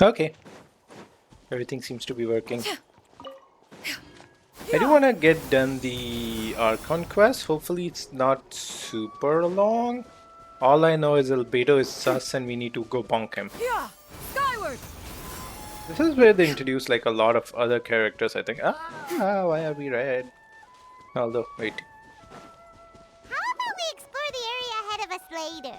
Okay, everything seems to be working. I do want to get done the Archon quest. Hopefully it's not super long. All I know is Albedo is sus and we need to go bonk him. Yeah, skyward. This is where they introduce like a lot of other characters, I think. Ah, why are we red? Although, wait. How about we explore the area ahead of us later?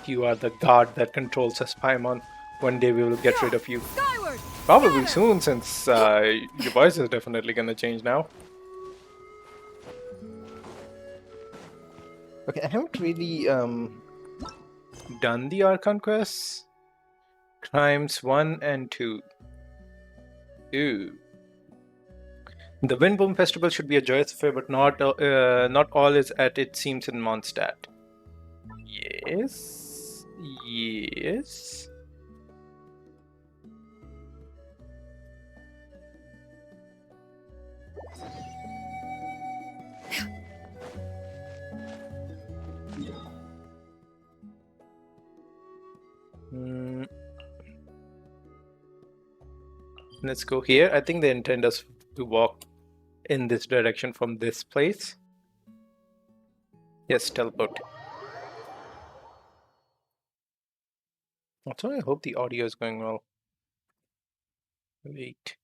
You are the god that controls us, Paimon. One day we will get rid of you. Skyward. Probably Scatter. soon, since your voice is definitely gonna change now. Okay, I haven't really done the Archon quests. Crimes 1 and 2. Ooh. The Windbloom Festival should be a joyous affair, but not all is at it seems in Mondstadt. Yes. Yes. Let's go here. I think they intend us to walk in this direction from this place. Yes, teleport. Also, I hope the audio is going well. Wait.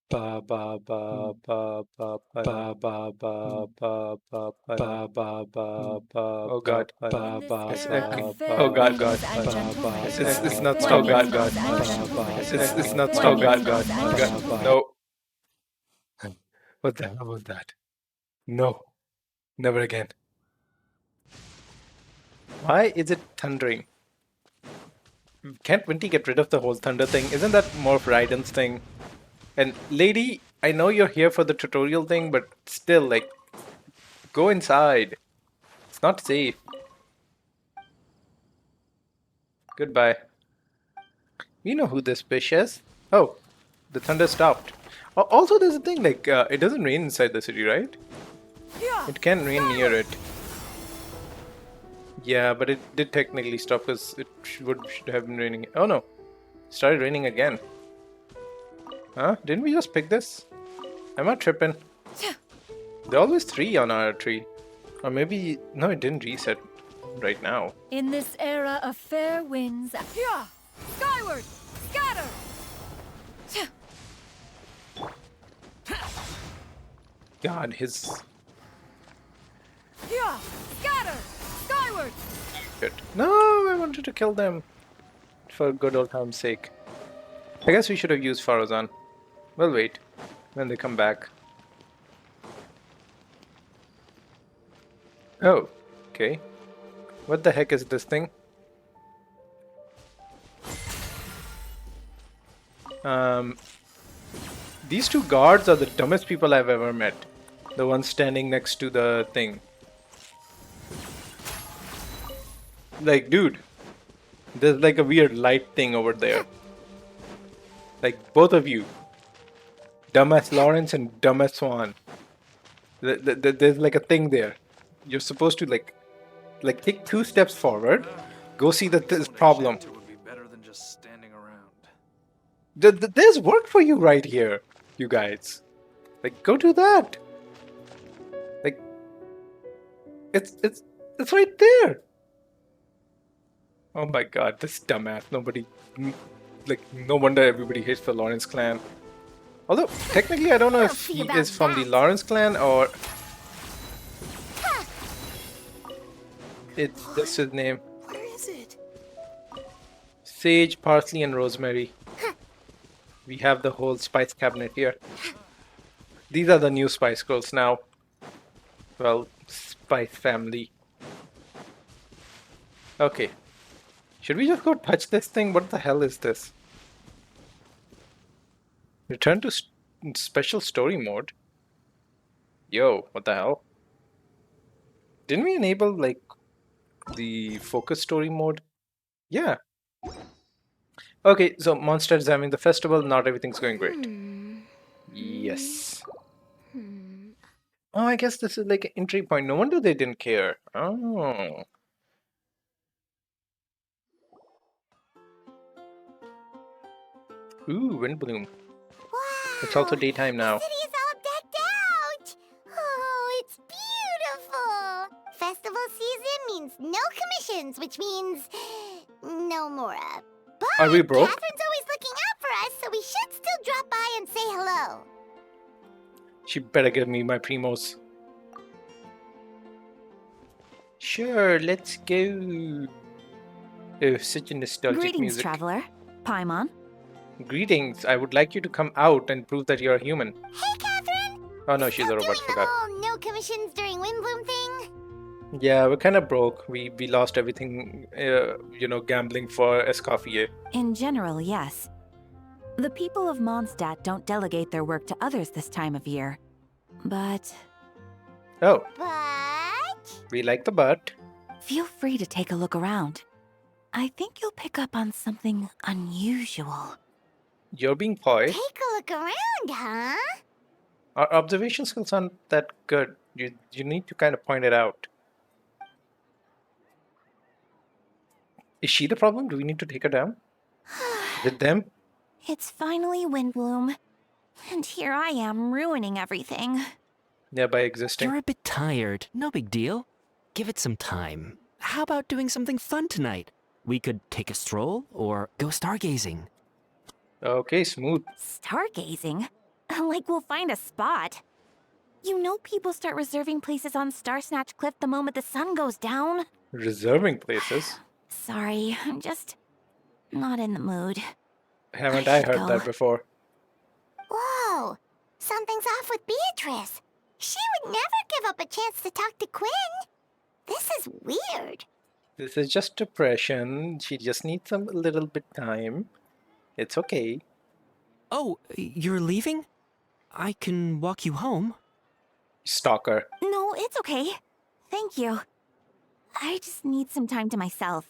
Ba ba ba ba ba ba ba ba ba ba ba ba. Oh God. Oh God. It's not. Oh God. It's not. Oh God. God. No. What the hell was that? No. Never again. Why is it thundering? Can't Vinty get rid of the whole thunder thing? Isn't that more of Raiden's thing? And lady, I know you're here for the tutorial thing, but still, like, go inside. It's not safe. Goodbye. You know who this bitch is. Oh, the thunder stopped. Also, there's a thing, like, it doesn't rain inside the city, right? It can rain near it. Yeah, but it did technically stop because it should have been raining. Oh no, it started raining again. Huh? Didn't we just pick this? Am I tripping? There are always 3 on our tree. Or maybe... No, it didn't reset right now. In this era of fair winds. Yeah, skyward. Scatter. God, his... Yeah, scatter. Skyward. Shit. No, I wanted to kill them. For good old time's sake. I guess we should have used Farazan. We'll wait. When they come back. Oh, okay. What the heck is this thing? These 2 guards are the dumbest people I've ever met. The ones standing next to the thing. Like, dude, there's like a weird light thing over there. Like, both of you. Dumbass Lawrence and dumbass Swan. There's like a thing there. You're supposed to like take 2 steps forward, go see this problem. Would be better than just standing around. There's work for you right here, you guys. Like, go do that. Like, it's right there. Oh my God, this dumbass. No wonder everybody hates the Lawrence clan. Although technically, I don't know if he is from the Lawrence clan or it's just his name. Where is it? Sage, parsley, and rosemary. We have the whole spice cabinet here. These are the new spice girls now. Well, spice family. Okay. Should we just go touch this thing? What the hell is this? Return to special story mode. Yo, what the hell? Didn't we enable like the focus story mode? Yeah. Okay, so Monster is having the festival. Not everything's going great. Yes. Oh, I guess this is like an entry point. No wonder they didn't care. Oh. Ooh, Windbloom. It's also Wow! daytime The now. city is all decked out! Oh, it's beautiful! Festival season means no commissions, which means no Mora. Are we But broke? Catherine's always looking out for us, so we should still drop by and say hello. She better give me my primos. Sure, let's go. Oh, such a nostalgic Greetings, music. traveler. Paimon. Greetings. I would like you to come out and prove that you're a human. Hey, Catherine! Oh no, she's a Still robot. doing the Forgot. whole no commissions during Windbloom thing? Yeah, we're kind of broke. We lost everything. Gambling for Escoffier. In general, yes. The people of Mondstadt don't delegate their work to others this time of year. But Oh, But... we like the butt. feel free to take a look around. I think you'll pick up on something unusual. You're being coy. Take a look around, huh? Our observation skills aren't that good. You need to kind of point it out. Is she the problem? Do we need to take her down? With them? It's finally Windbloom. And here I am ruining everything. Yeah, by existing. You're a bit tired. No big deal. Give it some time. How about doing something fun tonight? We could take a stroll or go stargazing. Okay, smooth. Stargazing? Like we'll find a spot. You know people start reserving places on Star Snatch Cliff the moment the sun goes down? Reserving places. Sorry, I'm just not in the mood. Haven't I I should heard go. that before? Whoa! Something's off with Beatrice. She would never give up a chance to talk to Quinn. This is weird. This is just depression. She just needs a little bit time. It's okay. Oh, you're leaving? I can walk you home. Stalker. No, it's okay. Thank you. I just need some time to myself.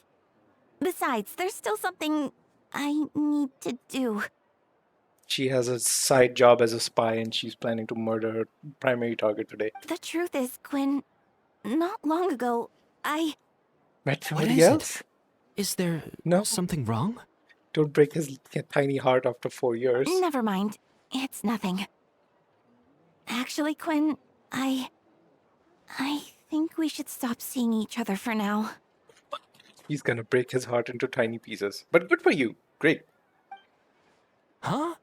Besides, there's still something I need to do. She has a side job as a spy and she's planning to murder her primary target today. The truth is, Quinn, not long ago, I... Met What somebody is else? it? Is there No. something wrong? Don't break his tiny heart after 4 years. Never mind. It's nothing. Actually, Quinn, I think we should stop seeing each other for now. He's gonna break his heart into tiny pieces. But good for you. Great. Huh?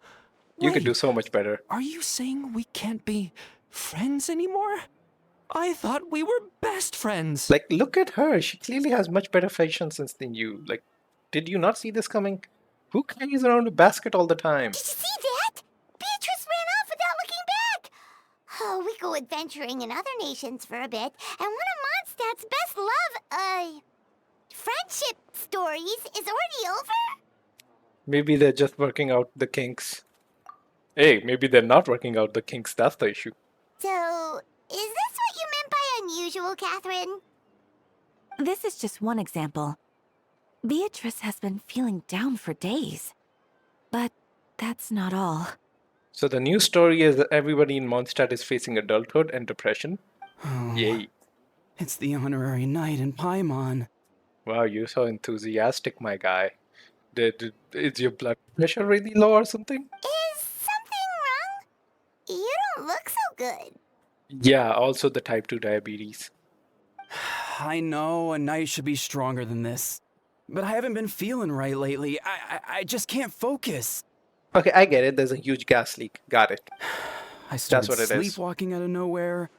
You can Wait, do so much better. Are you saying we can't be friends anymore? I thought we were best friends. Like, look at her. She clearly has much better fashion sense than you. Like, did you not see this coming? Who carries around a basket all the time? Did you see that? Beatrice ran off without looking back. Oh, we go adventuring in other nations for a bit, and one of Mondstadt's best friendship stories is already over? Maybe they're just working out the kinks. Hey, maybe they're not working out the kinks. That's the issue. So, is this what you meant by unusual, Catherine? This is just one example. Beatrice has been feeling down for days. But that's not all. So the new story is that everybody in Mondstadt is facing adulthood and depression. Oh, Yay. it's the honorary knight in Paimon. Wow, you're so enthusiastic, my guy. Is your blood pressure really low or something? Is something wrong? You don't look so good. Yeah, also the type 2 diabetes. I know a knight should be stronger than this, but I haven't been feeling right lately. I just can't focus. Okay, I get it. There's a huge gas leak. Got it. I started what it is. sleepwalking out of nowhere.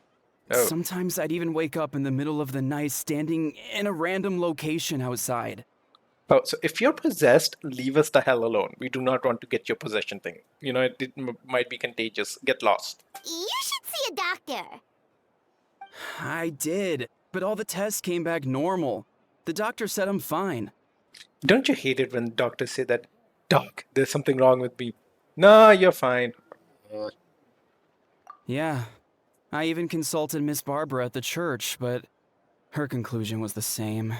Oh. Sometimes I'd even wake up in the middle of the night standing in a random location outside. Oh, so if you're possessed, leave us the hell alone. We do not want to get your possession thing. You know, it might be contagious. Get lost. You should see a doctor. I did, but all the tests came back normal. The doctor said I'm fine. Don't you hate it when doctors say that, Doc, there's something wrong with me? Nah, you're fine. Yeah, I even consulted Miss Barbara at the church, but her conclusion was the same.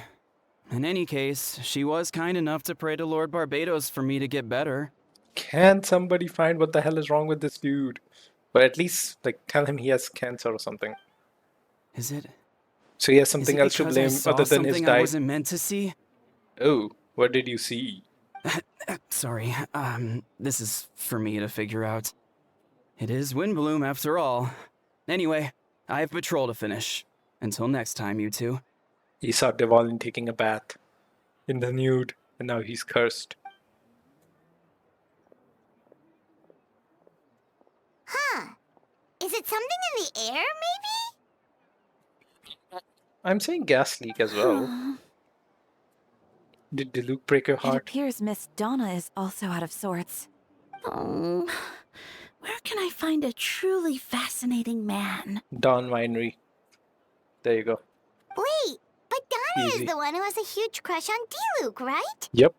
In any case, she was kind enough to pray to Lord Barbados for me to get better. Can somebody find what the hell is wrong with this dude? But at least, like, tell him he has cancer or something. Is it? So he has Is something it else to because I blame saw other than his something I diet. wasn't meant to see? Oh, what did you see? Sorry, this is for me to figure out. It is Windbloom after all. Anyway, I have patrol to finish. Until next time, you two. He saw Devlin taking a bath in the nude, and now he's cursed. Huh. Is it something in the air, maybe? I'm saying gas leak as well. Did Diluc break your It heart? appears Miss Donna is also out of sorts. Oh, where can I find a truly fascinating man? Dawn Winery. There you go. Wait, but Donna Easy. is the one who has a huge crush on Diluc, right? Yep.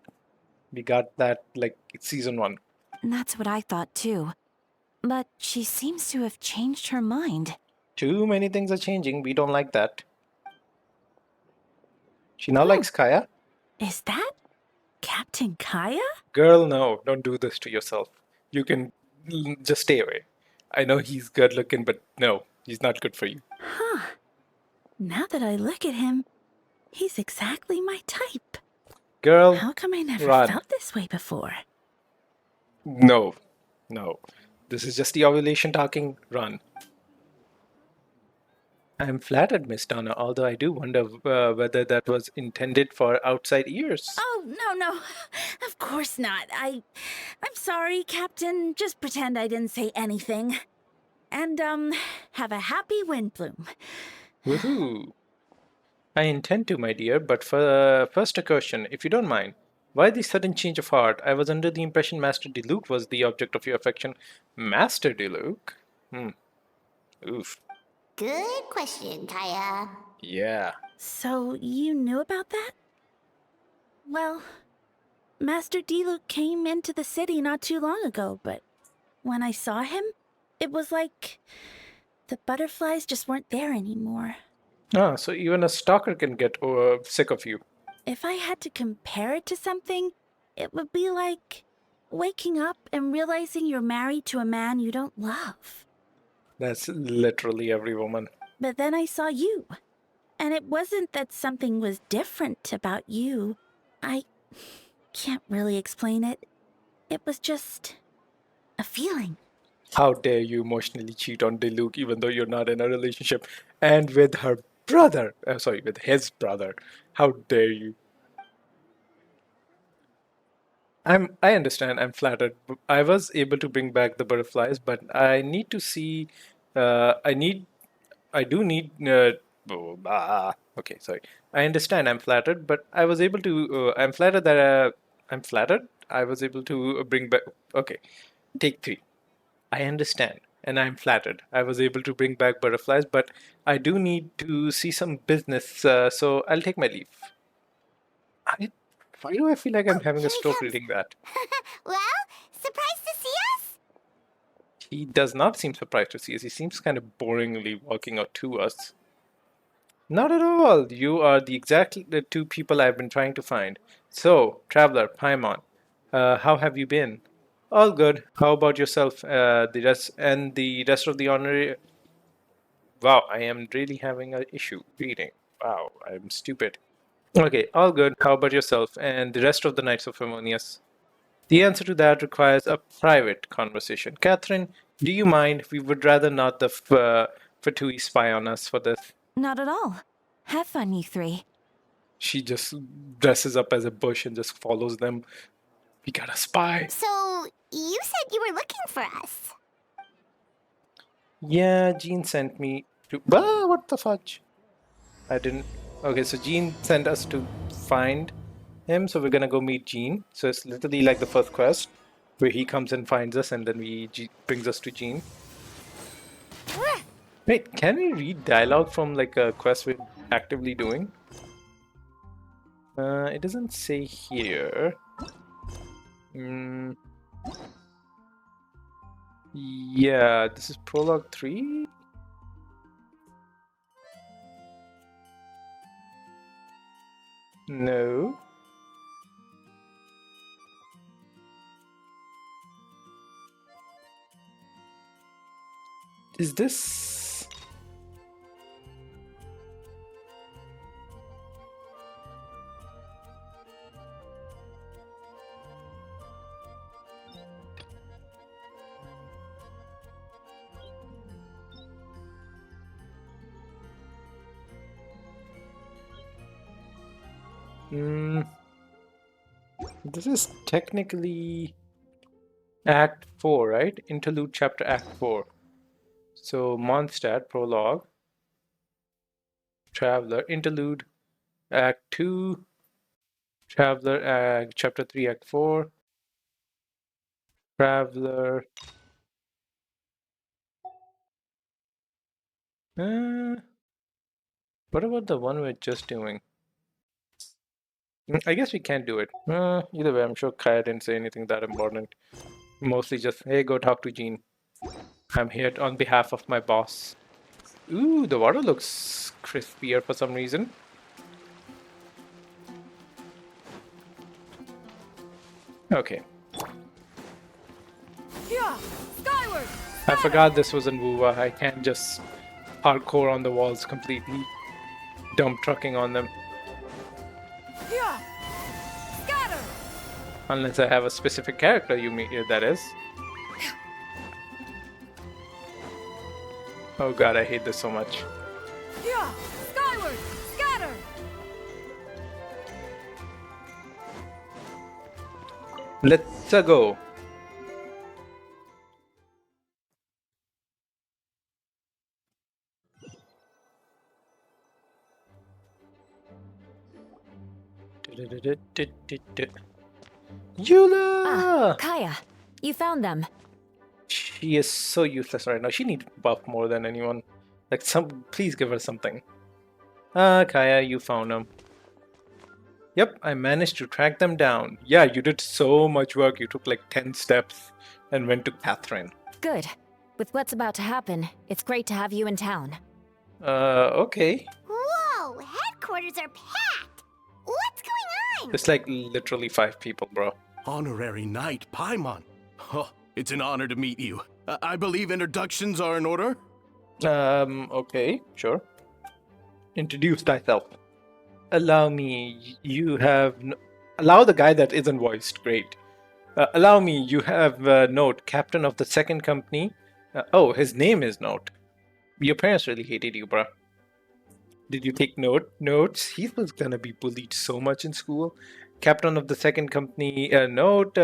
We got that like season 1. That's what I thought too. But she seems to have changed her mind. Too many things are changing. We don't like that. She now likes Kaya. Is that Captain Kaya? Girl, no. Don't do this to yourself. You can just stay away. I know he's good looking, but no. He's not good for you. Huh. Now that I look at him, he's exactly my type. Girl, How come I never run. felt this way before? No. No. This is just the ovulation talking. Run. I'm flattered, Miss Donna, although I do wonder whether that was intended for outside ears. Oh, no. Of course not. I'm sorry, Captain. Just pretend I didn't say anything. And, have a happy Windbloom. Woohoo! I intend to, my dear, but first a question, if you don't mind. Why the sudden change of heart? I was under the impression Master Diluc was the object of your affection. Master Diluc? Oof. Good question, Kaya. Yeah. So, you knew about that? Well, Master Diluc came into the city not too long ago, but when I saw him, it was like the butterflies just weren't there anymore. Ah, so even a stalker can get sick of you. If I had to compare it to something, it would be like waking up and realizing you're married to a man you don't love. That's literally every woman. But then I saw you, and it wasn't that something was different about you. I can't really explain it. It was just a feeling. How dare you emotionally cheat on Diluc even though you're not in a relationship and with her brother. With his brother. How dare you? I understand. I'm flattered. I was able to bring back the butterflies, but I need to see. I do need. Okay, sorry. I understand. I'm flattered, but I was able to. I'm flattered that. I'm flattered. I was able to bring back. Okay, take 3. I understand, and I'm flattered. I was able to bring back butterflies, but I do need to see some business. So I'll take my leave. Why do I feel like I'm having Here a he stroke comes. reading that? Well, surprised to see us? He does not seem surprised to see us. He seems kind of boringly walking out to us. Not at all. You are the 2 people I've been trying to find. So, traveler, Paimon, how have you been? All good. How about yourself? The rest of the honorary. Wow, I am really having an issue reading. Wow, I'm stupid. Okay, all good. How about yourself and the rest of the Knights of Harmonious? The answer to that requires a private conversation. Catherine, do you mind? We would rather not the Fatui spy on us for this. Not at all. Have fun, you 3. She just dresses up as a bush and just follows them. We got a spy. So, you said you were looking for us. Yeah, Jean sent me to. Ah, what the fudge? I didn't. Okay, so Jean sent us to find him, so we're gonna go meet Jean. So it's literally like the first quest, where he comes and finds us, and then brings us to Jean. Wait, can we read dialogue from like a quest we're actively doing? It doesn't say here. Yeah, this is prologue 3. No. Is this... This is technically Act 4, right? Interlude chapter Act 4. So, Mondstadt, Prologue, Traveler, Interlude, Act 2, Traveler, chapter 3, Act 4, Traveler. What about the one we're just doing? I guess we can't do it. Either way, I'm sure Kaya didn't say anything that important. Mostly just, hey, go talk to Jean. I'm here on behalf of my boss. Ooh, the water looks crispier for some reason. Okay. Yeah, skyward! I forgot this was in Wuwa. I can't just hardcore on the walls completely. Dump trucking on them. Yeah, scatter! Unless I have a specific character, you mean, that is. Oh god, I hate this so much. Yeah, skyward! Scatter! Let's go. Eula! Kaya, you found them. She is so useless right now. She needs buff more than anyone. Like, please give her something. Kaya, you found them. Yep, I managed to track them down. Yeah, you did so much work. You took like 10 steps and went to Catherine. Good. With what's about to happen, it's great to have you in town. Okay. Whoa, headquarters are packed. What's going on? It's like literally 5 people, bro. Honorary Knight Paimon. Oh, it's an honor to meet you. I believe introductions are in order? Okay, sure. Introduce thyself. Allow me, you have... Allow the guy that isn't voiced, great. Allow me, you have Note, captain of the second company. Oh, his name is Note. Your parents really hated you, bruh. Did you take notes? He was gonna be bullied so much in school. Captain of the second company, Note.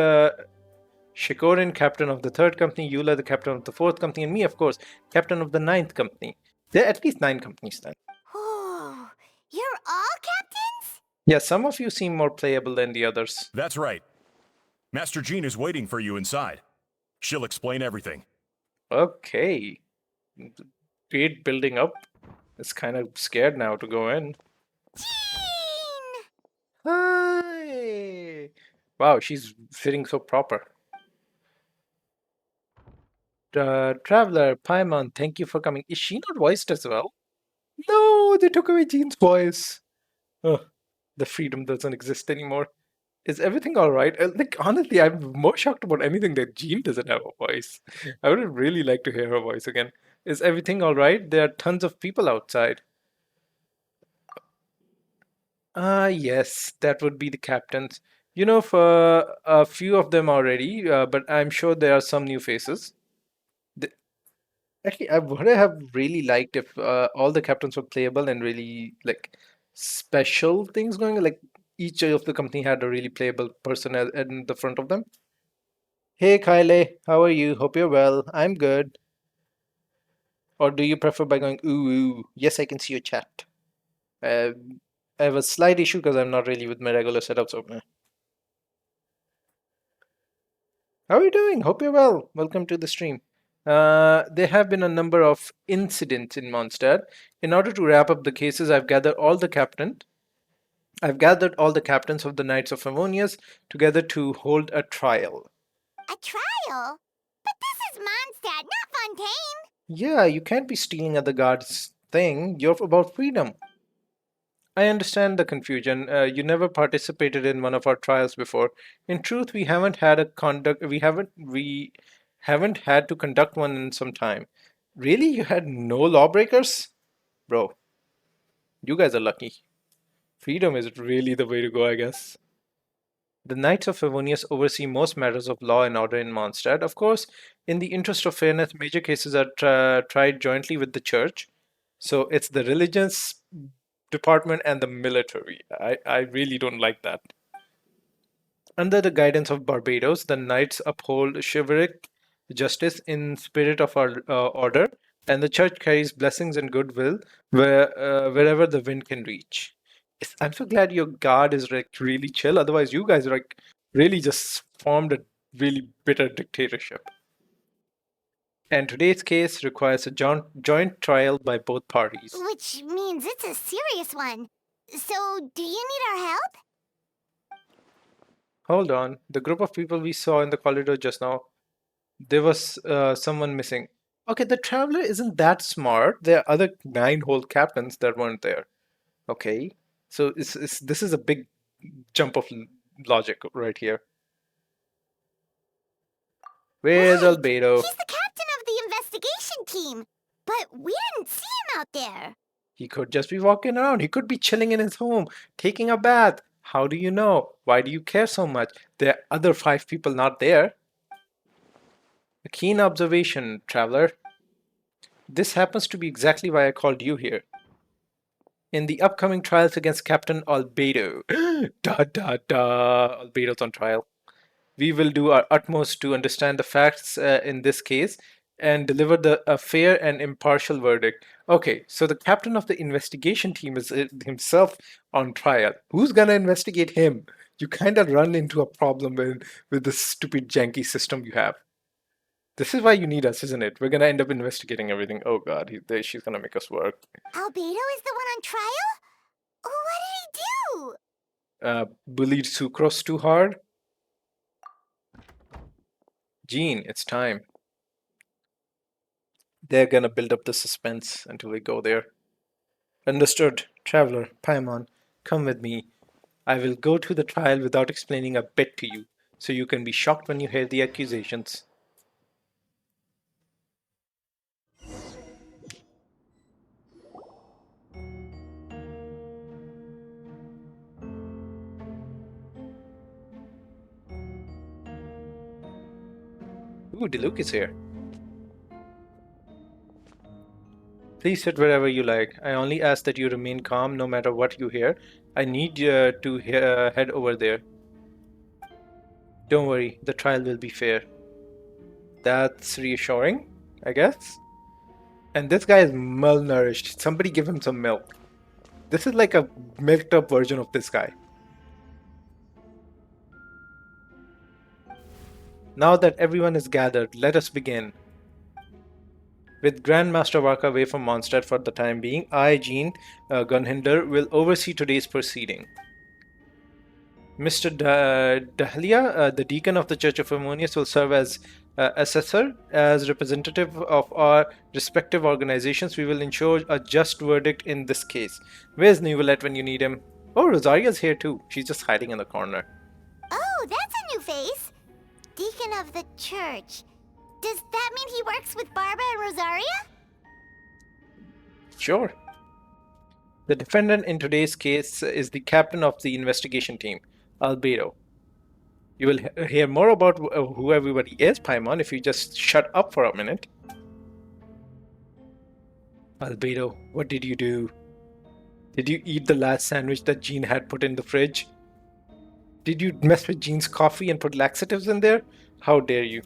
Shikorin, captain of the third company. Eula, the captain of the fourth company. And me, of course, captain of the ninth company. There are at least 9 companies then. Oh, you're all captains? Yeah, some of you seem more playable than the others. That's right. Master Jean is waiting for you inside. She'll explain everything. Okay. Great building up. It's kind of scared now to go in. Jean! Hi! Wow, she's sitting so proper. Traveler, Paimon, thank you for coming. Is she not voiced as well? No, they took away Jean's voice. Ugh, the freedom doesn't exist anymore. Is everything alright? Like, honestly, I'm more shocked about anything that Jean doesn't have a voice. I would really like to hear her voice again. Is everything alright? There are tons of people outside. Yes, that would be the captains. You know, for a few of them already, but I'm sure there are some new faces. Actually, I would have really liked if all the captains were playable and really like special things going on. Like each of the company had a really playable person in the front of them. Hey, Kyle, how are you? Hope you're well. I'm good. Or do you prefer by going ooh ooh? Yes, I can see your chat. I have a slight issue because I'm not really with my regular setup, so. How are you doing? Hope you're well. Welcome to the stream. There have been a number of incidents in Mondstadt. In order to wrap up the cases, I've gathered all the captains of the Knights of Harmonious together to hold a trial. A trial? But this is Mondstadt, not Fontaine. Yeah, you can't be stealing at the guards' thing. You're about freedom. I understand the confusion. You never participated in one of our trials before. In truth, we haven't had to conduct one in some time. Really, you had no lawbreakers? Bro, you guys are lucky. Freedom is really the way to go, I guess. The Knights of Favonius oversee most matters of law and order in Mondstadt. Of course, in the interest of fairness, major cases are tried jointly with the church. So it's the religions department and the military. I really don't like that. Under the guidance of Barbados, the Knights uphold chivalric justice in spirit of our order, and the church carries blessings and goodwill wherever the wind can reach. I'm so glad your guard is like really chill. Otherwise, you guys like really just formed a really bitter dictatorship. And today's case requires a joint trial by both parties. Which means it's a serious one. So, do you need our help? Hold on. The group of people we saw in the corridor just now, there was someone missing. Okay, the traveler isn't that smart. There are other 9 whole captains that weren't there. Okay, so this is a big jump of logic right here. Where's Right. Albedo? He's the captain of the investigation team. But we didn't see him out there. He could just be walking around. He could be chilling in his home, taking a bath. How do you know? Why do you care so much? There are other 5 people not there. A keen observation, traveler. This happens to be exactly why I called you here. In the upcoming trials against Captain Albedo, Albedo's on trial. We will do our utmost to understand the facts in this case and deliver a fair and impartial verdict. Okay, so the captain of the investigation team is himself on trial. Who's gonna investigate him? You kind of run into a problem with this stupid janky system you have. This is why you need us, isn't it? We're gonna end up investigating everything. Oh god, she's gonna make us work. Albedo is the one on trial? What did he do? Bullied Sucrose too hard? Jean, it's time. They're gonna build up the suspense until we go there. Understood. Traveler, Paimon, come with me. I will go to the trial without explaining a bit to you, so you can be shocked when you hear the accusations. Ooh, Diluc is here. Please sit wherever you like. I only ask that you remain calm no matter what you hear. I need you to head over there. Don't worry, the trial will be fair. That's reassuring, I guess. And this guy is malnourished. Somebody give him some milk. This is like a milked up version of this guy. Now that everyone is gathered, let us begin. With Grandmaster Varka away from Mondstadt for the time being, I, Jean Gunhinder, will oversee today's proceeding. Mr. Dahlia, the deacon of the Church of Harmonious, will serve as assessor. As representative of our respective organizations, we will ensure a just verdict in this case. Where's Neuvillette when you need him? Oh, Rosaria's here too. She's just hiding in the corner. Oh, that's a new face. Deacon of the church. Does that mean he works with Barbara and Rosaria? Sure. The defendant in today's case is the captain of the investigation team, Albedo. You will hear more about who everybody is, Paimon, if you just shut up for a minute. Albedo, what did you do? Did you eat the last sandwich that Jean had put in the fridge? Did you mess with Jean's coffee and put laxatives in there? How dare you?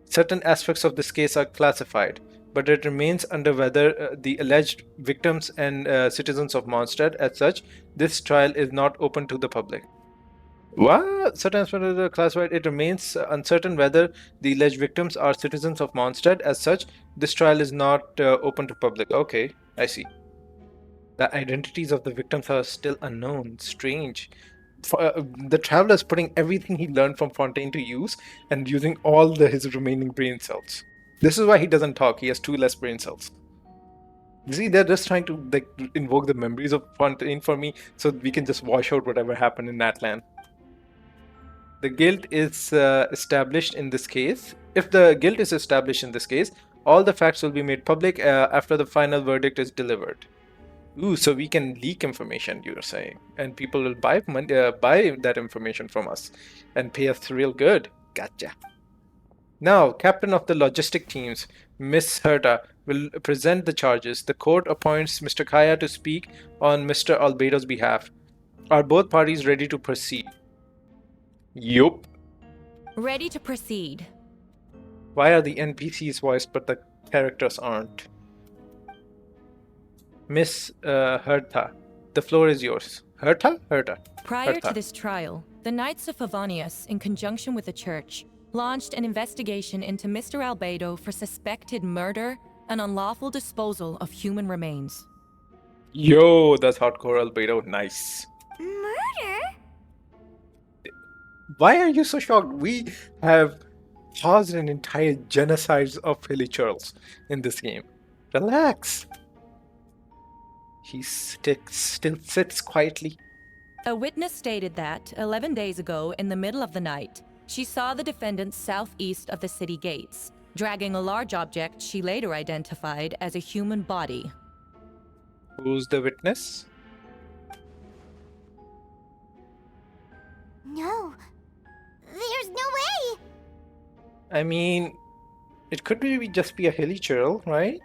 Certain aspects of this case are classified, but it remains under whether the alleged victims and citizens of Mondstadt. As such, this trial is not open to the public. What? Certain aspects are classified. It remains uncertain whether the alleged victims are citizens of Mondstadt. As such, this trial is not open to public. Okay, I see. The identities of the victims are still unknown. Strange. The traveler is putting everything he learned from Fontaine to use and using all his remaining brain cells. This is why he doesn't talk. He has 2 less brain cells. See, they're just trying to like invoke the memories of Fontaine for me, so we can just wash out whatever happened in Natlan. The guilt is established in this case. If the guilt is established in this case, all the facts will be made public after the final verdict is delivered. Ooh, so we can leak information, you're saying, and people will buy that information from us and pay us real good. Gotcha. Now, captain of the logistic teams, Miss Herta, will present the charges. The court appoints Mr. Kaya to speak on Mr. Albedo's behalf. Are both parties ready to proceed? Yup. Ready to proceed. Why are the NPCs voiced but the characters aren't? Miss Herta, the floor is yours. Herta? Herta. Prior Herta. to this trial, the Knights of Favonius, in conjunction with the Church, launched an investigation into Mr. Albedo for suspected murder and unlawful disposal of human remains. Yo, that's hardcore Albedo. Nice. Murder? Why are you so shocked? We have caused an entire genocide of Hilichurls in this game. Relax. He still sits quietly. A witness stated that, 11 days ago, in the middle of the night, she saw the defendant southeast of the city gates, dragging a large object she later identified as a human body. Who's the witness? No. There's no way! I mean, it could be just be a Hilichurl, right?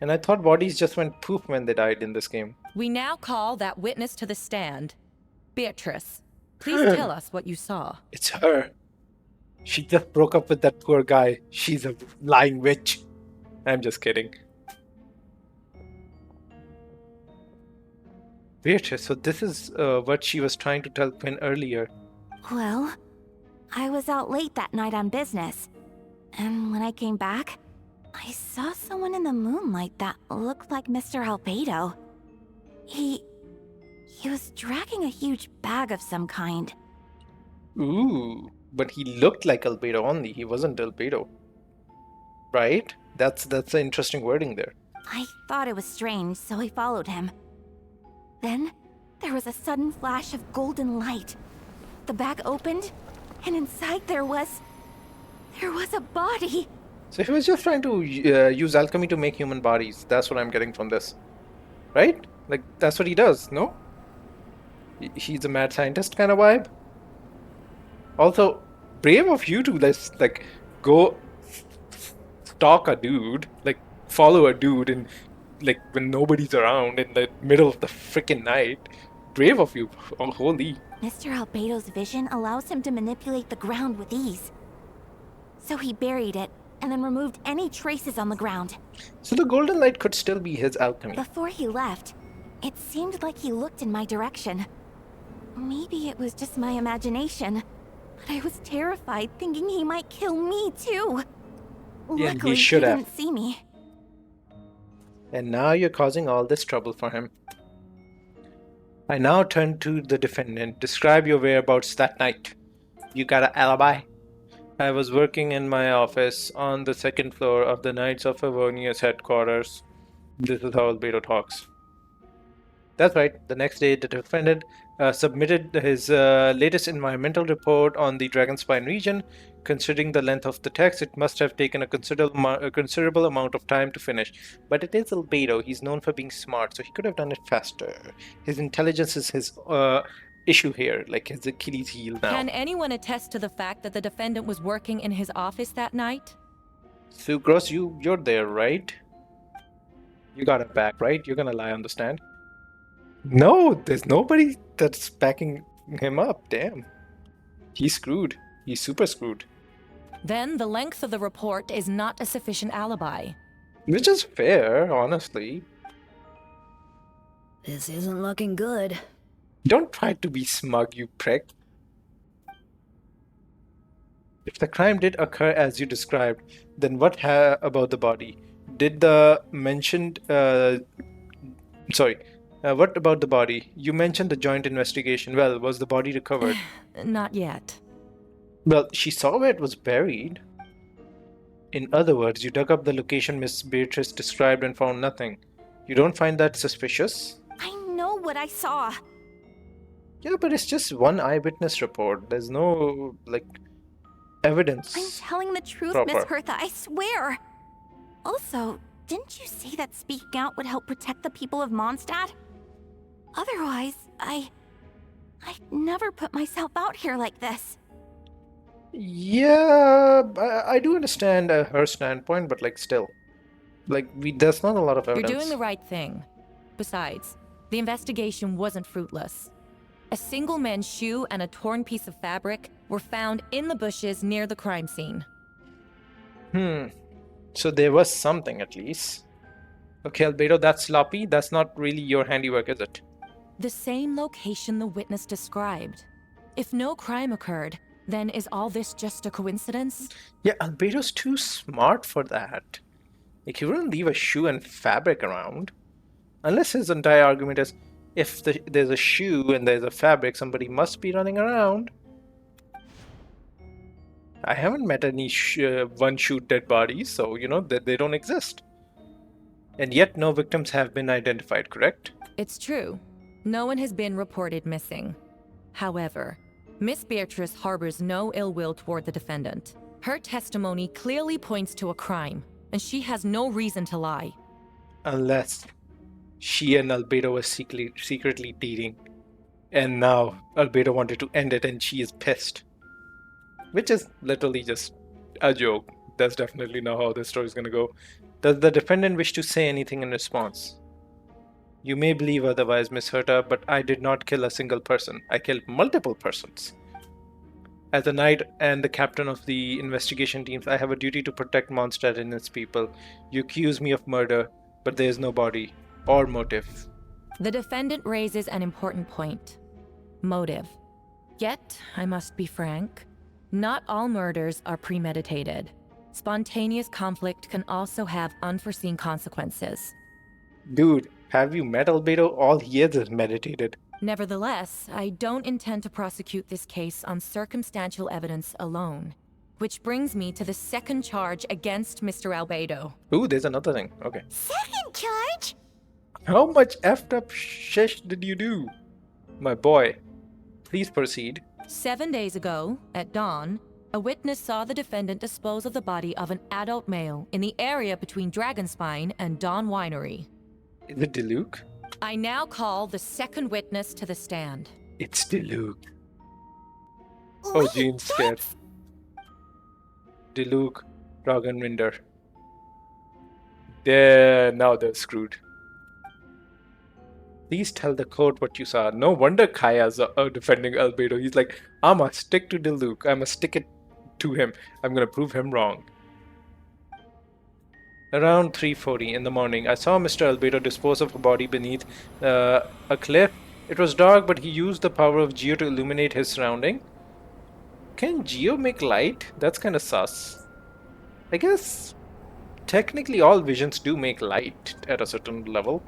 And I thought bodies just went poof when they died in this game. We now call that witness to the stand. Beatrice, please tell us what you saw. It's her. She just broke up with that poor guy. She's a lying witch. I'm just kidding. Beatrice, so this is what she was trying to tell Quinn earlier. Well, I was out late that night on business. And when I came back, I saw someone in the moonlight that looked like Mr. Albedo. He was dragging a huge bag of some kind. Ooh, but he looked like Albedo only. He wasn't Albedo. Right? That's an interesting wording there. I thought it was strange, so I followed him. Then, there was a sudden flash of golden light. The bag opened, and inside there was a body. So he was just trying to use alchemy to make human bodies. That's what I'm getting from this. Right? Like, that's what he does, no? He's a mad scientist kind of vibe. Also, brave of you to just, like, go stalk a dude, like, follow a dude and, like, when nobody's around in the middle of the freaking night. Brave of you. Oh, holy. Mr. Albedo's vision allows him to manipulate the ground with ease. So he buried it, and then removed any traces on the ground. So the golden light could still be his alchemy. Before he left, it seemed like he looked in my direction. Maybe it was just my imagination, but I was terrified thinking he might kill me too. Yeah, Luckily, he should have. didn't see me. And now you're causing all this trouble for him. I now turn to the defendant. Describe your whereabouts that night. You got an alibi? I was working in my office on the second floor of the Knights of Favonius headquarters. This is how Albedo talks. That's right. The next day, the defendant submitted his latest environmental report on the Dragonspine region. Considering the length of the text, it must have taken a considerable amount of time to finish. But it is Albedo. He's known for being smart, so he could have done it faster. His intelligence is his issue here, like his Achilles heel now. Can anyone attest to the fact that the defendant was working in his office that night? Sucrose, you're there, right? You got it back, right? You're gonna lie on the stand? No, there's nobody that's backing him up. Damn. He's screwed. He's super screwed. Then the length of the report is not a sufficient alibi. Which is fair, honestly. This isn't looking good. Don't try to be smug, you prick. If the crime did occur as you described, then what about the body? Did the mentioned... what about the body? You mentioned the joint investigation. Well, was the body recovered? Not yet. Well, she saw where it was buried. In other words, you dug up the location Miss Beatrice described and found nothing. You don't find that suspicious? I know what I saw. Yeah, but it's just one eyewitness report. There's no, like, I'm evidence telling the truth, Miss proper. Hertha, I swear. Also, didn't you say that speaking out would help protect the people of Mondstadt? Otherwise, I'd never put myself out here like this. Yeah, I do understand her standpoint, but like still, like there's not a lot of You're evidence. doing the right thing. Besides, the investigation wasn't fruitless. A single man's shoe and a torn piece of fabric were found in the bushes near the crime scene. So there was something at least. Okay, Albedo, that's sloppy. That's not really your handiwork, is it? The same location the witness described. If no crime occurred, then is all this just a coincidence? Yeah, Albedo's too smart for that. Like, he wouldn't leave a shoe and fabric around. Unless his entire argument is, if there's a shoe and there's a fabric, somebody must be running around. I haven't met any one-shoe dead bodies, so, you know, they don't exist. And yet no victims have been identified, correct? It's true. No one has been reported missing. However, Miss Beatrice harbors no ill will toward the defendant. Her testimony clearly points to a crime, and she has no reason to lie. Unless she and Albedo were secretly dating. And now Albedo wanted to end it and she is pissed. Which is literally just a joke. That's definitely not how this story is going to go. Does the defendant wish to say anything in response? You may believe otherwise, Miss Herta, but I did not kill a single person. I killed multiple persons. As a knight and the captain of the investigation teams, I have a duty to protect Mondstadt and its people. You accuse me of murder, but there is no body or motive. The defendant raises an important point. Motive. Yet, I must be frank, not all murders are premeditated. Spontaneous conflict can also have unforeseen consequences. Dude, have you met Albedo? All he is meditated. Nevertheless, I don't intend to prosecute this case on circumstantial evidence alone. Which brings me to the second charge against Mr. Albedo. Ooh, there's another thing. Okay. Second charge? How much effed up shish did you do? My boy. Please proceed. 7 days ago, at dawn, a witness saw the defendant dispose of the body of an adult male in the area between Dragonspine and Dawn Winery. Is it Diluc? I now call the second witness to the stand. It's Diluc. Oh, Jean's scared. Diluc, Dragonwinder. Now they're screwed. Please tell the court what you saw. No wonder Kaya's defending Albedo. He's like, I'ma stick to Diluc. I'ma stick it to him. I'm gonna prove him wrong. Around 3:40 in the morning, I saw Mr. Albedo dispose of a body beneath a cliff. It was dark, but he used the power of Geo to illuminate his surrounding. Can Geo make light? That's kind of sus. I guess technically all visions do make light at a certain level.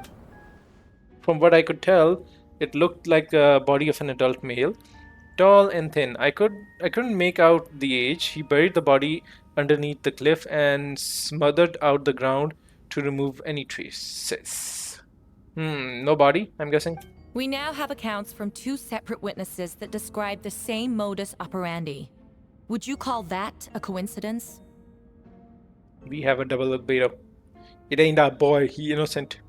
From what I could tell, it looked like a body of an adult male, tall and thin. I couldn't make out the age. He buried the body underneath the cliff and smothered out the ground to remove any traces. No body, I'm guessing. We now have accounts from 2 separate witnesses that describe the same modus operandi. Would you call that a coincidence? We have a double Albedo. It ain't our boy, he innocent.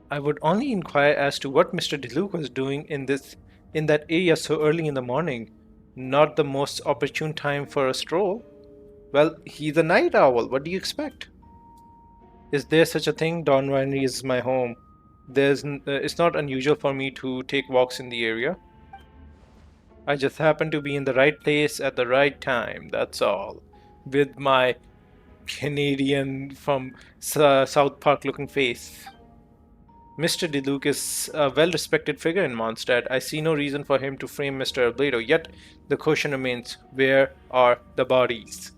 I would only inquire as to what Mr. Diluc was doing in that area so early in the morning. Not the most opportune time for a stroll. Well, he's a night owl. What do you expect? Is there such a thing? Dawn Winery is my home. It's not unusual for me to take walks in the area. I just happen to be in the right place at the right time. That's all. With my Canadian from South Park looking face. Mr. Diluc is a well-respected figure in Mondstadt. I see no reason for him to frame Mr. Albedo, yet the question remains, where are the bodies?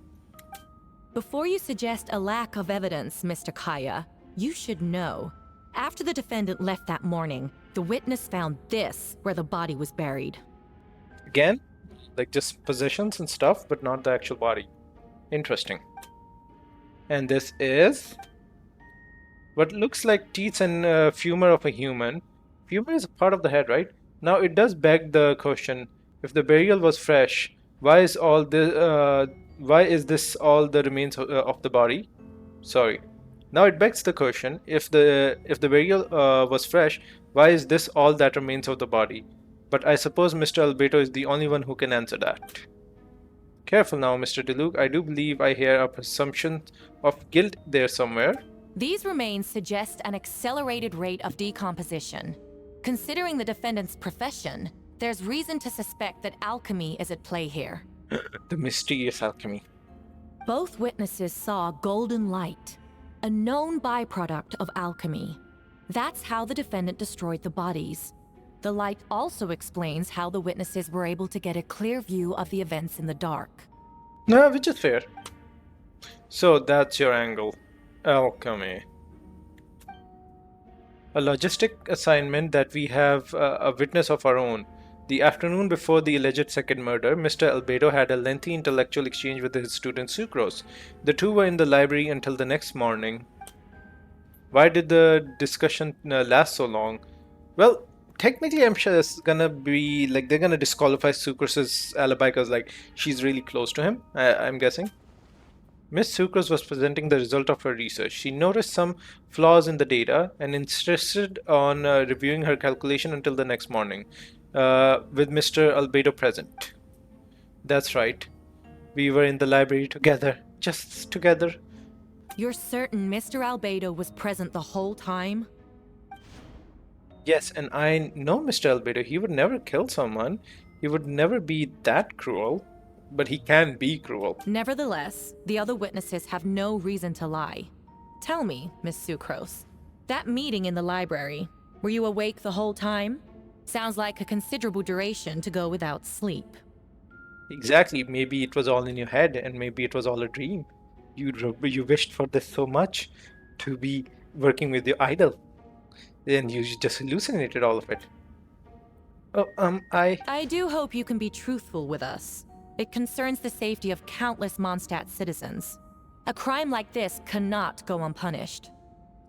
Before you suggest a lack of evidence, Mr. Kaya, you should know. After the defendant left that morning, the witness found this where the body was buried. Again, like just possessions and stuff, but not the actual body. Interesting. And this is... what looks like teeth and femur of a human. Femur is a part of the head, right? Now it does beg the question: if the burial was fresh, why is this all the remains of the body? Sorry. Now it begs the question: if the burial was fresh, why is this all that remains of the body? But I suppose Mr. Albedo is the only one who can answer that. Careful now, Mr. DeLuke. I do believe I hear a presumption of guilt there somewhere. These remains suggest an accelerated rate of decomposition. Considering the defendant's profession, there's reason to suspect that alchemy is at play here. The mysterious alchemy. Both witnesses saw golden light, a known byproduct of alchemy. That's how the defendant destroyed the bodies. The light also explains how the witnesses were able to get a clear view of the events in the dark. No, which is fair. So that's your angle. Alchemy. A logistic assignment that we have a witness of our own. The afternoon before the alleged second murder, Mr. Albedo had a lengthy intellectual exchange with his student Sucrose. The two were in the library until the next morning. Why did the discussion last so long? Well, technically I'm sure it's gonna be like they're gonna disqualify Sucrose's alibi because like she's really close to him, I'm guessing. Miss Sucrose was presenting the result of her research. She noticed some flaws in the data and insisted on reviewing her calculation until the next morning, with Mr. Albedo present. That's right. We were in the library together. Just together. You're certain Mr. Albedo was present the whole time? Yes, and I know Mr. Albedo. He would never kill someone. He would never be that cruel. But he can be cruel. Nevertheless, the other witnesses have no reason to lie. Tell me, Miss Sucrose, that meeting in the library, were you awake the whole time? Sounds like a considerable duration to go without sleep. Exactly. Maybe it was all in your head, and maybe it was all a dream. You wished for this so much, to be working with your idol, and you just hallucinated all of it. Oh, I do hope you can be truthful with us. It concerns the safety of countless Mondstadt citizens. A crime like this cannot go unpunished.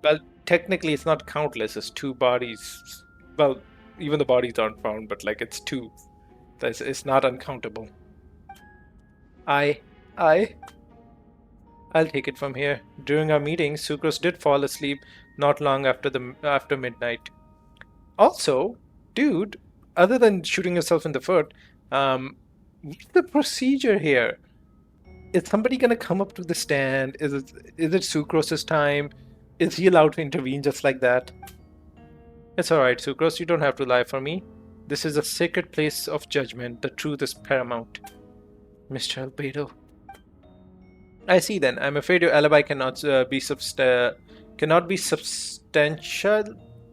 Well, technically it's not countless, it's two bodies. Well, even the bodies aren't found, but like it's two. It's not uncountable. I'll take it from here. During our meeting, Sucrose did fall asleep not long after midnight. Also, dude, other than shooting yourself in the foot, what's the procedure here? Is somebody gonna come up to the stand? Is it Sucrose's time? Is he allowed to intervene just like that? It's alright, Sucrose, you don't have to lie for me. This is a sacred place of judgment. The truth is paramount. Mr. Albedo. I see then. I'm afraid your alibi cannot be substantial.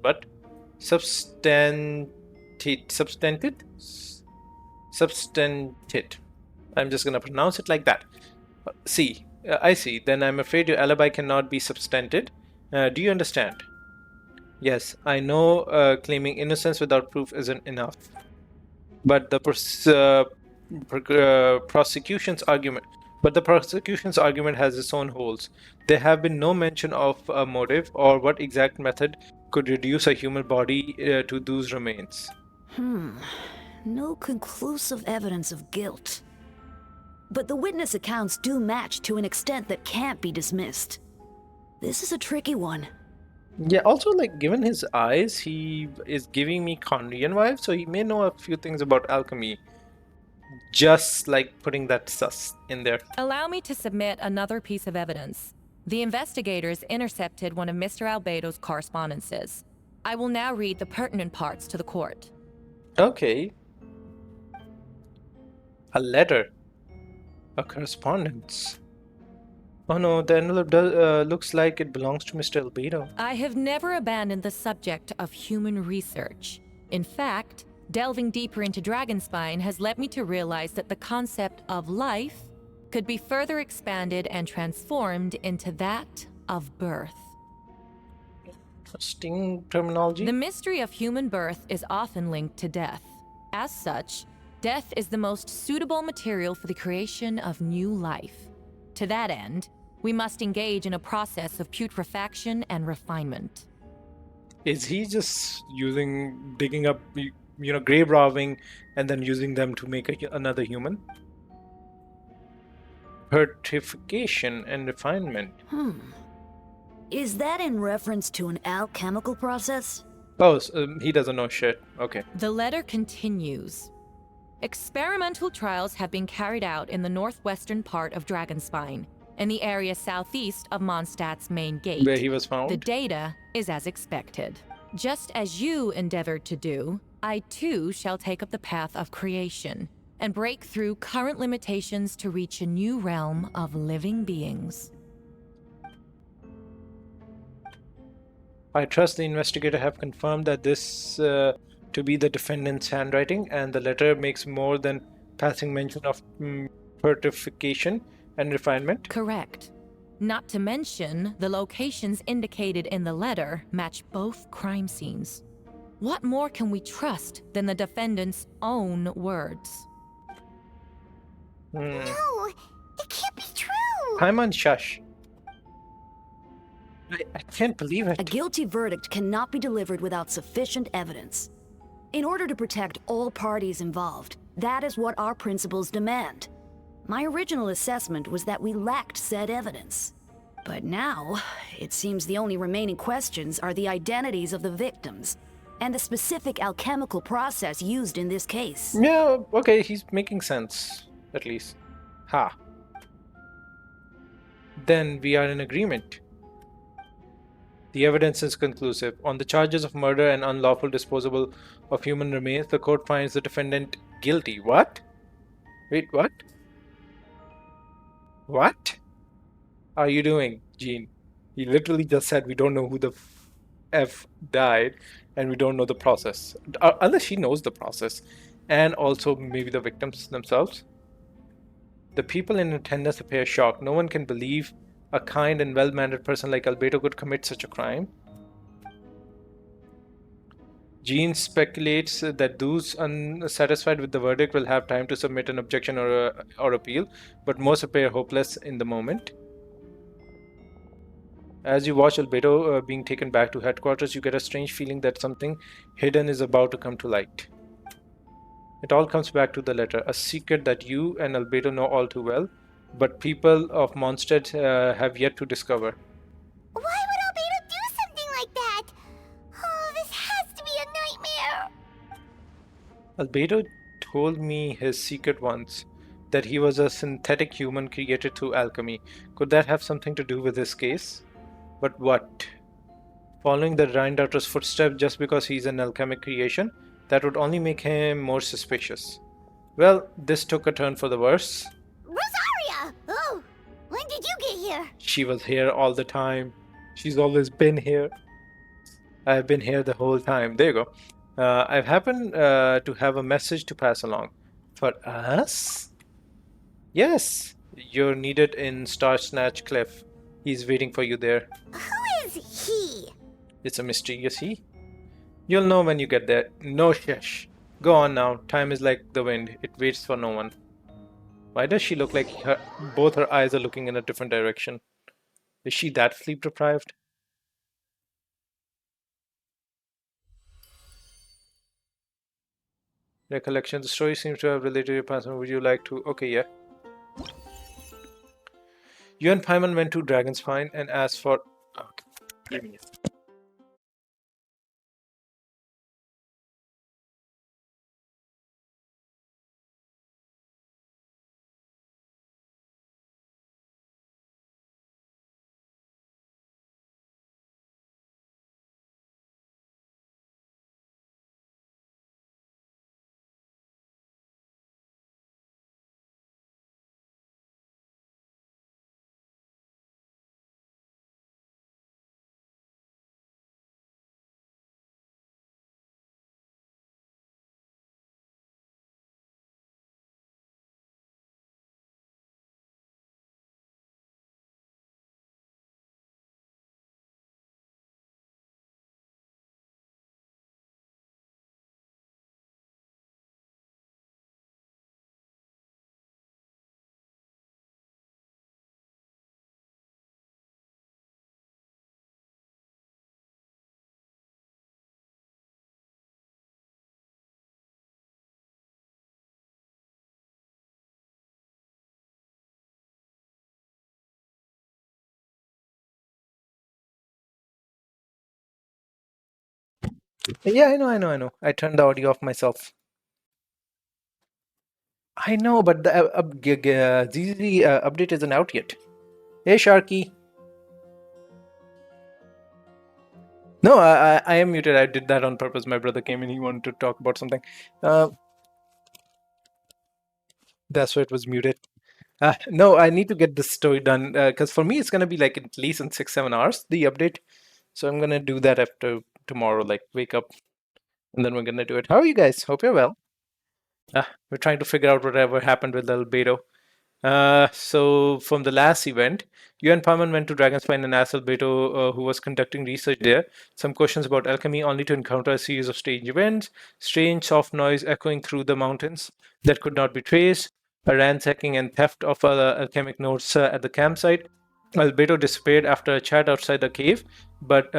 What? Substanted? Substanted. I'm just gonna pronounce it like that. I see. Then I'm afraid your alibi cannot be substanted. Do you understand? Yes, I know claiming innocence without proof isn't enough. But the prosecution's argument has its own holes. There have been no mention of a motive or what exact method could reduce a human body to those remains. No conclusive evidence of guilt. But the witness accounts do match to an extent that can't be dismissed. This is a tricky one. Yeah, also, like, given his eyes, he is giving me Conrian vibes, so he may know a few things about alchemy. Just like putting that sus in there. Allow me to submit another piece of evidence. The investigators intercepted one of Mr. Albedo's correspondences. I will now read the pertinent parts to the court. Okay. A letter. A correspondence. Oh no, the envelope looks like it belongs to Mr. Albedo. I have never abandoned the subject of human research. In fact, delving deeper into Dragonspine has led me to realize that the concept of life could be further expanded and transformed into that of birth. Interesting terminology. The mystery of human birth is often linked to death. As such, death is the most suitable material for the creation of new life. To that end, We must engage in a process of putrefaction and refinement. Is he just digging up, grave robbing and then using them to make another human? Purification and refinement. Is that in reference to an alchemical process? Oh, he doesn't know shit. Okay. The letter continues. Experimental trials have been carried out in the northwestern part of Dragonspine, in the area southeast of Mondstadt's main gate. Where he was found? The data is as expected. Just as you endeavored to do, I too shall take up the path of creation and break through current limitations to reach a new realm of living beings. I trust the investigator have confirmed that this to be the defendant's handwriting, and the letter makes more than passing mention of purification and refinement. Correct. Not to mention, the locations indicated in the letter match both crime scenes. What more can we trust than the defendant's own words? No, it can't be true. Paimon, shush. I can't believe it. A guilty verdict cannot be delivered without sufficient evidence. In order to protect all parties involved, that is what our principles demand. My original assessment was that we lacked said evidence. But now, it seems the only remaining questions are the identities of the victims and the specific alchemical process used in this case. Yeah, okay, he's making sense, at least. Ha. Then we are in agreement. The evidence is conclusive. On the charges of murder and unlawful disposal of human remains, the court finds the defendant guilty. What? Wait, what? What are you doing, Gene? He literally just said we don't know who the F died and we don't know the process. Unless she knows the process. And also maybe the victims themselves. The people in attendance appear shocked. No one can believe a kind and well-mannered person like Albedo could commit such a crime. Jean speculates that those unsatisfied with the verdict will have time to submit an objection or appeal, but most appear hopeless in the moment. As you watch Albedo being taken back to headquarters, you get a strange feeling that something hidden is about to come to light. It all comes back to the letter, a secret that you and Albedo know all too well, but people of Mondstadt have yet to discover. Why would Albedo do something like that? Oh, this has to be a nightmare. Albedo told me his secret once, that he was a synthetic human created through alchemy. Could that have something to do with this case? But what? Following the Rhine-Daughter's footsteps just because he's an alchemic creation? That would only make him more suspicious. Well, this took a turn for the worse. Rosaria! Oh, when did you get here? She was here all the time. She's always been here. I've been here the whole time. There you go. I've happened to have a message to pass along. For us? Yes. You're needed in Star Snatch Cliff. He's waiting for you there. Who is he? It's a mysterious he. You'll know when you get there. No shush. Go on now. Time is like the wind. It waits for no one. Why does she look like both her eyes are looking in a different direction? Is she that sleep deprived? Recollection. The story seems to have related to your past. Would you like to? Okay, yeah. You and Paimon went to Dragonspine and asked for... Okay. Give me a Yeah, I know. I turned the audio off myself. I know, but the ZZ update isn't out yet. Hey, Sharky. No, I am muted. I did that on purpose. My brother came in. He wanted to talk about something. That's why it was muted. No, I need to get this story done because for me it's gonna be like at least in 6-7 hours the update. So I'm gonna do that after tomorrow. Like wake up and then we're gonna do it. How are you guys? Hope you're well. We're trying to figure out whatever happened with Albedo. So from the last event, you and Paman went to Dragonspine and asked Albedo, who was conducting research there, some questions about alchemy, only to encounter a series of strange events, strange soft noise echoing through the mountains that could not be traced, a ransacking and theft of alchemic notes at the campsite. Albedo disappeared after a chat outside the cave, but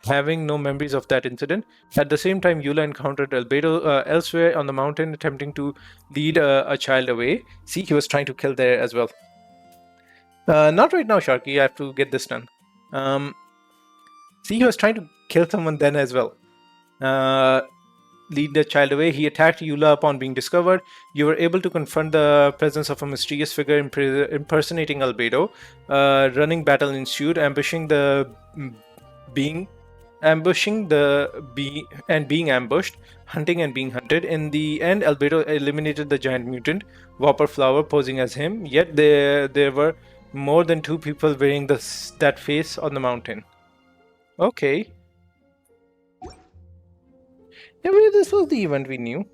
having no memories of that incident. At the same time, Eula encountered Albedo elsewhere on the mountain, attempting to lead a child away. See, he was trying to kill there as well. Not right now, Sharky. I have to get this done. See, he was trying to kill someone then as well. Lead the child away. He attacked Eula upon being discovered. You were able to confront the presence of a mysterious figure impersonating Albedo. Running battle ensued, being ambushed, hunting and being hunted. In the end, Albedo eliminated the giant mutant, Whopper Flower, posing as him. Yet there were more than 2 people wearing that face on the mountain. Okay. Yeah, well, this was the event we knew.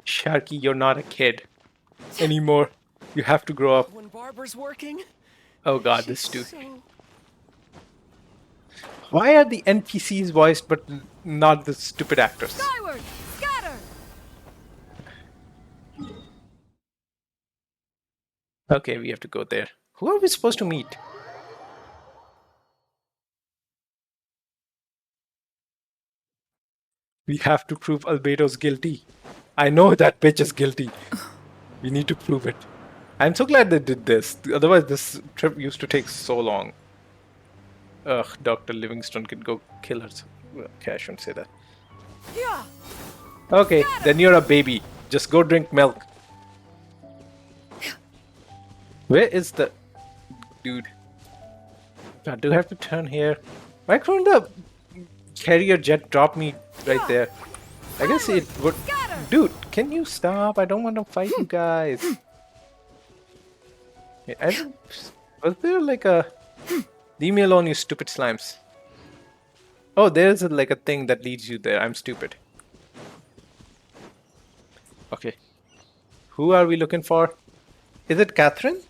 Sharky, you're not a kid anymore. You have to grow up. When Barbara's working. Oh god, this dude. Why are the NPCs voiced but not the stupid actors? Skyward! Scatter! Okay, we have to go there. Who are we supposed to meet? We have to prove Albedo's guilty. I know that bitch is guilty. We need to prove it. I'm so glad they did this. Otherwise, this trip used to take so long. Ugh, Dr. Livingstone can go kill herself. Okay, I shouldn't say that. Yeah. Okay, then you're a baby. Just go drink milk. Where is the... Dude. God, do I have to turn here? Why couldn't the carrier jet drop me right there? I guess it would... Dude, can you stop? I don't want to fight you guys. Was there like a... Leave me alone, you stupid slimes. Oh, there's like a thing that leads you there. I'm stupid. Okay. Who are we looking for? Is it Catherine?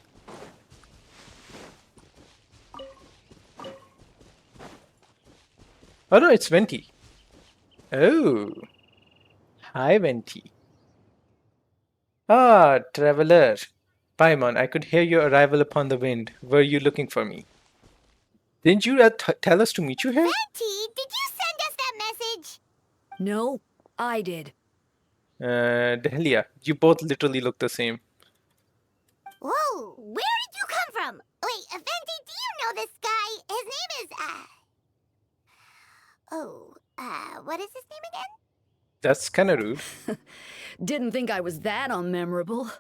Oh no, it's Venti. Oh. Hi, Venti. Ah, traveler. Paimon, I could hear your arrival upon the wind. Were you looking for me? Didn't you tell us to meet you here? Betty, did you send us that message? No, I did. Delia, you both literally look the same. Whoa, where did you come from? Wait, Venti, do you know this guy? His name is, what is his name again? That's kind of rude. Didn't think I was that unmemorable.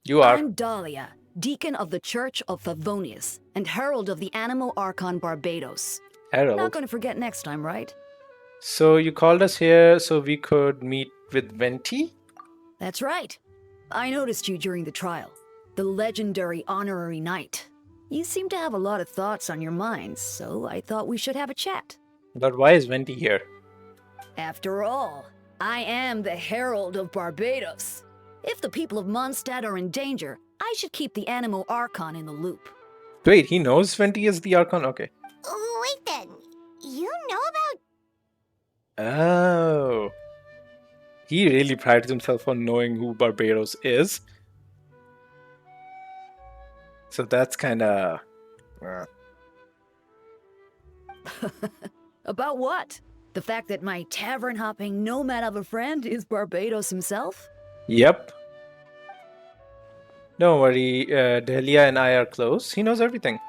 You are. I'm Dahlia, Deacon of the Church of Favonius, and Herald of the Animo Archon Barbados. Herald. Not gonna forget next time, right? So you called us here so we could meet with Venti? That's right. I noticed you during the trial. The legendary honorary knight. You seem to have a lot of thoughts on your minds, so I thought we should have a chat. But why is Venti here? After all, I am the Herald of Barbados. If the people of Mondstadt are in danger, I should keep the Animo Archon in the loop. Wait, he knows Venti is the Archon? Okay. Wait then, you know about... Oh. He really prides himself on knowing who Barbados is. So that's kind of... About what? The fact that my tavern-hopping nomad of a friend is Barbados himself? Yep. Don't worry, Delia and I are close. He knows everything.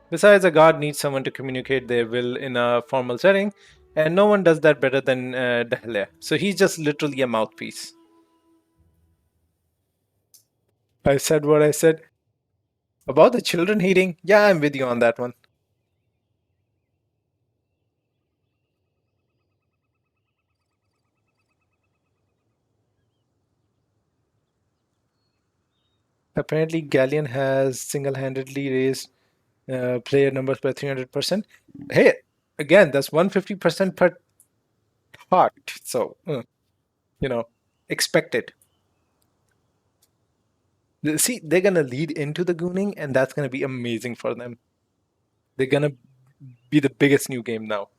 Besides, a god needs someone to communicate their will in a formal setting, and no one does that better than Dahlia. So he's just literally a mouthpiece. I said what I said. About the children hating, yeah, I'm with you on that one. Apparently, Galleon has single-handedly raised player numbers by 300%. Hey, again, that's 150% per talk. So, you know, expect it. See, they're gonna lead into the gooning, and that's gonna be amazing for them. They're gonna be the biggest new game now.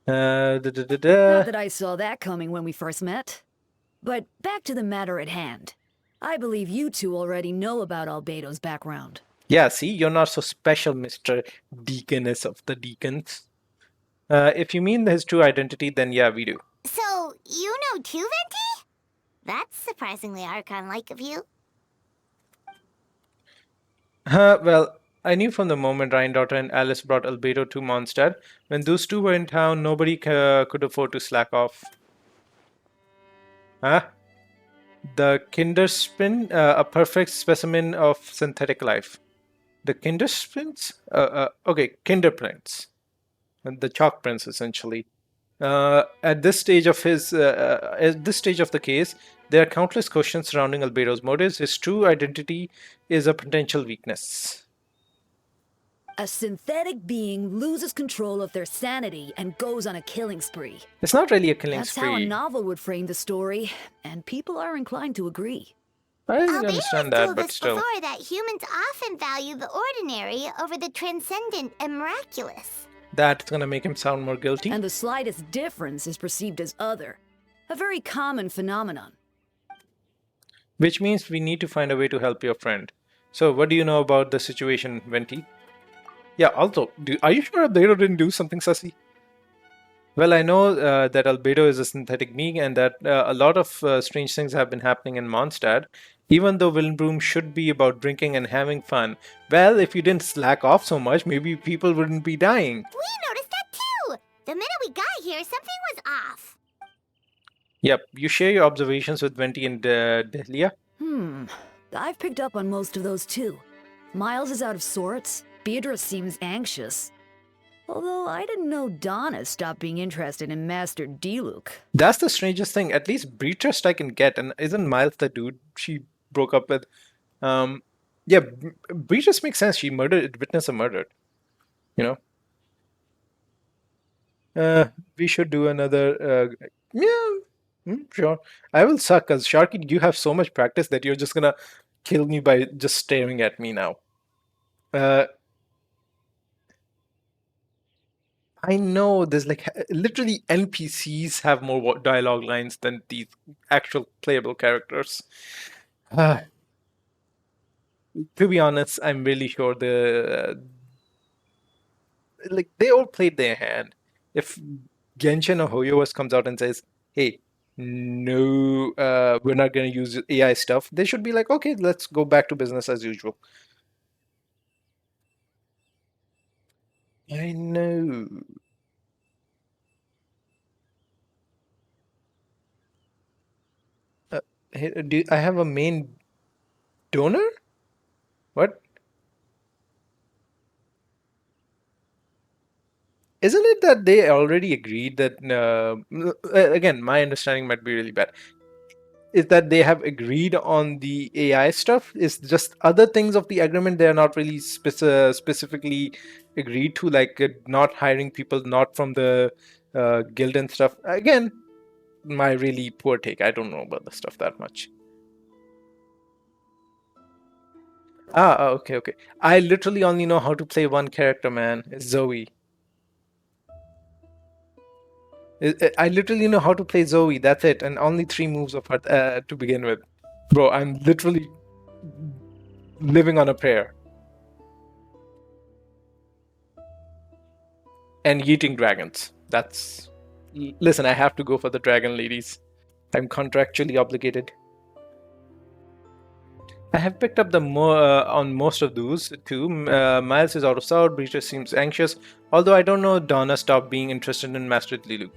Not that I saw that coming when we first met. But back to the matter at hand. I believe you two already know about Albedo's background. Yeah, see, you're not so special, Mr. Deaconess of the Deacons. If you mean his true identity, then yeah, we do. So, you know too, Venti? That's surprisingly Archon-like of you. Well, I knew from the moment Rheindotter and Alice brought Albedo to Mondstadt. When those two were in town, nobody could afford to slack off. Huh? The Kinderspin, a perfect specimen of synthetic life. The Kinderspins? Okay, Kinderprints. The Chalk Prince, essentially. At this stage of the case, there are countless questions surrounding Albedo's motives. His true identity is a potential weakness. A synthetic being loses control of their sanity and goes on a killing spree. It's not really a killing That's spree. how a novel would frame the story, and people are inclined to agree. I Albedo understand has that, told but us still. before that humans often value the ordinary over the transcendent and miraculous. That's gonna make him sound more guilty. And the slightest difference is perceived as other. A very common phenomenon. Which means we need to find a way to help your friend. So, what do you know about the situation, Venti? Yeah, also, are you sure Albedo didn't do something sussy? Well, I know that Albedo is a synthetic being and that a lot of strange things have been happening in Mondstadt. Even though Willenbroom should be about drinking and having fun, well, if you didn't slack off so much, maybe people wouldn't be dying. We noticed that too! The minute we got here, something was off. Yep, you share your observations with Venti and Dahlia. I've picked up on most of those too. Miles is out of sorts. Beatrice seems anxious. Although I didn't know Donna stopped being interested in Master Diluc. That's the strangest thing. At least Beatrice I can get, and isn't Miles the dude she broke up with? Yeah, Beatrice makes sense. She witnessed a murder. You know? We should do another... sure. I will suck, because Sharky, you have so much practice that you're just gonna kill me by just staring at me now. I know there's like literally NPCs have more dialogue lines than these actual playable characters. To be honest, I'm really sure they all played their hand. If Genshin or Hoyoverse comes out and says, "Hey, no, we're not going to use AI stuff," they should be like, "Okay, let's go back to business as usual." I know. Do I have a main donor? What? Isn't it that they already agreed that, again, my understanding might be really bad, is that they have agreed on the AI stuff? It's just other things of the agreement they are not really specifically agreed to, like not hiring people not from the guild and stuff. Again, my really poor take. I don't know about the stuff that much. Okay. I literally only know how to play one character, man. It's Zoe. I literally know how to play Zoe. That's it, and only 3 moves of her to begin with. Bro, I'm literally living on a prayer. And eating dragons. That's... Listen, I have to go for the dragon, ladies. I'm contractually obligated. I have picked up the on most of those too. Miles is out of sound. Breacher seems anxious, although I don't know Donna stopped being interested in Master Luke.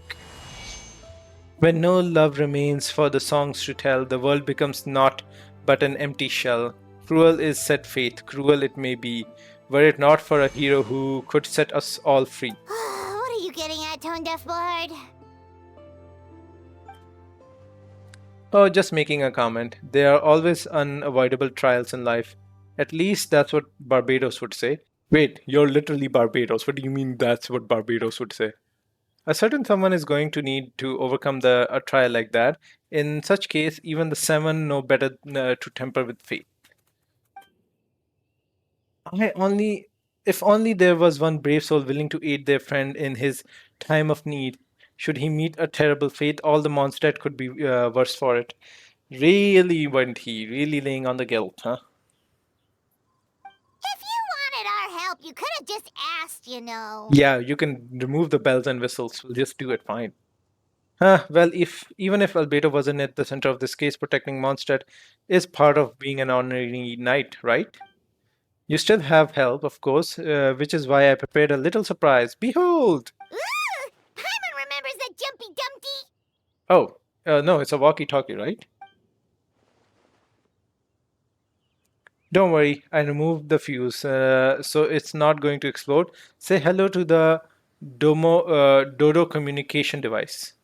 When no love remains for the songs to tell, the world becomes naught but an empty shell. Cruel is said fate, cruel it may be, were it not for a hero who could set us all free. What are you getting at, Tone Deaf Bard? Oh, just making a comment. There are always unavoidable trials in life. At least that's what Barbados would say. Wait, you're literally Barbados. What do you mean that's what Barbados would say? A certain someone is going to need to overcome a trial like that. In such case, even the seven know better to temper with fate. If only there was one brave soul willing to aid their friend in his time of need. Should he meet a terrible fate, all the Mondstadt could be worse for it. Really, went he? Really laying on the guilt, huh? If you wanted our help, you could have just asked, you know. Yeah, you can remove the bells and whistles. We'll just do it fine. Well, even if Albedo wasn't at the center of this case, protecting Mondstadt is part of being an honorary knight, right? You still have help, of course, which is why I prepared a little surprise. Behold! Ooh! Paimon remembers that Jumpy Dumpty! Oh, no, it's a walkie-talkie, right? Don't worry, I removed the fuse, so it's not going to explode. Say hello to the Dodo communication device.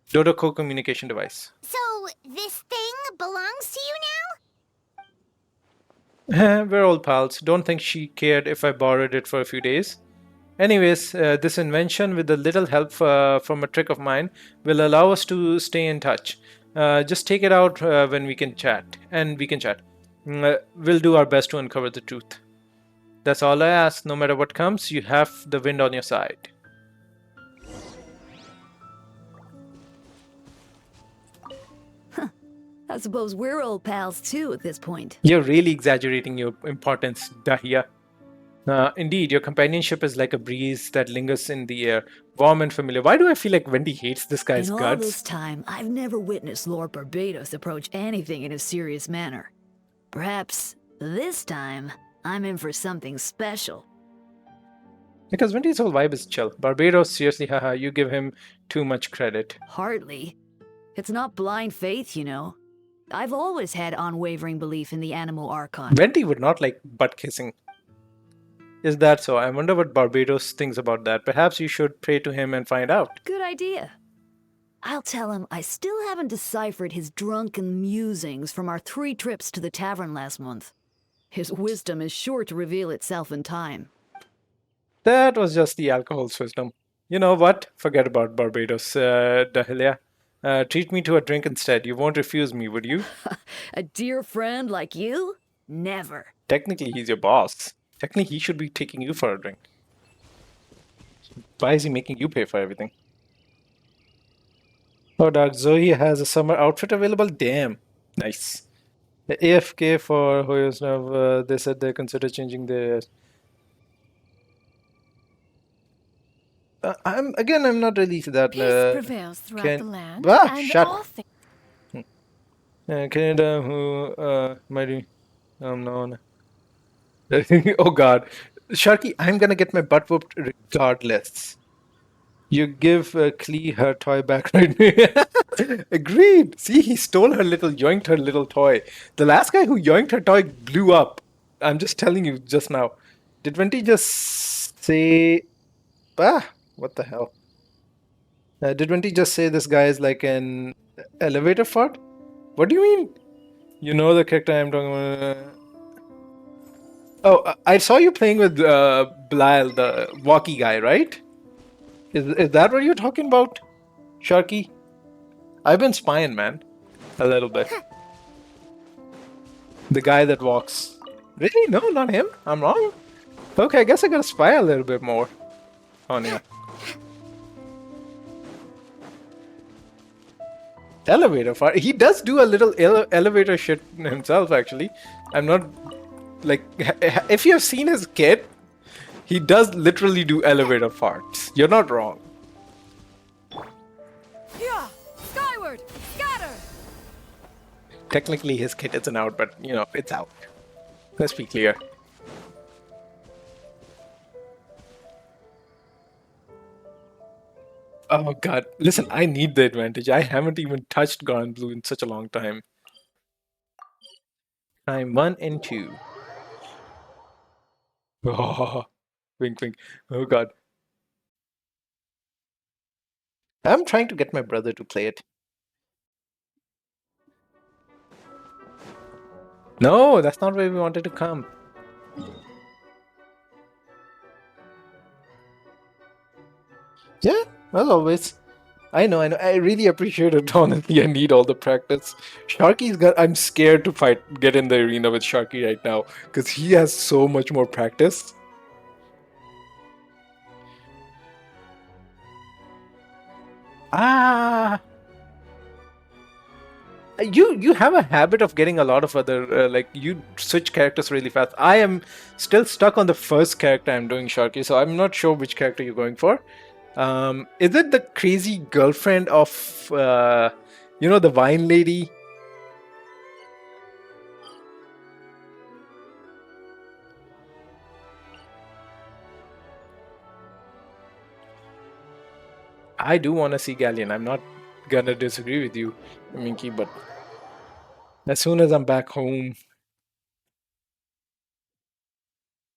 Dodo co-communication device. So, this thing belongs to you now? We're old pals. Don't think she cared if I borrowed it for a few days. Anyways, this invention, with a little help from a trick of mine, will allow us to stay in touch. Just take it out when we can chat. And we can chat. We'll do our best to uncover the truth. That's all I ask. No matter what comes, you have the wind on your side. I suppose we're old pals too at this point. You're really exaggerating your importance, Dahlia. Indeed, your companionship is like a breeze that lingers in the air, warm and familiar. Why do I feel like Wendy hates this guy's In all guts? this time, I've never witnessed Lord Barbados approach anything in a serious manner. Perhaps this time, I'm in for something special. Because Wendy's whole vibe is chill. Barbados, seriously, haha, you give him too much credit. Hardly. It's not blind faith, you know. I've always had unwavering belief in the animal archon. Wendy would not like butt kissing. Is that so? I wonder what Barbados thinks about that. Perhaps you should pray to him and find out. Good idea. I'll tell him I still haven't deciphered his drunken musings from our 3 trips to the tavern last month. His wisdom is sure to reveal itself in time. That was just the alcohol's wisdom. You know what? Forget about Barbados, Dahlia. Treat me to a drink instead. You won't refuse me, would you? A dear friend like you? Never. Technically, he's your boss. Technically, he should be taking you for a drink. Why is he making you pay for everything? Oh, Dark Zoe has a summer outfit available? Damn. Nice. The AFK for Hoyo's now, they said they consider changing their... I'm not really that... Peace prevails throughout the land, and shut all things... Canada, who might be... no. Oh god. Sharky, I'm gonna get my butt whooped regardless. You give Klee her toy back right now. Agreed. See, he yoinked her little toy. The last guy who yoinked her toy blew up. I'm just telling you just now. Did Venti just say... what the hell? Did Venti just say this guy is like an elevator fart? What do you mean? You know the character I'm talking about... Oh, I saw you playing with Blyle, the walkie guy, right? Is that what you're talking about, Sharky? I've been spying, man. A little bit. The guy that walks. Really? No, not him. I'm wrong. Okay, I guess I gotta spy a little bit more on you. Elevator fart. He does do a little elevator shit himself, actually. I'm not... Like, if you've seen his kid, he does literally do elevator farts. You're not wrong. Yeah! Skyward! Scatter! technically his kit isn't out, but you know, it's out. Let's be clear. Oh god, listen, I need the advantage. I haven't even touched Gone Blue in such a long time. I'm 1 and 2. Oh, wink, wink. Oh god. I'm trying to get my brother to play it. No, that's not where we wanted to come. Yeah, as always. I know. I really appreciate it, honestly. I need all the practice. Sharky's got. I'm scared to get in the arena with Sharky right now because he has so much more practice. Ah, you have a habit of getting a lot of other like you switch characters really fast. I am still stuck on the first character I'm doing, Sharky, so I'm not sure which character you're going for. Is it the crazy girlfriend of the wine lady? I do want to see Galleon. I'm not gonna disagree with you, Minky, but as soon as I'm back home,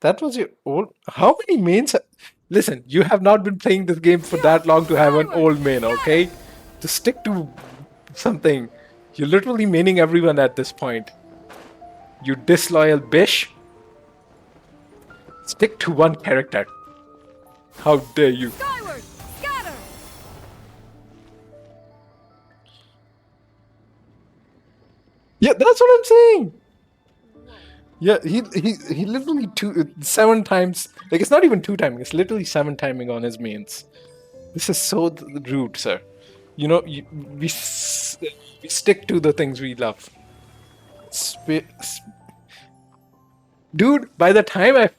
that was your old. How many mains? Listen, you have not been playing this game for that long to have an old main, okay? Just stick to something. You're literally maining everyone at this point. You disloyal bish. Stick to one character. How dare you? Skyward! Scatter! Yeah, that's what I'm saying. Yeah, he literally 7 times. Like it's not even 2 timing. It's literally 7 timing on his mains. This is so rude, sir. You know, we stick to the things we love. Dude, by the time I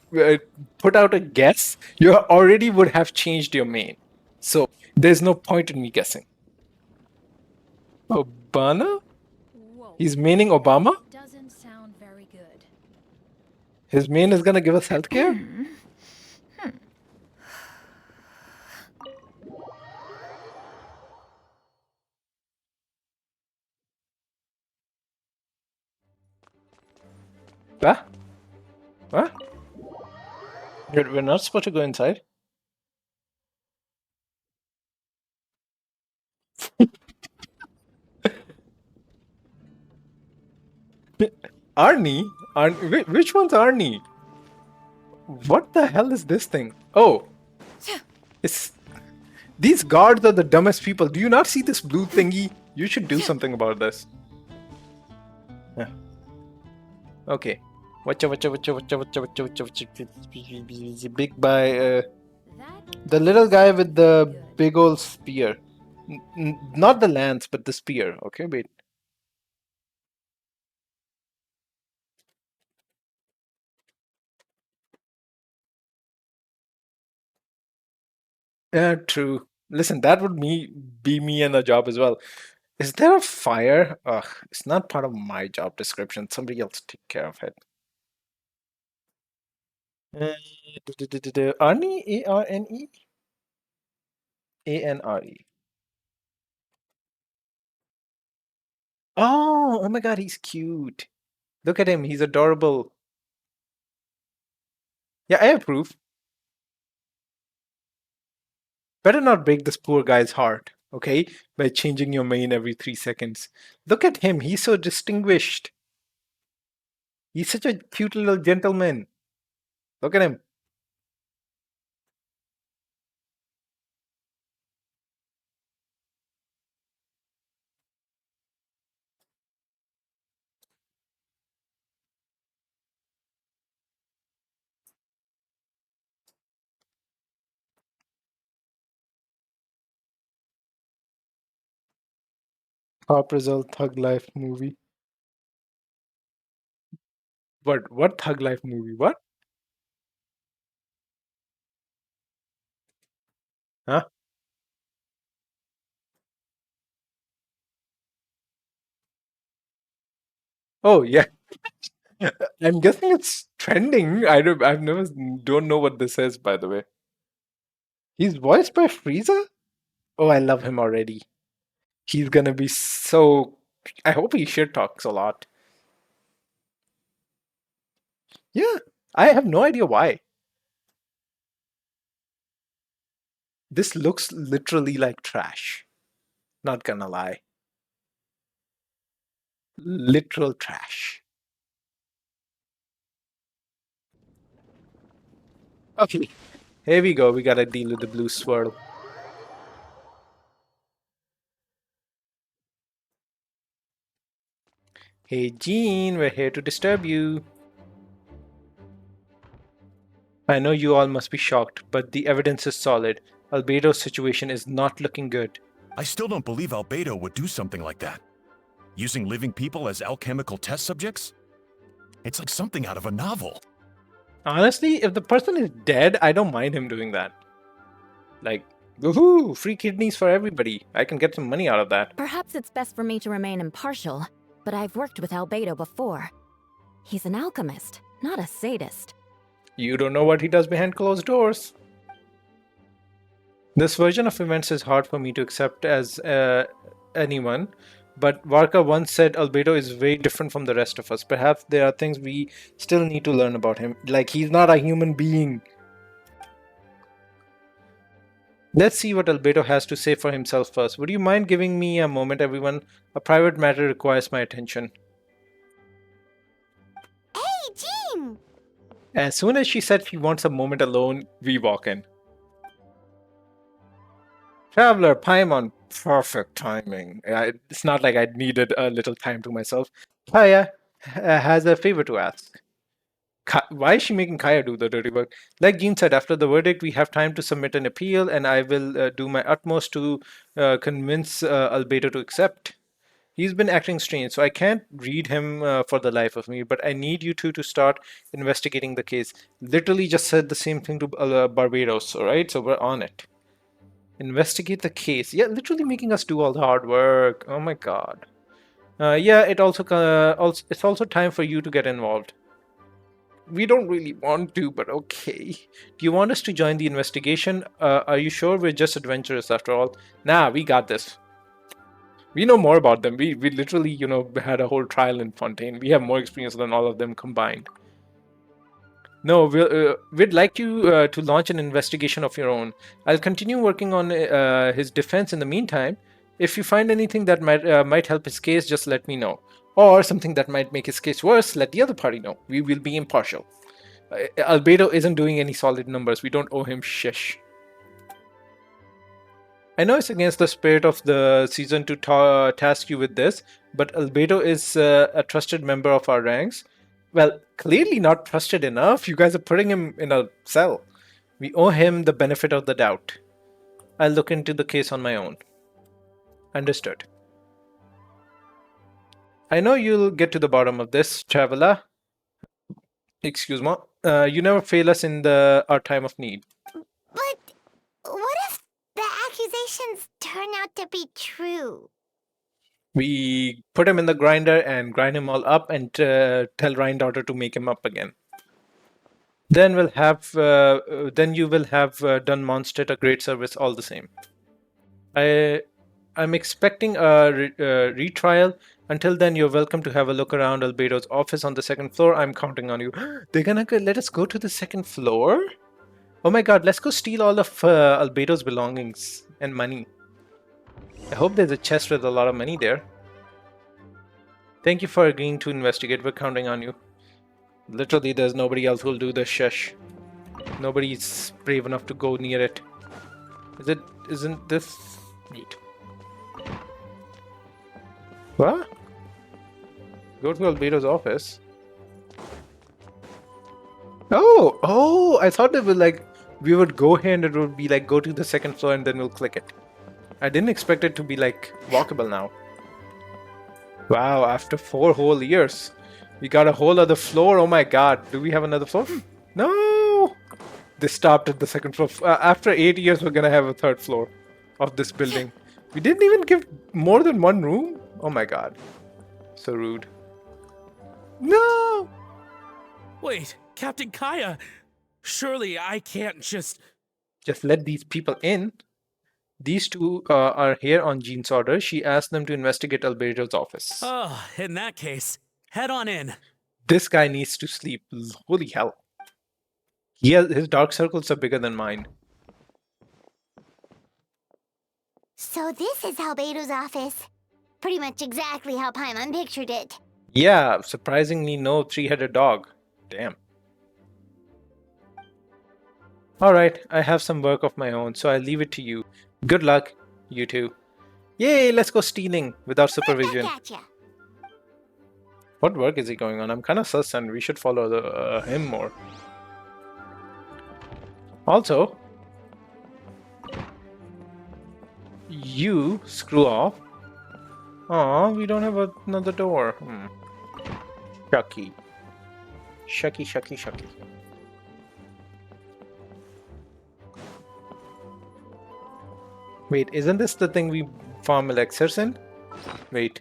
put out a guess, you already would have changed your main. So there's no point in me guessing. Obama? He's maining Obama? Doesn't sound very good. His main is gonna give us healthcare? Huh? Huh? We're not supposed to go inside? Arnie? Which one's Arnie? What the hell is this thing? Oh. It's... These guards are the dumbest people. Do you not see this blue thingy? You should do something about this. Yeah. Okay. Watcha. Big by the little guy with the big old spear. Not the lance, but the spear. Okay, wait. Yeah, true. Listen, that would be me in a job as well. Is there a fire? Ugh, it's not part of my job description. Somebody else take care of it. Arnie? A-R-N-E? A-N-R-E. Oh my god, he's cute. Look at him, he's adorable. Yeah, I approve. Better not break this poor guy's heart, okay? By changing your main every 3 seconds. Look at him, he's so distinguished. He's such a cute little gentleman. Look at him. Top result Thug Life movie. What Thug Life movie? What? Huh? Oh yeah, I'm guessing it's trending. I've never don't know what this is, by the way. He's voiced by Frieza. Oh, I love him already. He's gonna be so. I hope he shit talks a lot. Yeah, I have no idea why. This looks literally like trash. Not gonna lie. Literal trash. Okay, here we go. We gotta deal with the blue swirl. Hey, Jean, we're here to disturb you. I know you all must be shocked, but the evidence is solid. Albedo's situation is not looking good. I still don't believe Albedo would do something like that. Using living people as alchemical test subjects? It's like something out of a novel. Honestly, if the person is dead, I don't mind him doing that. Like, woohoo, free kidneys for everybody. I can get some money out of that. Perhaps it's best for me to remain impartial, but I've worked with Albedo before. He's an alchemist, not a sadist. You don't know what he does behind closed doors. This version of events is hard for me to accept as anyone, but Varka once said Albedo is very different from the rest of us. Perhaps there are things we still need to learn about him. Like, he's not a human being. Let's see what Albedo has to say for himself first. Would you mind giving me a moment, everyone? A private matter requires my attention. Hey, Jean! As soon as she said she wants a moment alone, we walk in. Traveler, Paimon, perfect timing. It's not like I needed a little time to myself. Kaya has a favor to ask. Why is she making Kaya do the dirty work? Like Jean said, after the verdict, we have time to submit an appeal, and I will do my utmost to convince Albedo to accept. He's been acting strange, so I can't read him for the life of me, but I need you two to start investigating the case. Literally just said the same thing to Barbados, alright? So we're on it. Investigate the case. Yeah, literally making us do all the hard work. Oh my god. Yeah, it's also time for you to get involved. We don't really want to, but okay. Do you want us to join the investigation? Are you sure we're just adventurous after all? Nah, we got this. We know more about them. We literally, had a whole trial in Fontaine. We have more experience than all of them combined. No, we'd like you to launch an investigation of your own. I'll continue working on his defense in the meantime. If you find anything that might help his case, just let me know. Or something that might make his case worse, let the other party know. We will be impartial. Albedo isn't doing any solid numbers. We don't owe him shish. I know it's against the spirit of the season to task you with this, but Albedo is a trusted member of our ranks. Well, clearly not trusted enough. You guys are putting him in a cell. We owe him the benefit of the doubt. I'll look into the case on my own. Understood. I know you'll get to the bottom of this, traveler. Excuse me. You never fail us in our time of need. But what if the accusations turn out to be true? We put him in the grinder and grind him all up and tell Rhindaughter to make him up again. Then you will have done Mondstadt a great service all the same. I'm expecting a retrial. Until then, you're welcome to have a look around Albedo's office on the second floor. I'm counting on you. They're gonna let us go to the second floor? Oh my god, let's go steal all of Albedo's belongings and money. I hope there's a chest with a lot of money there. Thank you for agreeing to investigate. We're counting on you. Literally, there's nobody else who'll do this shush. Nobody's brave enough to go near it. Isn't this neat? What? Go to Albedo's office. Oh, I thought it was like we would go here and it would be like go to the second floor and then we'll click it. I didn't expect it to be like walkable now. Wow, after 4 whole years. We got a whole other floor. Oh my god. Do we have another floor? No! They stopped at the second floor. After 8 years, we're gonna have a 3rd floor of this building. We didn't even give more than 1 room? Oh my god. So rude. No! Wait, Captain Kaya! Surely I can't just... Just let these people in. These two are here on Jean's order. She asked them to investigate Albedo's office. Oh, in that case, head on in. This guy needs to sleep. Holy hell. His dark circles are bigger than mine. So this is Albedo's office. Pretty much exactly how Paimon pictured it. Yeah, surprisingly no three-headed dog. Damn. Alright, I have some work of my own, so I leave it to you. Good luck, you two. Yay, let's go stealing without supervision. Gotcha. What work is he going on? I'm kind of sus and we should follow him more. Also, you screw off. Aw, we don't have another door. Shucky. Shucky, shucky, shucky. Wait, isn't this the thing we farm elixirs in? Wait.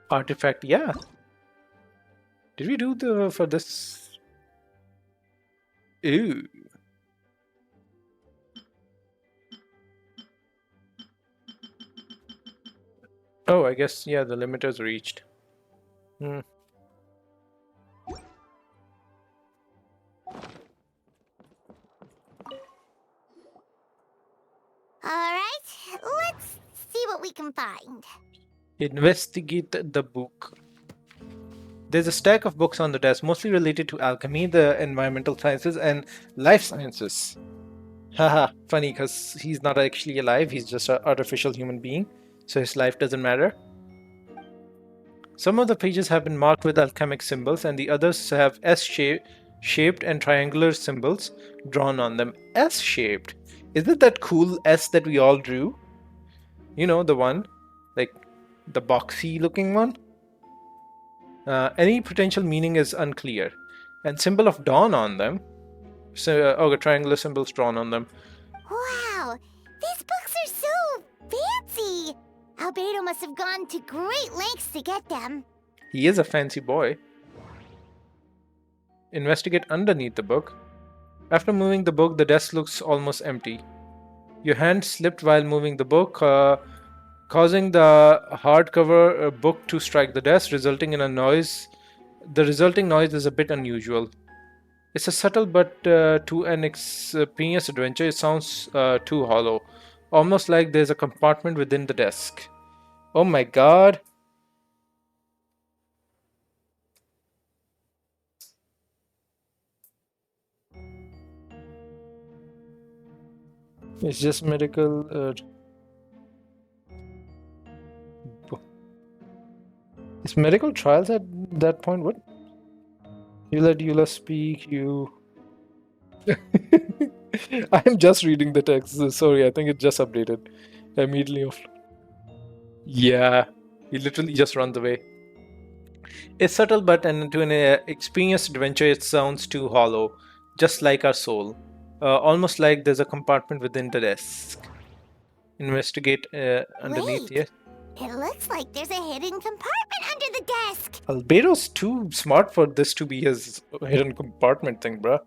Artifact, yeah. Did we do for this? Ew. Oh, I guess, yeah, the limiter's reached. Alright, let's see what we can find. Investigate the book. There's a stack of books on the desk, mostly related to alchemy, the environmental sciences, and life sciences. Haha, funny, because he's not actually alive, he's just an artificial human being, so his life doesn't matter. Some of the pages have been marked with alchemic symbols, and the others have S-shaped and triangular symbols drawn on them. S-shaped? Is it that cool S that we all drew? You know, the one? Like, the boxy looking one? Any potential meaning is unclear. And symbol of dawn on them. So, okay, triangular symbols drawn on them. Wow, these books are so fancy. Albedo must have gone to great lengths to get them. He is a fancy boy. Investigate underneath the book. After moving the book, the desk looks almost empty. Your hand slipped while moving the book, causing the hardcover book to strike the desk, resulting in a noise. The resulting noise is a bit unusual. It's a subtle but to an experienced adventure, it sounds too hollow. Almost like there's a compartment within the desk. Oh my god. It's just medical... Is medical trials at that point? What? You let Eula speak, you... I am just reading the text. Sorry, I think it just updated. Immediately off. Yeah, he literally just runs away. It's subtle, but to an experienced adventure, it sounds too hollow. Just like our soul. Almost like there's a compartment within the desk. Investigate underneath here. It looks like there's a hidden compartment under the desk. Albedo's too smart for this to be his hidden compartment thing, bruh.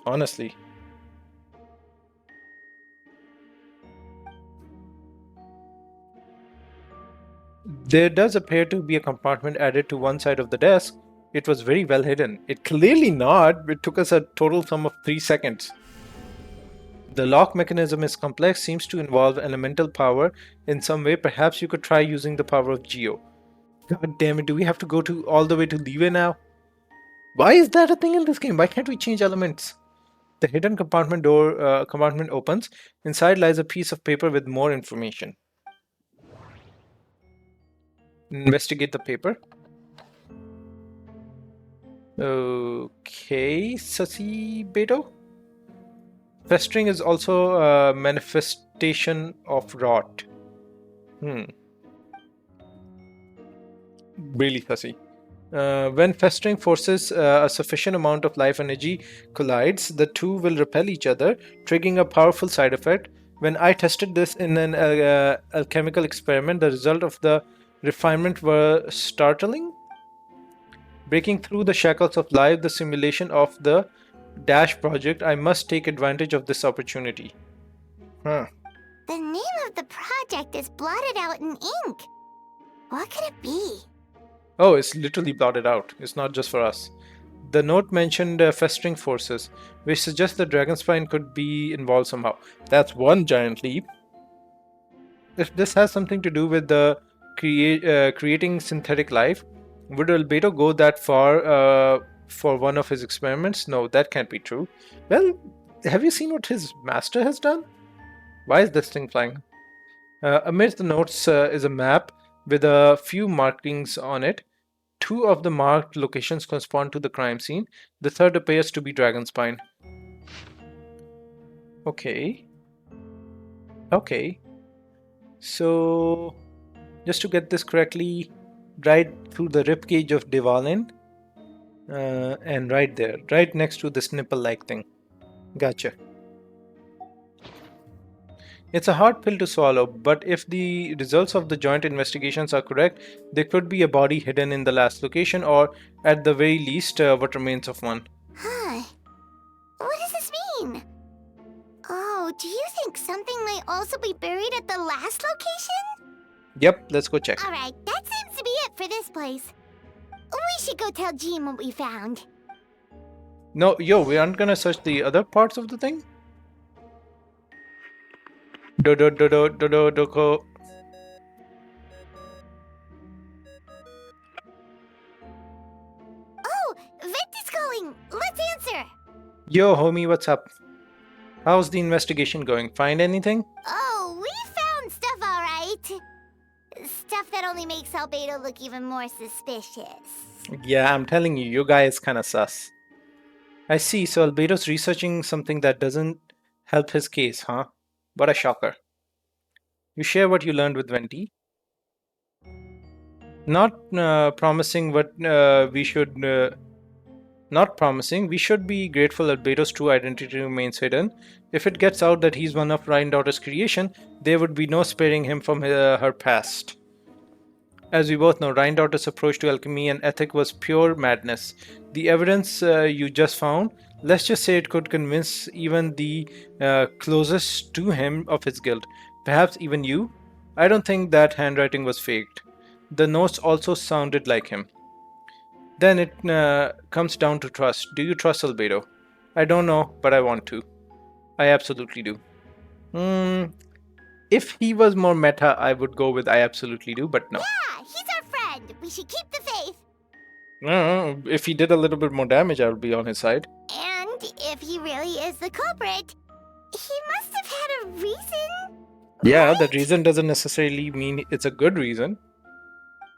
Honestly. There does appear to be a compartment added to one side of the desk. It was very well hidden. It clearly not. It took us a total sum of 3 seconds. The lock mechanism is complex, seems to involve elemental power in some way. Perhaps you could try using the power of Geo. God damn it, do we have to go all the way to Leeway now? Why is that a thing in this game? Why can't we change elements? The hidden compartment door compartment opens. Inside lies a piece of paper with more information. Investigate the paper. Okay, Sussy Beto. Festering is also a manifestation of rot. Really fussy. When festering forces a sufficient amount of life energy collides, the two will repel each other, triggering a powerful side effect. When I tested this in an alchemical experiment, the result of the refinement were startling. Breaking through the shackles of life, the simulation of the Dash project, I must take advantage of this opportunity. Huh. The name of the project is blotted out in ink. What could it be? Oh, it's literally blotted out. It's not just for us. The note mentioned festering forces, which suggests the Dragonspine could be involved somehow. That's one giant leap. If this has something to do with the creating synthetic life, would Albedo go that far for one of his experiments? No, that can't be true. Well, have you seen what his master has done? Why is this thing flying? Amidst the notes is a map with a few markings on it. Two of the marked locations correspond to the crime scene. The third appears to be Dragonspine. Okay. Okay. So, just to get this correctly, right through the ribcage of Devalin, and right there, right next to this nipple-like thing. Gotcha. It's a hard pill to swallow, but if the results of the joint investigations are correct, there could be a body hidden in the last location, or at the very least, what remains of one. Huh. What does this mean? Oh, do you think something might also be buried at the last location? Yep, let's go check. Alright, that seems to be it for this place. We should go tell Jean what we found. No, yo, we aren't gonna search the other parts of the thing? Do-do-do-do-do-do-do-ko. Oh, Vent is calling! Let's answer! Yo, homie, what's up? How's the investigation going? Find anything? Oh, we found stuff alright. Stuff that only makes Albedo look even more suspicious. Yeah, I'm telling you, your guy is kinda sus. I see, so Albedo's researching something that doesn't help his case, huh? What a shocker. You share what you learned with Venti? Not promising what we should... not promising. We should be grateful Albedo's true identity remains hidden. If it gets out that he's one of Rhindaughter's creation, there would be no sparing him from her past. As we both know, Rhindaughter's approach to alchemy and ethic was pure madness. The evidence you just found, let's just say it could convince even the closest to him of his guilt. Perhaps even you? I don't think that handwriting was faked. The notes also sounded like him. Then it comes down to trust. Do you trust Albedo? I don't know, but I want to. I absolutely do. If he was more meta, I would go with I absolutely do, but no. Yeah, he's our friend. We should keep the faith. If he did a little bit more damage, I would be on his side. And if he really is the culprit, he must have had a reason. Yeah, that reason doesn't necessarily mean it's a good reason.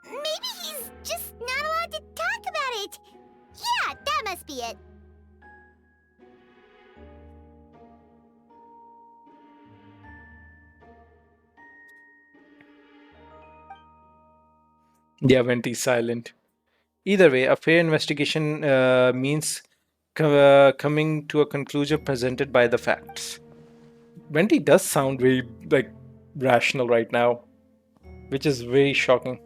Maybe he's just not allowed to talk about it. Yeah, that must be it. Yeah, Venti's silent. Either way, a fair investigation means coming to a conclusion presented by the facts. Venti does sound very, like, rational right now, which is very shocking.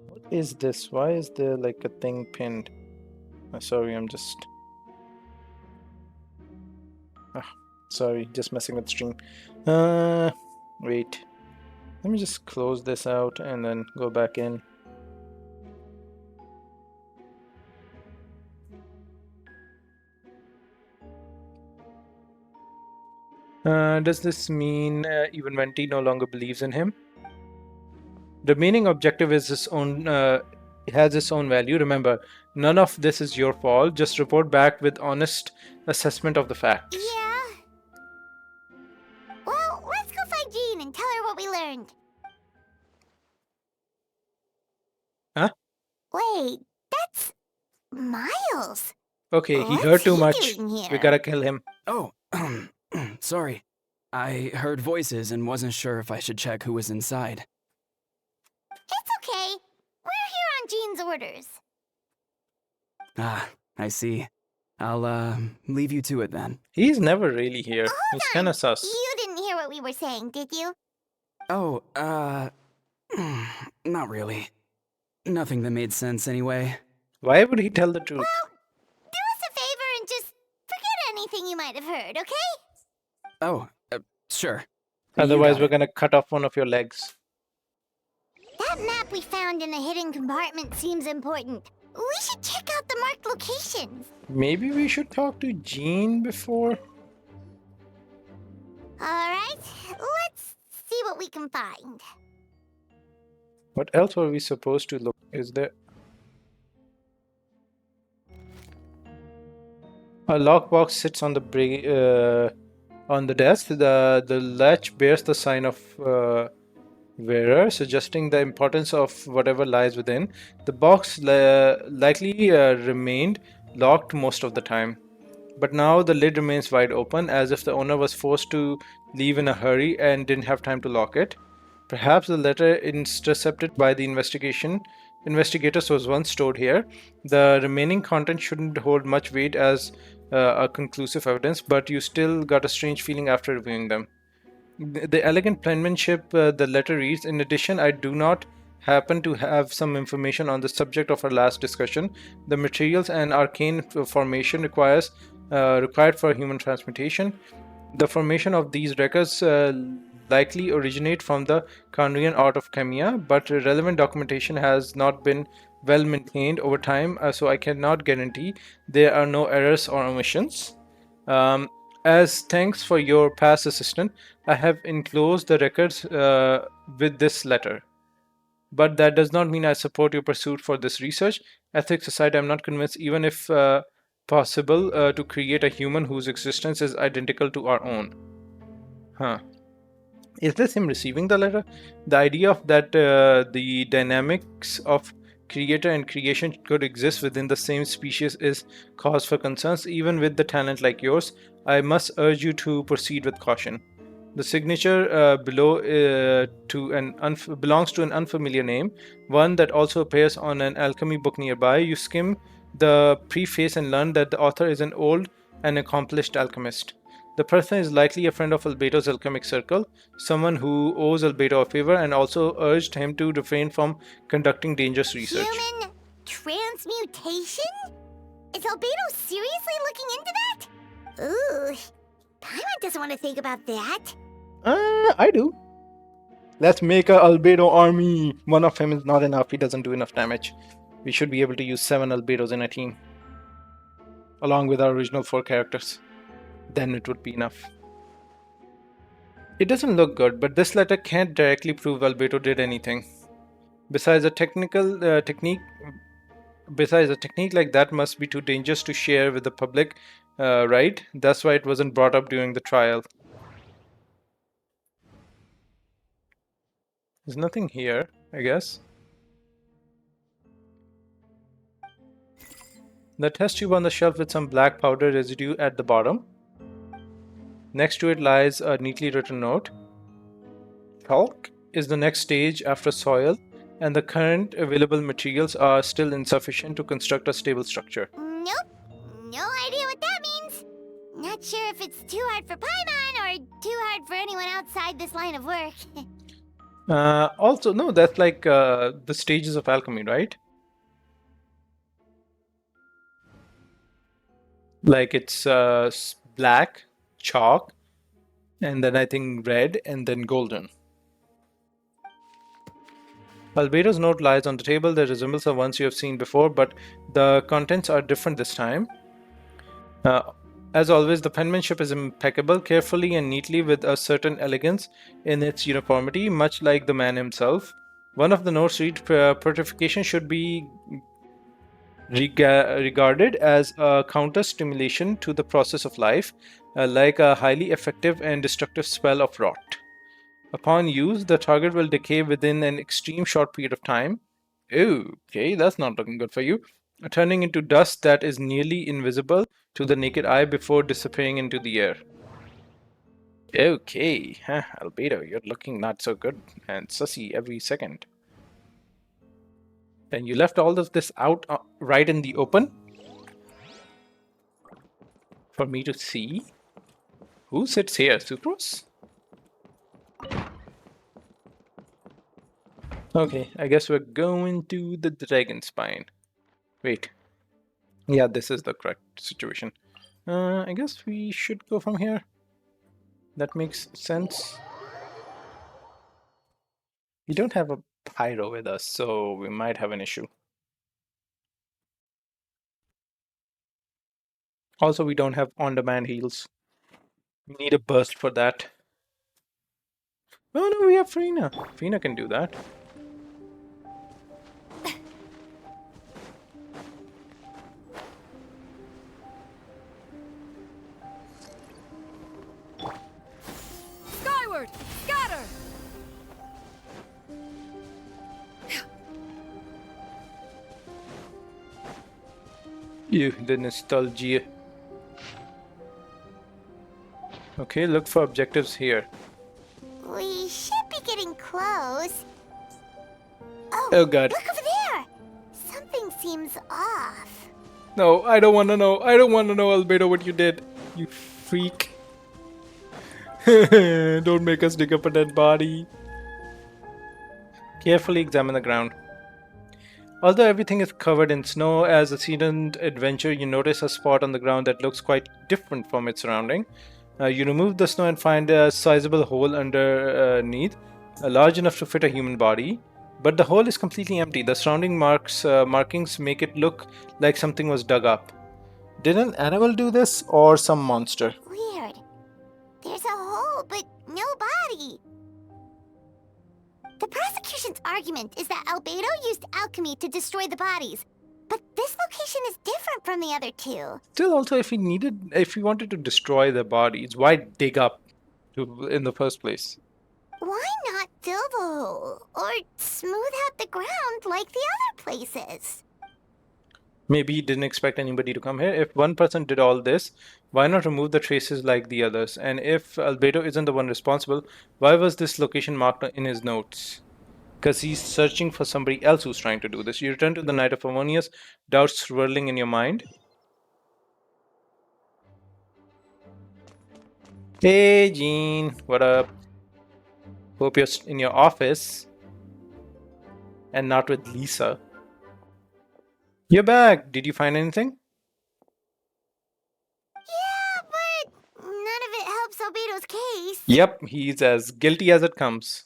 What is this? Why is there like a thing pinned? Sorry, I'm just... sorry, just messing with the stream. Wait. Let me just close this out and then go back in. Does this mean even Venti no longer believes in him? Remaining objective is its own, has its own value. Remember, none of this is your fault. Just report back with honest assessment of the facts. Yeah. Well, let's go find Jean and tell her what we learned. Huh? Wait, that's Miles. Okay, he What's heard too he much. doing here? We gotta kill him. Oh, sorry. I heard voices and wasn't sure if I should check who was inside. It's okay. We're here on Jean's orders. Ah, I see. I'll, leave you to it then. He's never really here. He's kind of sus. You didn't hear what we were saying, did you? Oh, not really. Nothing that made sense anyway. Why would he tell the truth? Well, do us a favor and just forget anything you might have heard, okay? Oh, sure. You Otherwise, got we're it. gonna cut off one of your legs. That map we found in the hidden compartment seems important. We should check out the marked locations. Maybe we should talk to Jean before. Alright, let's see what we can find. What else were we supposed to look? Is there a lockbox sits on the desk? The latch bears the sign of wearer, suggesting the importance of whatever lies within. The box likely remained locked most of the time, but now the lid remains wide open, as if the owner was forced to leave in a hurry and didn't have time to lock it. Perhaps the letter intercepted by the investigators was once stored here. The remaining content shouldn't hold much weight as a conclusive evidence, but you still got a strange feeling after reviewing them. The elegant penmanship the letter reads, in addition, I do not happen to have some information on the subject of our last discussion. The materials and arcane formation required for human transmutation. The formation of these records likely originate from the Kandrian art of Chemia, but relevant documentation has not been well maintained over time, so I cannot guarantee there are no errors or omissions. As thanks for your past assistance, I have enclosed the records with this letter. But that does not mean I support your pursuit for this research. Ethics aside, I'm not convinced, even if possible, to create a human whose existence is identical to our own. Huh. Is this him receiving the letter? The idea of that the dynamics of creator and creation could exist within the same species is cause for concerns. Even with the talent like yours, I must urge you to proceed with caution. The signature below belongs to an unfamiliar name, one that also appears on an alchemy book nearby. You skim the preface and learn that the author is an old and accomplished alchemist. The person is likely a friend of Albedo's alchemic circle, someone who owes Albedo a favor and also urged him to refrain from conducting dangerous research. Human transmutation? Is Albedo seriously looking into that? Ooh, Paimon doesn't want to think about that. I do. Let's make a Albedo army. One of him is not enough. He doesn't do enough damage. We should be able to use 7 Albedos in a team, along with our original 4 characters. Then it would be enough. It doesn't look good, but this letter can't directly prove Albedo did anything. Besides, a technique like that must be too dangerous to share with the public, right? That's why it wasn't brought up during the trial. There's nothing here, I guess. The test tube on the shelf with some black powder residue at the bottom. Next to it lies a neatly written note. Talc is the next stage after soil, and the current available materials are still insufficient to construct a stable structure. Nope. No idea what that means. Not sure if it's too hard for Paimon or too hard for anyone outside this line of work. Also, no, that's like the stages of alchemy, right? Like it's black, chalk, and then I think red, and then golden. Albedo's note lies on the table. That resembles the ones you have seen before, but the contents are different this time. As always, the penmanship is impeccable, carefully and neatly with a certain elegance in its uniformity, much like the man himself. One of the notes reads, purification should be regarded as a counter-stimulation to the process of life, like a highly effective and destructive spell of rot. Upon use, the target will decay within an extreme short period of time. Okay, that's not looking good for you. Turning into dust that is nearly invisible to the naked eye before disappearing into the air. Okay, huh, Albedo, you're looking not so good and sussy every second. And you left all of this out right in the open for me to see? Who sits here, Sucrose? Okay, I guess we're going to the dragon spine. Wait. Yeah, this is the correct situation. I guess we should go from here. That makes sense. We don't have a pyro with us, so we might have an issue. Also, we don't have on-demand heals. We need a burst for that. Oh no, we have Frina. Frina can do that. Skyward! Scatter! Ew, the nostalgia. Okay, look for objectives here. We should be getting close. Oh god. Look over there! Something seems off. No, I don't want to know. I don't want to know, Albedo, what you did. You freak. Don't make us dig up a dead body. Carefully examine the ground. Although everything is covered in snow, as a seasoned adventurer, you notice a spot on the ground that looks quite different from its surrounding. You remove the snow and find a sizable hole underneath, large enough to fit a human body. But the hole is completely empty. The surrounding markings make it look like something was dug up. Did an animal do this, or some monster? Weird. There's a hole, but no body. The prosecution's argument is that Albedo used alchemy to destroy the bodies. But this location is different from the other two. Still, also, if we wanted to destroy the bodies, why dig up in the first place? Why not fill the hole? Or smooth out the ground like the other places? Maybe he didn't expect anybody to come here. If one person did all this, why not remove the traces like the others? And if Albedo isn't the one responsible, why was this location marked in his notes? Because he's searching for somebody else who's trying to do this. You return to the Night of Harmonious, doubts swirling in your mind. Hey, Jean. What up? Hope you're in your office and not with Lisa. You're back. Did you find anything? Yeah, but none of it helps Albedo's case. Yep, he's as guilty as it comes.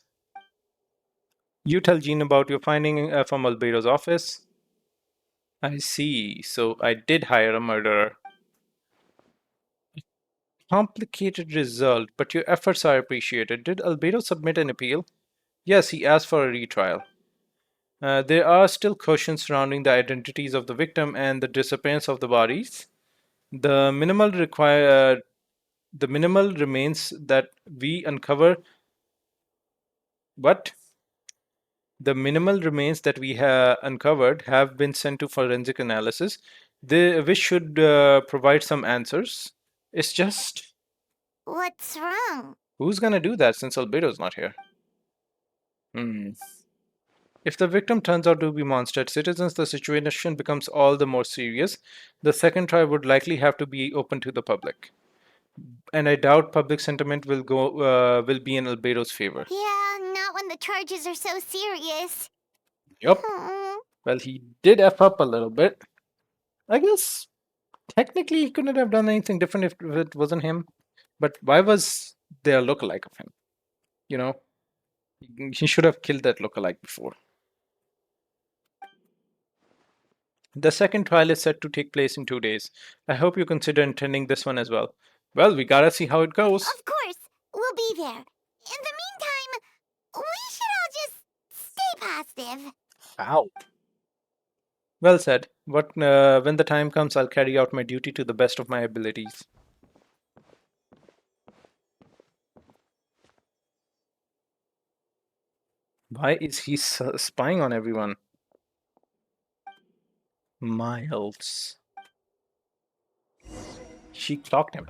You tell Jean about your finding from Albedo's office. I see. So I did hire a murderer. Complicated result, but your efforts are appreciated. Did Albedo submit an appeal? Yes, he asked for a retrial. There are still questions surrounding the identities of the victim and the disappearance of the bodies. The minimal remains that we uncover. What? The minimal remains that we have uncovered have been sent to forensic analysis, which should provide some answers. It's just, What's wrong? who's gonna do that since Albedo's not here? If the victim turns out to be monstered citizens, the situation becomes all the more serious. The second trial would likely have to be open to the public, and I doubt public sentiment will be in Albedo's favor. Yeah, not when the charges are so serious. Yup. Well, he did F up a little bit. I guess technically he couldn't have done anything different if it wasn't him. But why was there a lookalike of him? You know, he should have killed that lookalike before. The second trial is set to take place in 2 days. I hope you consider attending this one as well. Well, we gotta see how it goes. Of course, we'll be there. In the meantime, we should all just stay positive. Ow. Well said. When the time comes, I'll carry out my duty to the best of my abilities. Why is he spying on everyone? Miles. She clocked him.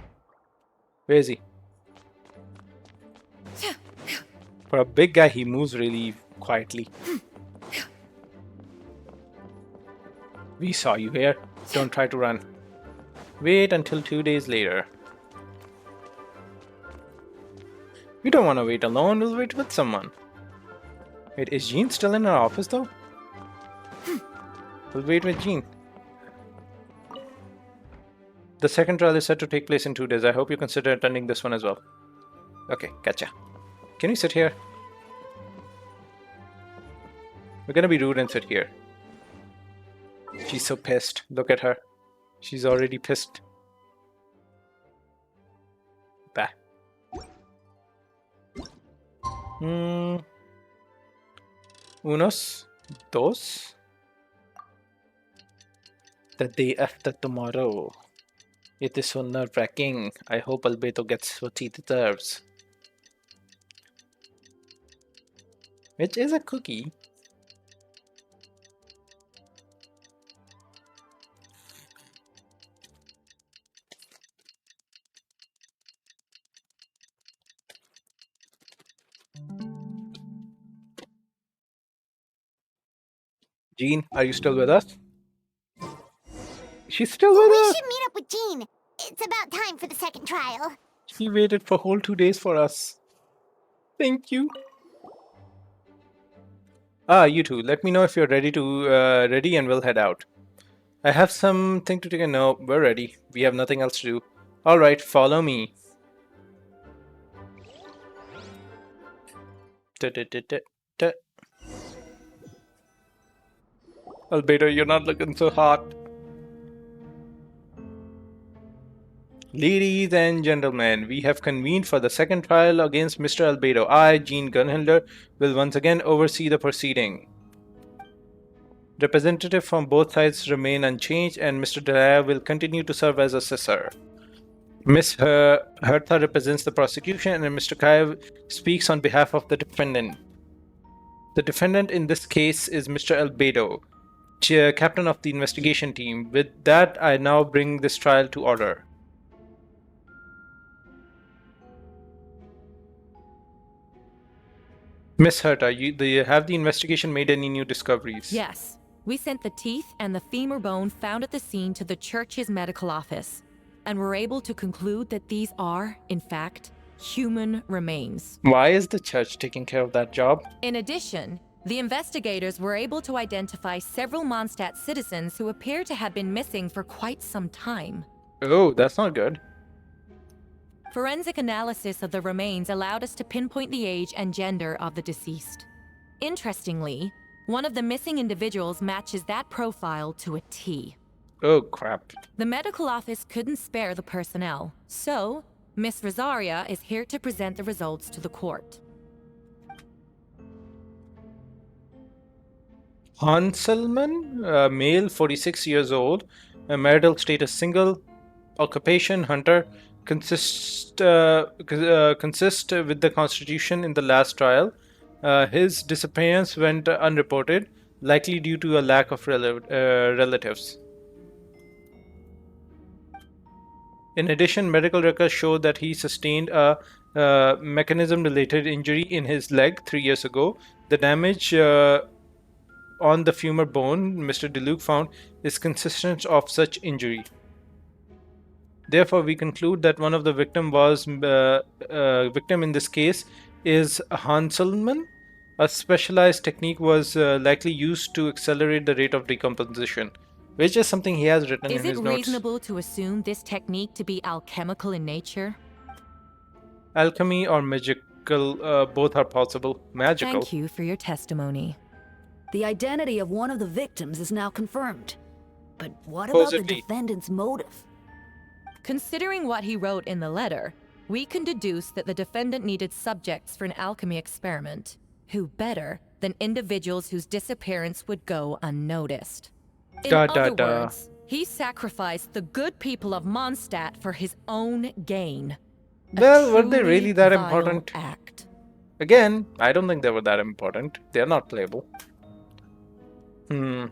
Where is he? For a big guy, he moves really quietly. We saw you here. Don't try to run. Wait until 2 days later. We don't want to wait alone, we'll wait with someone. Wait, is Jean still in her office though? We'll wait with Jean. The second trial is set to take place in 2 days. I hope you consider attending this one as well. Okay, gotcha. Can you sit here? We're gonna be rude and sit here. She's so pissed. Look at her. She's already pissed. Bah. Unos, dos. The day after tomorrow. It is so nerve-wracking. I hope Albedo gets what he deserves. Which is a cookie. Jean, are you still with us? She's still with We us! should meet up with Jean. It's about time for the second trial. She waited for whole 2 days for us. Thank you. You two, let me know if you're ready and we'll head out. I have something to take a note. We're ready. We have nothing else to do. Alright, follow me. Albedo, you're not looking so hot. Ladies and gentlemen, we have convened for the second trial against Mr. Albedo. I, Jean Gunhilder, will once again oversee the proceeding. Representatives from both sides remain unchanged and Mr. Daya will continue to serve as assessor. Ms. Hertha represents the prosecution and Mr. Kaya speaks on behalf of the defendant. The defendant in this case is Mr. Albedo, captain of the investigation team. With that, I now bring this trial to order. Miss Herta, have the investigation made any new discoveries? Yes. We sent the teeth and the femur bone found at the scene to the church's medical office, and were able to conclude that these are, in fact, human remains. Why is the church taking care of that job? In addition, the investigators were able to identify several Mondstadt citizens who appear to have been missing for quite some time. Oh, that's not good. Forensic analysis of the remains allowed us to pinpoint the age and gender of the deceased. Interestingly, one of the missing individuals matches that profile to a T. Oh, crap. The medical office couldn't spare the personnel, so Miss Rosaria is here to present the results to the court. Hanselman, male, 46 years old, marital status single, occupation hunter, consist with the Constitution in the last trial. His disappearance went unreported, likely due to a lack of relatives. In addition, medical records show that he sustained a mechanism-related injury in his leg 3 years ago. The damage on the femur bone Mr. DeLuke found is consistent of such injury. Therefore, we conclude that one of the victim in this case is Hanselman. A specialized technique was likely used to accelerate the rate of decomposition, which is something he has written in his notes. Is it reasonable to assume this technique to be alchemical in nature? Alchemy or magical, both are possible. Magical. Thank you for your testimony. The identity of one of the victims is now confirmed. But what about the defendant's motive? Considering what he wrote in the letter, we can deduce that the defendant needed subjects for an alchemy experiment. Who better than individuals whose disappearance would go unnoticed? In other words, he sacrificed the good people of Mondstadt for his own gain. Well, were they really that vile important? Act. Again, I don't think they were that important. They're not playable. In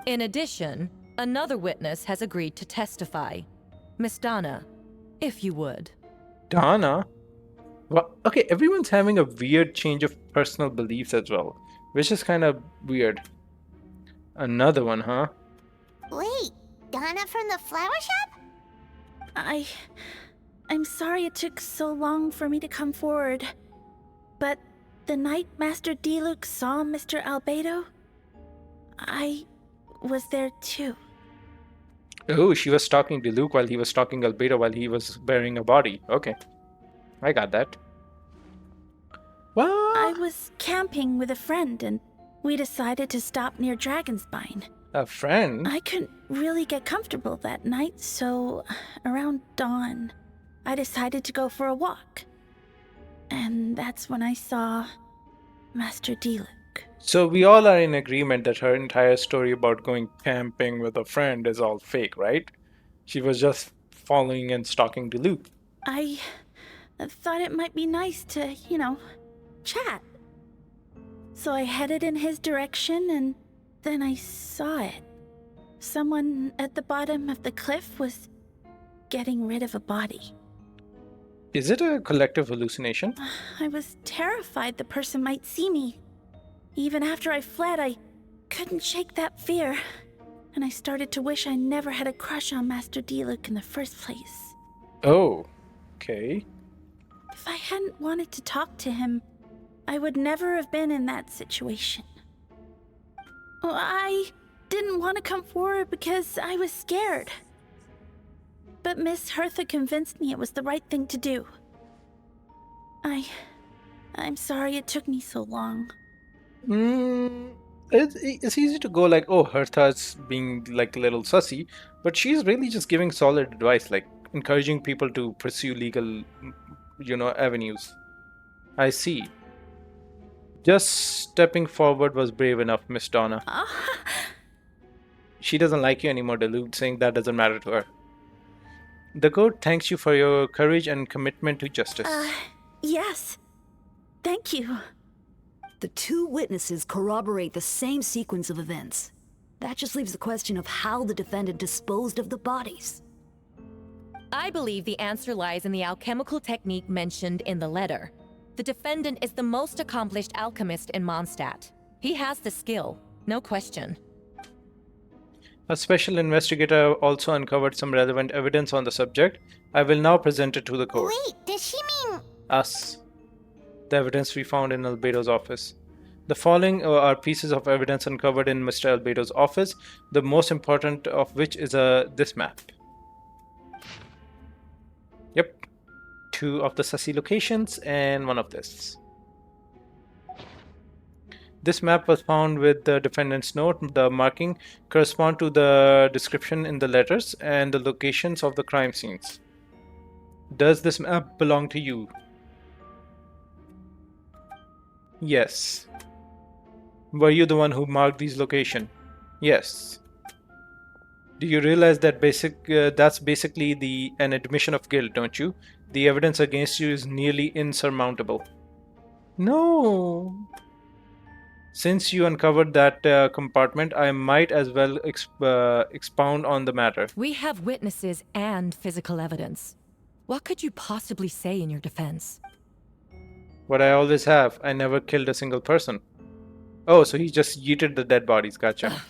addition, another witness has agreed to testify. Miss Donna, if you would. Donna? Well, okay, everyone's having a weird change of personal beliefs as well, which is kind of weird. Another one, huh? Wait, Donna from the flower shop? I'm sorry it took so long for me to come forward. But the night Master Diluc saw Mr. Albedo, I was there too. Oh, she was talking to Luke while he was talking Albedo while he was burying a body. Okay, I got that. What? I was camping with a friend and we decided to stop near Dragonspine. A friend? I couldn't really get comfortable that night, so around dawn, I decided to go for a walk. And that's when I saw Master Diluc. So we all are in agreement that her entire story about going camping with a friend is all fake, right? She was just following and stalking Luke. I thought it might be nice to, chat. So I headed in his direction and then I saw it. Someone at the bottom of the cliff was getting rid of a body. Is it a collective hallucination? I was terrified the person might see me. Even after I fled, I couldn't shake that fear. And I started to wish I never had a crush on Master Diluc in the first place. Oh, okay. If I hadn't wanted to talk to him, I would never have been in that situation. Well, I didn't want to come forward because I was scared. But Miss Hertha convinced me it was the right thing to do. I'm sorry it took me so long. It's easy to go like, oh, Hertha's being like a little sussy, but she's really just giving solid advice, like encouraging people to pursue legal, avenues. I see. Just stepping forward was brave enough, Miss Donna. She doesn't like you anymore, Delude, saying that doesn't matter to her. The court thanks you for your courage and commitment to justice. Yes. Thank you. The two witnesses corroborate the same sequence of events. That just leaves the question of how the defendant disposed of the bodies. I believe the answer lies in the alchemical technique mentioned in the letter. The defendant is the most accomplished alchemist in Mondstadt. He has the skill, no question. A special investigator also uncovered some relevant evidence on the subject. I will now present it to the court. Wait, does she mean... Us. The evidence we found in Albedo's office. The following are pieces of evidence uncovered in Mr. Albedo's office, the most important of which is this map. Yep. 2 of the sussy locations and 1 of this. This map was found with the defendant's note. The marking correspond to the description in the letters and the locations of the crime scenes. Does this map belong to you? Yes. Were you the one who marked these locations? Yes. Do you realize that that's basically an admission of guilt, don't you? The evidence against you is nearly insurmountable. No. Since you uncovered that compartment, I might as well expound on the matter. We have witnesses and physical evidence. What could you possibly say in your defense? What I always have. I never killed a single person. Oh, so he just yeeted the dead bodies. Gotcha. Ugh,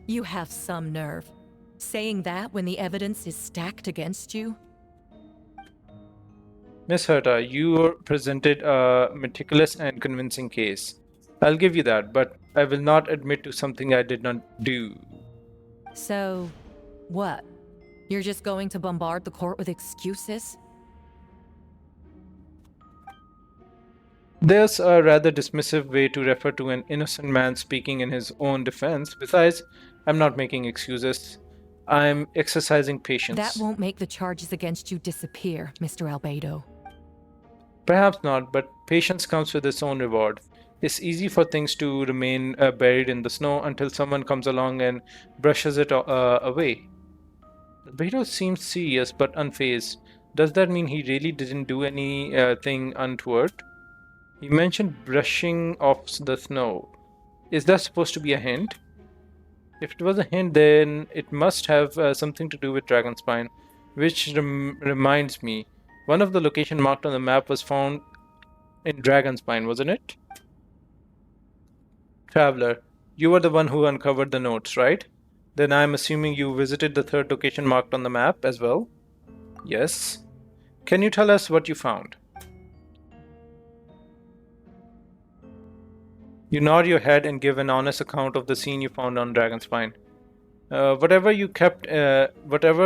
you have some nerve. Saying that when the evidence is stacked against you? Miss Herta, you presented a meticulous and convincing case. I'll give you that, but I will not admit to something I did not do. So, what? You're just going to bombard the court with excuses? There's a rather dismissive way to refer to an innocent man speaking in his own defense. Besides, I'm not making excuses. I'm exercising patience. That won't make the charges against you disappear, Mr. Albedo. Perhaps not, but patience comes with its own reward. It's easy for things to remain buried in the snow until someone comes along and brushes it away. Albedo seems serious but unfazed. Does that mean he really didn't do anything untoward? He mentioned brushing off the snow. Is that supposed to be a hint? If it was a hint, then it must have something to do with Dragonspine. Which reminds me, one of the locations marked on the map was found in Dragonspine, wasn't it? Traveler, you were the one who uncovered the notes, right? Then I'm assuming you visited the third location marked on the map as well? Yes. Can you tell us what you found? You nod your head and give an honest account of the scene you found on Dragonspine. Whatever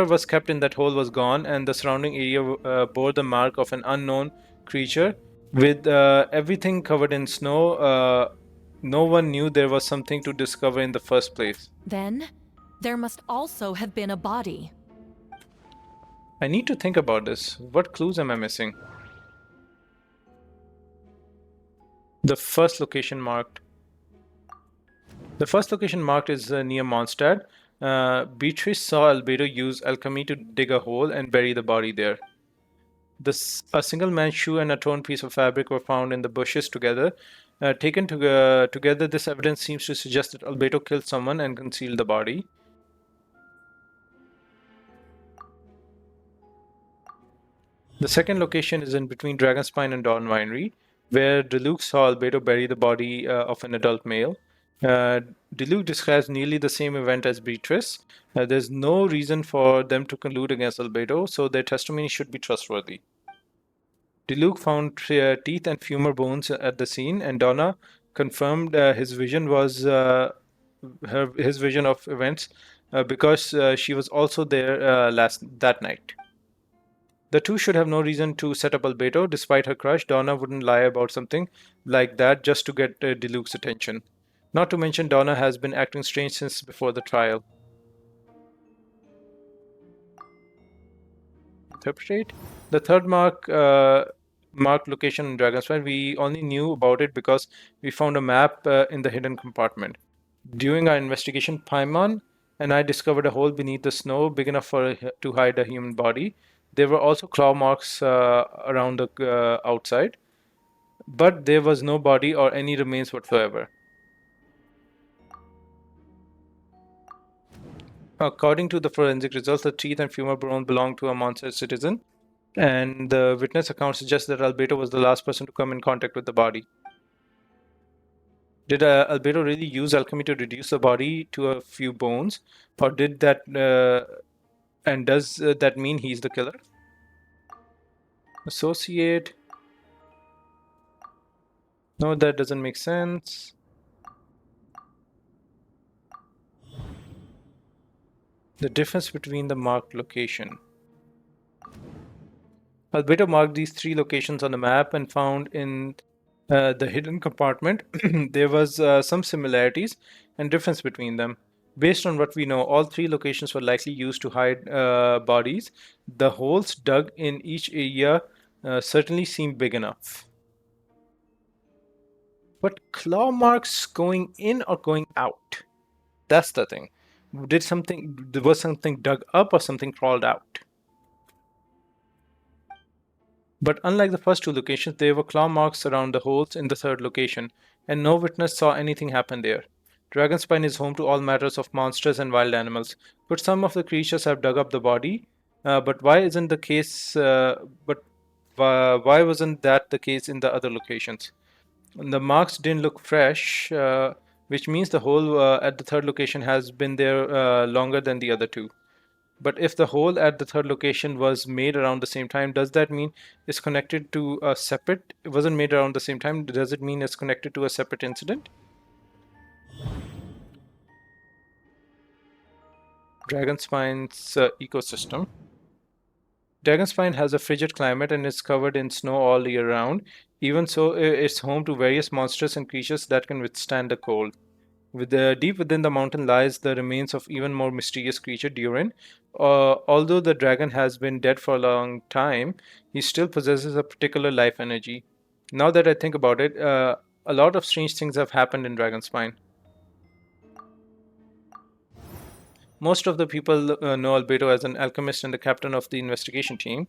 was kept in that hole was gone, and the surrounding area bore the mark of an unknown creature. With everything covered in snow, no one knew there was something to discover in the first place. Then, there must also have been a body. I need to think about this. What clues am I missing? The first location marked. The first location marked is near Mondstadt. Beatrice saw Albedo use alchemy to dig a hole and bury the body there. A single man's shoe and a torn piece of fabric were found in the bushes together. Taken together, this evidence seems to suggest that Albedo killed someone and concealed the body. The second location is in between Dragonspine and Dawn Winery, where Deluxe saw Albedo bury the body of an adult male. Deluxe describes nearly the same event as Beatrice. There's no reason for them to collude against Albedo, so their testimony should be trustworthy. Deluxe found teeth and femur bones at the scene, and Donna confirmed his vision was his vision of events because she was also there that night. The two should have no reason to set up Albedo. Despite her crush, Donna wouldn't lie about something like that just to get Deluxe's attention. Not to mention, Donna has been acting strange since before the trial. Interpret. The third marked location in Dragonspire, we only knew about it because we found a map in the hidden compartment. During our investigation, Paimon and I discovered a hole beneath the snow big enough to hide a human body. There were also claw marks around the outside, but there was no body or any remains whatsoever. According to the forensic results, the teeth and femur bone belonged to a Monster citizen, and the witness account suggests that Albedo was the last person to come in contact with the body. Did Albedo really use alchemy to reduce the body to a few bones, or did that? And does that mean he's the killer? Associate. No, that doesn't make sense. The difference between the marked location. Albedo marked these three locations on the map and found in the hidden compartment there was some similarities and difference between them. Based on what we know, all three locations were likely used to hide bodies. The holes dug in each area certainly seem big enough. But claw marks going in or going out? That's the thing. Was something dug up or something crawled out? But unlike the first two locations, there were claw marks around the holes in the third location, and no witness saw anything happen there. Dragonspine is home to all matters of monsters and wild animals, but some of the creatures have dug up the body. But why isn't the case? Why wasn't that the case in the other locations? The marks didn't look fresh, which means the hole at the third location has been there longer than the other two. But if the hole at the third location was made around the same time, does that mean it's connected to a separate? It wasn't made around the same time. Does it mean it's connected to a separate incident? Dragonspine's ecosystem. Dragonspine has a frigid climate and is covered in snow all year round. Even so, it's home to various monsters and creatures that can withstand the cold. Deep within the mountain lies the remains of even more mysterious creature, Durin. Although the dragon has been dead for a long time, he still possesses a particular life energy. Now that I think about it, a lot of strange things have happened in Dragonspine. Most of the people know Albedo as an alchemist and the captain of the investigation team.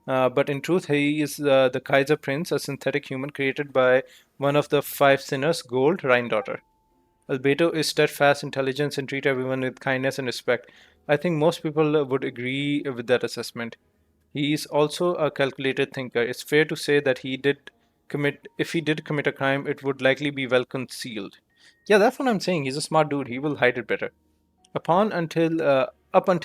But in truth, he is the Kaiser Prince, a synthetic human created by one of the five sinners, Gold, Rhine-daughter. Albedo is steadfast intelligence and treat everyone with kindness and respect. I think most people would agree with that assessment. He is also a calculated thinker. It's fair to say that he did if he did commit a crime, it would likely be well concealed. Yeah, that's what I'm saying. He's a smart dude. He will hide it better. Up until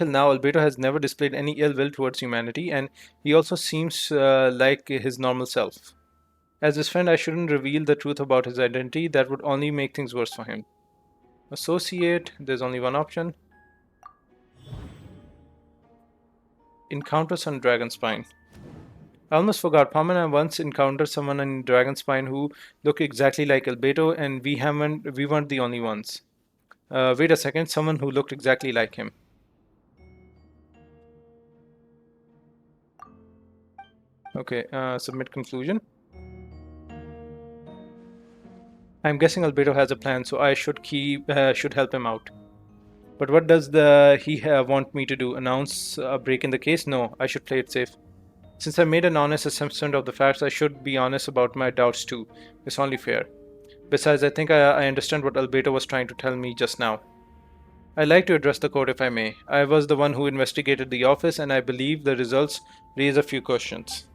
now, Albedo has never displayed any ill will towards humanity, and he also seems like his normal self. As his friend, I shouldn't reveal the truth about his identity. That would only make things worse for him. Associate, there's only one option. Encounters on Dragonspine. I almost forgot. Palm and I once encountered someone in Dragonspine who looked exactly like Albedo, and we weren't the only ones. Wait a second, someone who looked exactly like him. Okay, submit conclusion. I'm guessing Albedo has a plan, so I should help him out. But what does he want me to do? Announce a break in the case? No, I should play it safe. Since I made an honest assessment of the facts, I should be honest about my doubts too. It's only fair. Besides, I think I understand what Albedo was trying to tell me just now. I'd like to address the court if I may. I was the one who investigated the office, and I believe the results raise a few questions.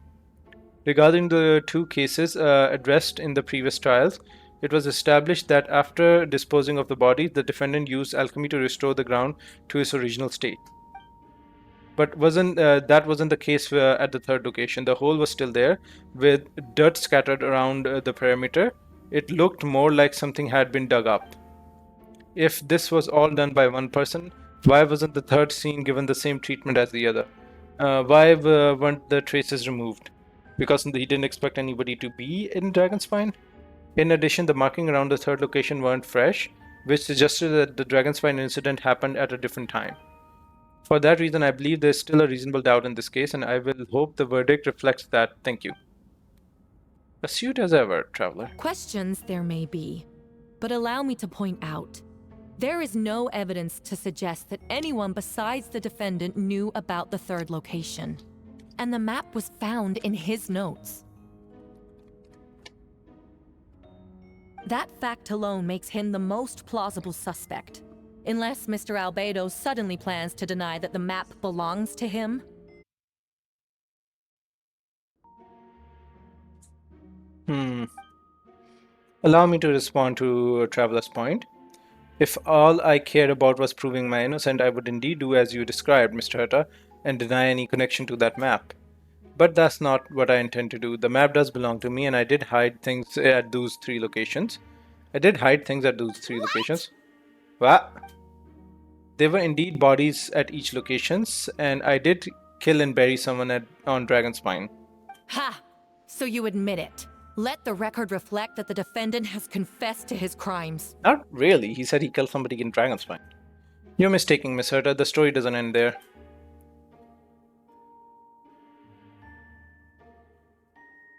Regarding the two cases addressed in the previous trials, it was established that after disposing of the bodies, the defendant used alchemy to restore the ground to its original state. But that wasn't the case at the third location. The hole was still there, with dirt scattered around the perimeter. It looked more like something had been dug up. If this was all done by one person, why wasn't the third scene given the same treatment as the other? Why weren't the traces removed? Because he didn't expect anybody to be in Dragonspine? In addition, the marking around the third location weren't fresh, which suggested that the Dragonspine incident happened at a different time. For that reason, I believe there's still a reasonable doubt in this case, and I will hope the verdict reflects that. Thank you. Astute as ever, Traveler. Questions there may be, but allow me to point out, there is no evidence to suggest that anyone besides the defendant knew about the third location. And the map was found in his notes. That fact alone makes him the most plausible suspect. Unless Mr. Albedo suddenly plans to deny that the map belongs to him. Allow me to respond to Traveler's point. If all I cared about was proving my innocence, I would indeed do as you described, Mr. Hutta, and deny any connection to that map. But that's not what I intend to do. The map does belong to me, and I did hide things at those three locations. What? There were indeed bodies at each locations, and I did kill and bury someone on Dragonspine. Ha! So you admit it. Let the record reflect that the defendant has confessed to his crimes. Not really. He said he killed somebody in Dragonspine. You're mistaking, Miss Herta. The story doesn't end there.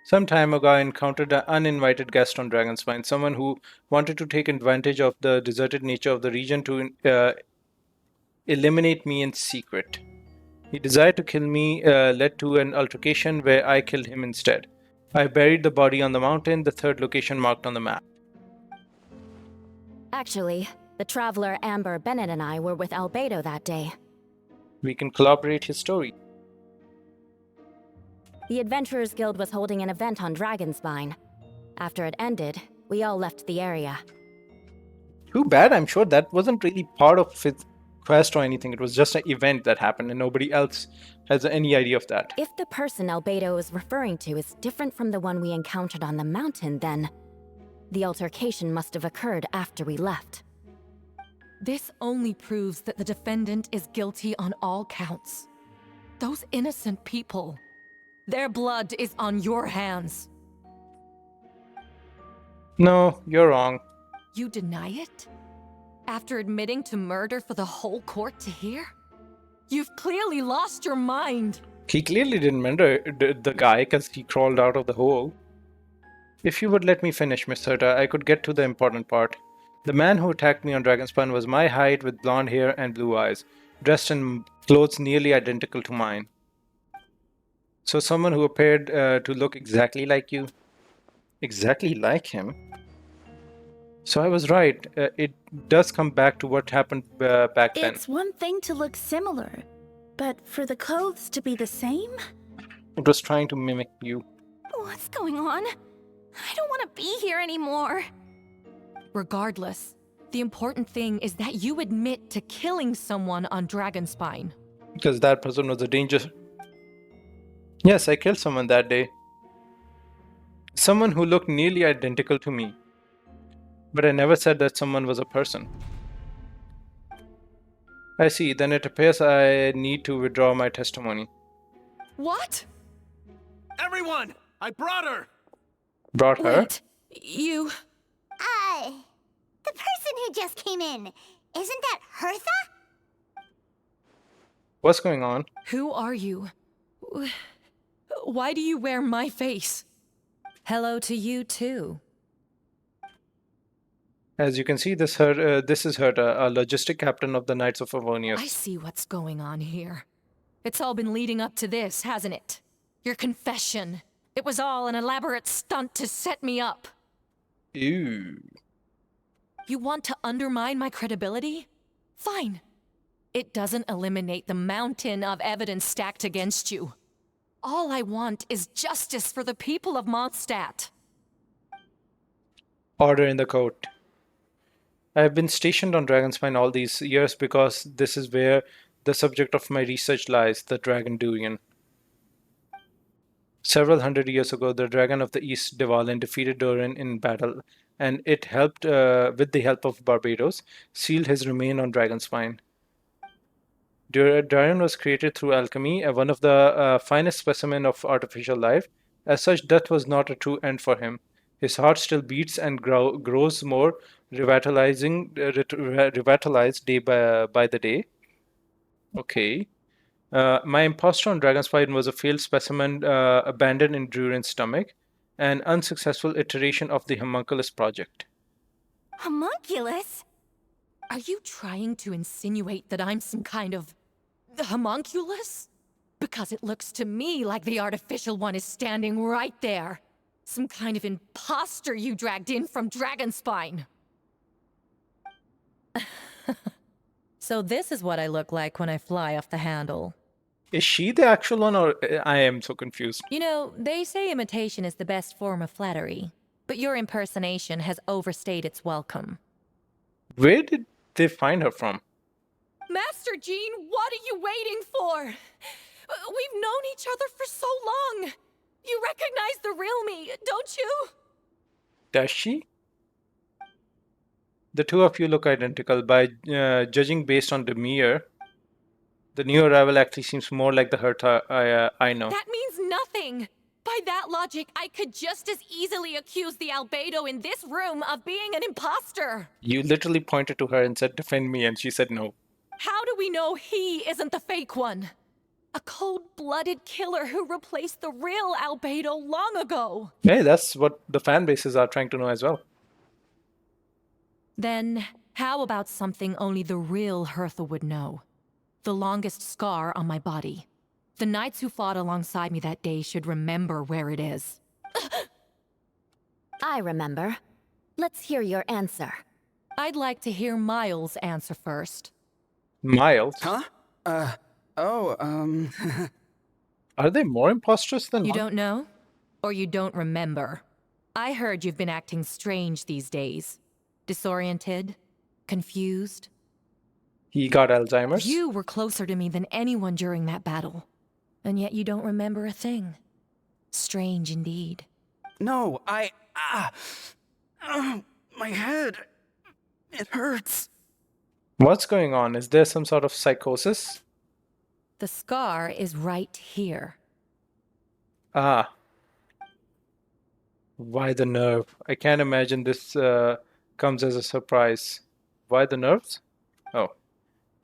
Some time ago, I encountered an uninvited guest on Dragonspine, someone who wanted to take advantage of the deserted nature of the region to eliminate me in secret. He desired to kill me, led to an altercation where I killed him instead. I buried the body on the mountain, the third location marked on the map. Actually, the traveler Amber Bennett and I were with Albedo that day. We can corroborate his story. The Adventurers Guild was holding an event on Dragonspine. After it ended, we all left the area. Too bad. I'm sure that wasn't really part of his quest or anything. It was just an event that happened and nobody else has any idea of that. If the person Albedo is referring to is different from the one we encountered on the mountain, then the altercation must have occurred after we left. This only proves that the defendant is guilty on all counts. Those innocent people, their blood is on your hands. No, you're wrong. You deny it? After admitting to murder for the whole court to hear? You've clearly lost your mind. He clearly didn't murder the guy because he crawled out of the hole. If you would let me finish, Miss Herta, I could get to the important part. The man who attacked me on Dragonspine was my height with blonde hair and blue eyes, dressed in clothes nearly identical to mine. So someone who appeared to look exactly like you? Exactly like him? So I was right. It does come back to what happened back then. It's one thing to look similar, but for the clothes to be the same? It was trying to mimic you. What's going on? I don't want to be here anymore. Regardless, the important thing is that you admit to killing someone on Dragonspine. Because that person was a danger. Yes, I killed someone that day. Someone who looked nearly identical to me. But I never said that someone was a person. I see, then it appears I need to withdraw my testimony. What? Everyone! I brought her! Brought her? Wait, you... The person who just came in, isn't that Hertha? What's going on? Who are you? Why do you wear my face? Hello to you, too. As you can see, this is Herta, a logistic captain of the Knights of Avonius. I see what's going on here. It's all been leading up to this, hasn't it? Your confession. It was all an elaborate stunt to set me up. Ew. You want to undermine my credibility? Fine. It doesn't eliminate the mountain of evidence stacked against you. All I want is justice for the people of Mondstadt. Order in the court. I have been stationed on Dragonspine all these years because this is where the subject of my research lies, the Dragon Durian. Several hundred years ago, the Dragon of the East, Devalin, defeated Durin in battle, and it helped, with the help of Barbados, sealed his remain on Dragonspine. Durin was created through alchemy, one of the finest specimen of artificial life. As such, death was not a true end for him. His heart still beats and grows more revitalized day by the day. Okay. My impostor on Dragonspine was a failed specimen abandoned in Durin's stomach, an unsuccessful iteration of the homunculus project. Homunculus? Are you trying to insinuate that I'm some kind of... the homunculus? Because it looks to me like the artificial one is standing right there. Some kind of imposter you dragged in from Dragonspine. So this is what I look like when I fly off the handle. Is she the actual one, or I am so confused? You know, they say imitation is the best form of flattery, but your impersonation has overstayed its welcome. Where did they find her from? Master Jean, what are you waiting for? We've known each other for so long. You recognize the real me, don't you? Does she? The two of you look identical. By judging based on demeanor, the new arrival actually seems more like the Herta I know. That means nothing. By that logic, I could just as easily accuse the albedo in this room of being an imposter. You literally pointed to her and said, "Defend me," and she said no. How do we know he isn't the fake one? A cold-blooded killer who replaced the real albedo long ago. Hey, that's what the fan bases are trying to know as well. Then, how about something only the real Hertha would know? The longest scar on my body. The knights who fought alongside me that day should remember where it is. I remember. Let's hear your answer. I'd like to hear Miles' answer first. Miles? Huh? Are they more imposters than You one? don't know? Or you don't remember? I heard you've been acting strange these days. Disoriented? Confused? He got Alzheimer's? You were closer to me than anyone during that battle. And yet you don't remember a thing. Strange indeed. No, my head. It hurts. What's going on? Is there some sort of psychosis? The scar is right here. Ah. Why the nerve? I can't imagine this comes as a surprise. Why the nerves? Oh.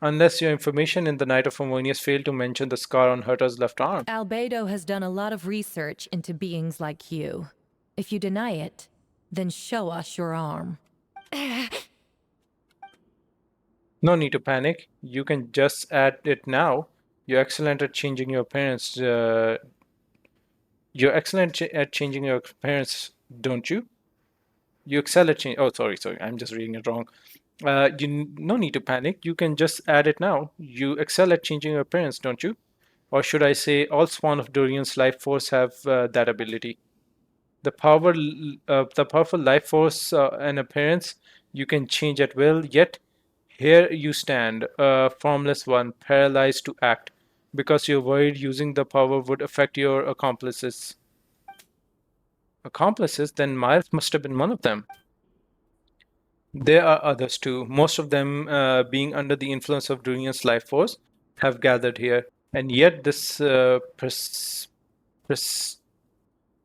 Unless your information in the Night of Harmonious failed to mention the scar on Herta's left arm. Albedo has done a lot of research into beings like you. If you deny it, then show us your arm. No need to panic. You can just add it now. You're excellent at changing your appearance. You're excellent at changing your appearance, don't you? You excel at change. Oh, sorry. I'm just reading it wrong. No need to panic. You can just add it now. You excel at changing your appearance, don't you? Or should I say, all spawn of Dorian's life force have that ability. The powerful life force and appearance you can change at will, yet here you stand, a formless one, paralyzed to act, because you're worried using the power would affect your accomplices. Accomplices? Then Miles must have been one of them. There are others too, most of them being under the influence of Durian's life force, have gathered here, and yet pers-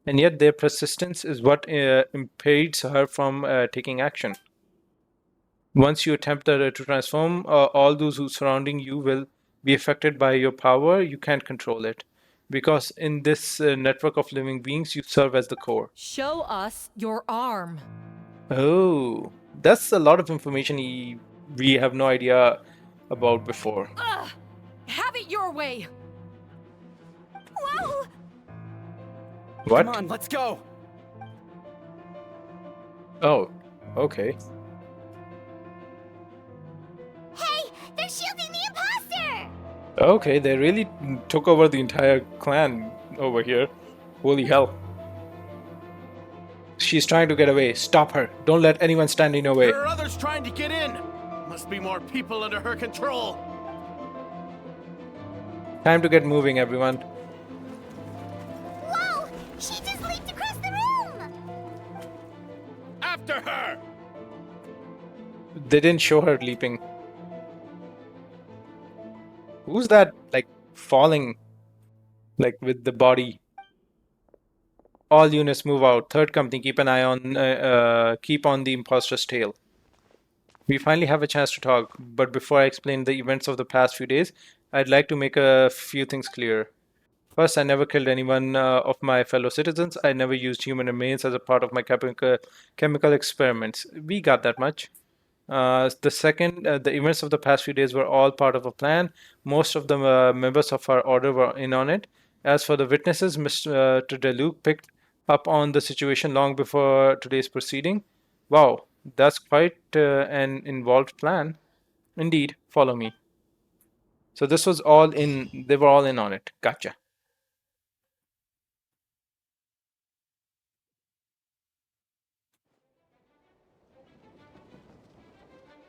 and yet their persistence is what impedes her from taking action. Once you attempt to transform, all those who surrounding you will be affected by your power. You can't control it, because in this network of living beings, you serve as the core. Show us your arm. Oh, that's a lot of information we have no idea about before. Ugh! Have it your way! Whoa! What? Come on, let's go. Oh, okay. Hey, they're shielding the imposter! Okay, they really took over the entire clan over here. Holy hell. She's trying to get away. Stop her. Don't let anyone stand in your way. There are others trying to get in. Must be more people under her control. Time to get moving, everyone. Whoa! She just leaped across the room! After her! They didn't show her leaping. Who's that, like, falling, like, with the body? All units move out. Third company, keep an eye on, keep on the imposter's tail. We finally have a chance to talk, but before I explain the events of the past few days, I'd like to make a few things clear. First, I never killed anyone of my fellow citizens. I never used human remains as a part of my chemical experiments. We got that much. The second, the events of the past few days were all part of a plan. Most of the members of our order were in on it. As for the witnesses, Mr. DeLuke picked up on the situation long before today's proceeding. Wow, that's quite an involved plan. Indeed, follow me. So this was all in, they were all in on it. Gotcha.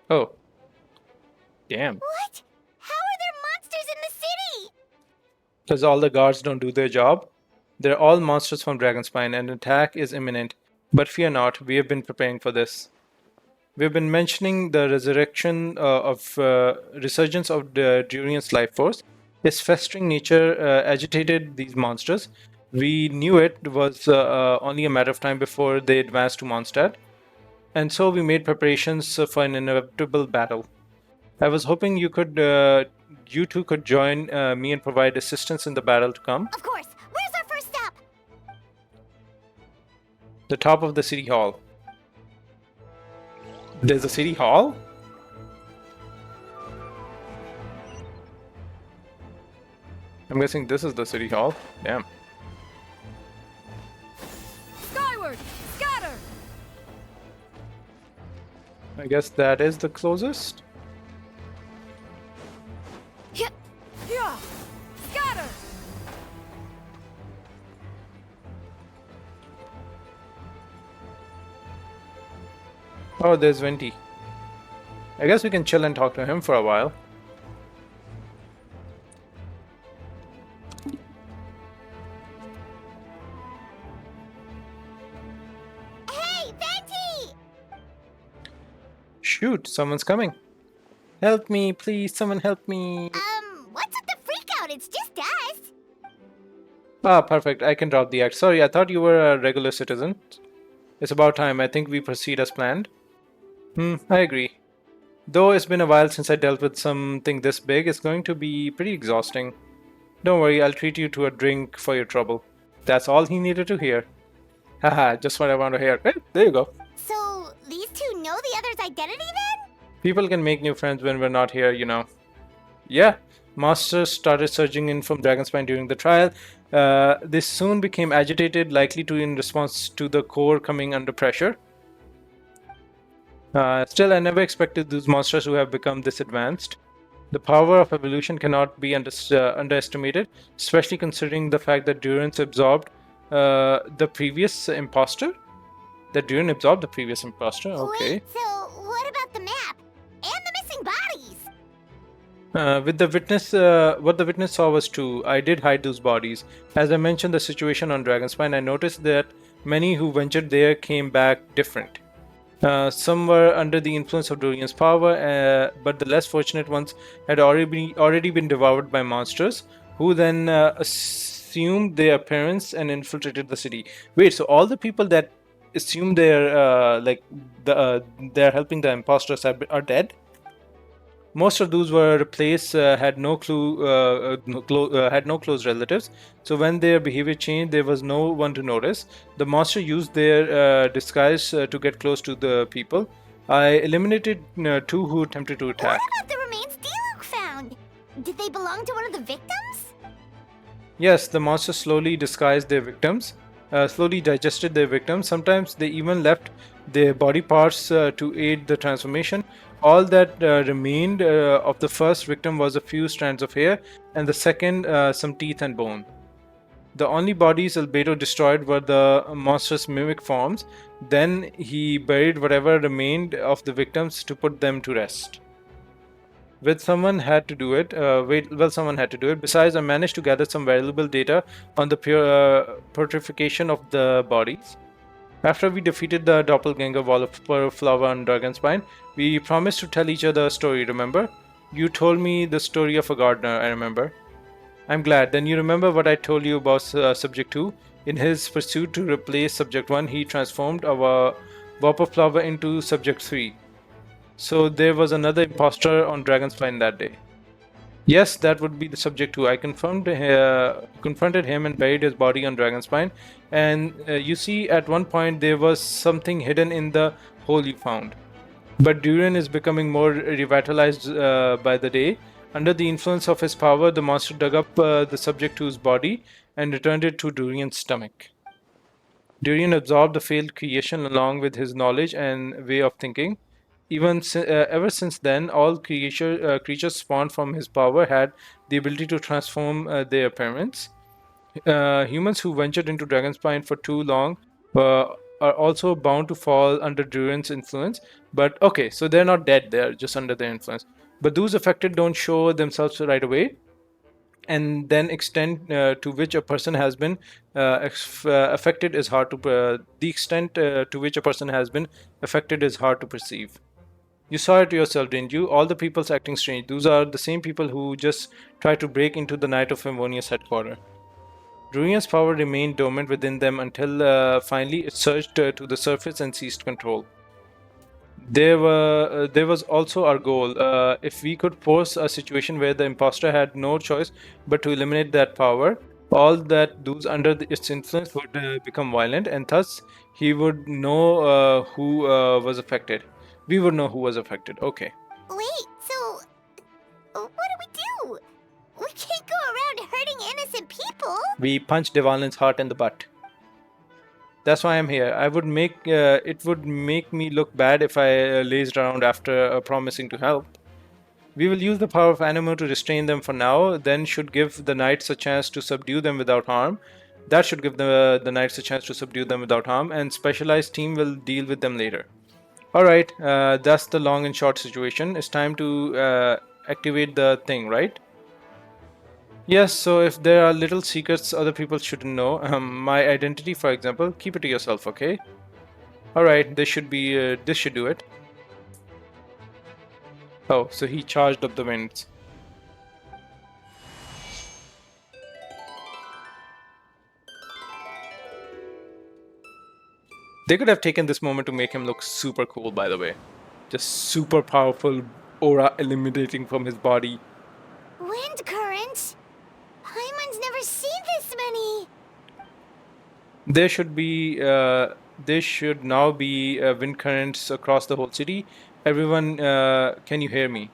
Oh. Damn. What? How are there monsters in the city? Because all the guards don't do their job. They're all monsters from Dragonspine, and an attack is imminent. But fear not, we have been preparing for this. We've been mentioning the resurgence of the Durian's life force. His festering nature agitated these monsters. We knew it was only a matter of time before they advanced to Mondstadt, and so we made preparations for an inevitable battle. I was hoping you two could join me and provide assistance in the battle to come. Of course. Where's our first stop? The top of the city hall. There's a city hall? I'm guessing this is the city hall. Damn. Skyward! Scatter! I guess that is the closest. Yeah! Scatter! Oh, there's Venti. I guess we can chill and talk to him for a while. Hey, Venti! Shoot, someone's coming. Help me, please, someone help me. What's with the freak out? It's just us. Ah, perfect, I can drop the act. Sorry, I thought you were a regular citizen. It's about time. I think we proceed as planned. I agree. Though it's been a while since I dealt with something this big, it's going to be pretty exhausting. Don't worry, I'll treat you to a drink for your trouble. That's all he needed to hear. Haha, just what I want to hear. There you go. So, these two know the other's identity then? People can make new friends when we're not here, you know. Yeah, monsters started surging in from Dragonspine during the trial. They soon became agitated, likely to in response to the core coming under pressure. Still, I never expected those monsters to have become this advanced. The power of evolution cannot be underestimated, especially considering the fact that Durance absorbed the previous imposter? That Durin absorbed the previous imposter? Okay. Wait, so what about the map? And the missing bodies? With the witness, what the witness saw was true. I did hide those bodies. As I mentioned the situation on Dragonspine, I noticed that many who ventured there came back different. Some were under the influence of Dorian's power, but the less fortunate ones had already been devoured by monsters, who then assumed their appearance and infiltrated the city. Wait, so all the people that assume they're helping the imposters are dead? Most of those were replaced, had no had no close relatives. So when their behavior changed, there was no one to notice. The monster used their disguise to get close to the people. I eliminated two who attempted to attack. What about the remains Diluc found? Did they belong to one of the victims? Yes, the monster slowly disguised their victims, slowly digested their victims. Sometimes they even left their body parts to aid the transformation. All that remained of the first victim was a few strands of hair, and the second, some teeth and bone. The only bodies Albedo destroyed were the monstrous mimic forms. Then he buried whatever remained of the victims to put them to rest. Someone had to do it. Someone had to do it. Besides, I managed to gather some valuable data on the purification of the bodies. After we defeated the doppelganger Wallflower on Dragonspine, we promised to tell each other a story, remember? You told me the story of a gardener, I remember. I'm glad. Then you remember what I told you about Subject 2? In his pursuit to replace Subject 1, he transformed our Wallflower into Subject 3. So there was another imposter on Dragonspine that day. Yes, that would be the Subject 2. I confronted him and buried his body on Dragonspine. And you see, at one point there was something hidden in the hole you found. But Durin is becoming more revitalized by the day. Under the influence of his power, the monster dug up the Subject 2's body and returned it to Durian's stomach. Durian absorbed the failed creation along with his knowledge and way of thinking. Ever since then, all creatures spawned from his power had the ability to transform their appearance. Humans who ventured into Dragonspine for too long are also bound to fall under Durian's influence. But okay, so they're not dead, they're just under their influence. But those affected don't show themselves right away. And then extent to which a person has been affected is hard to the extent to which a person has been affected is hard to perceive. You saw it yourself, didn't you? All the people's acting strange. Those are the same people who just tried to break into the Knight of Favonius headquarters. Durian's power remained dormant within them until finally it surged to the surface and seized control. There was also our goal. If we could force a situation where the imposter had no choice but to eliminate that power, all that those under its influence would become violent, and thus he would know who was affected. We would know who was affected. Okay. Wait, so what do we do? We can't go around hurting innocent people. We punched Devalin's heart in the butt. That's why I'm here. It would make me look bad if I lazed around after promising to help. We will use the power of Animo to restrain them for now, then should give the knights a chance to subdue them without harm. That should give the knights a chance to subdue them without harm, and specialized team will deal with them later. Alright, that's the long and short situation. It's time to activate the thing, right? Yes, so if there are little secrets other people shouldn't know, my identity for example, keep it to yourself, okay? Alright, this should do it. Oh, so he charged up the winds. They could have taken this moment to make him look super cool, by the way. Just super powerful aura eliminating from his body. Wind currents? Paimon's never seen this many. There should now be wind currents across the whole city. Everyone, can you hear me?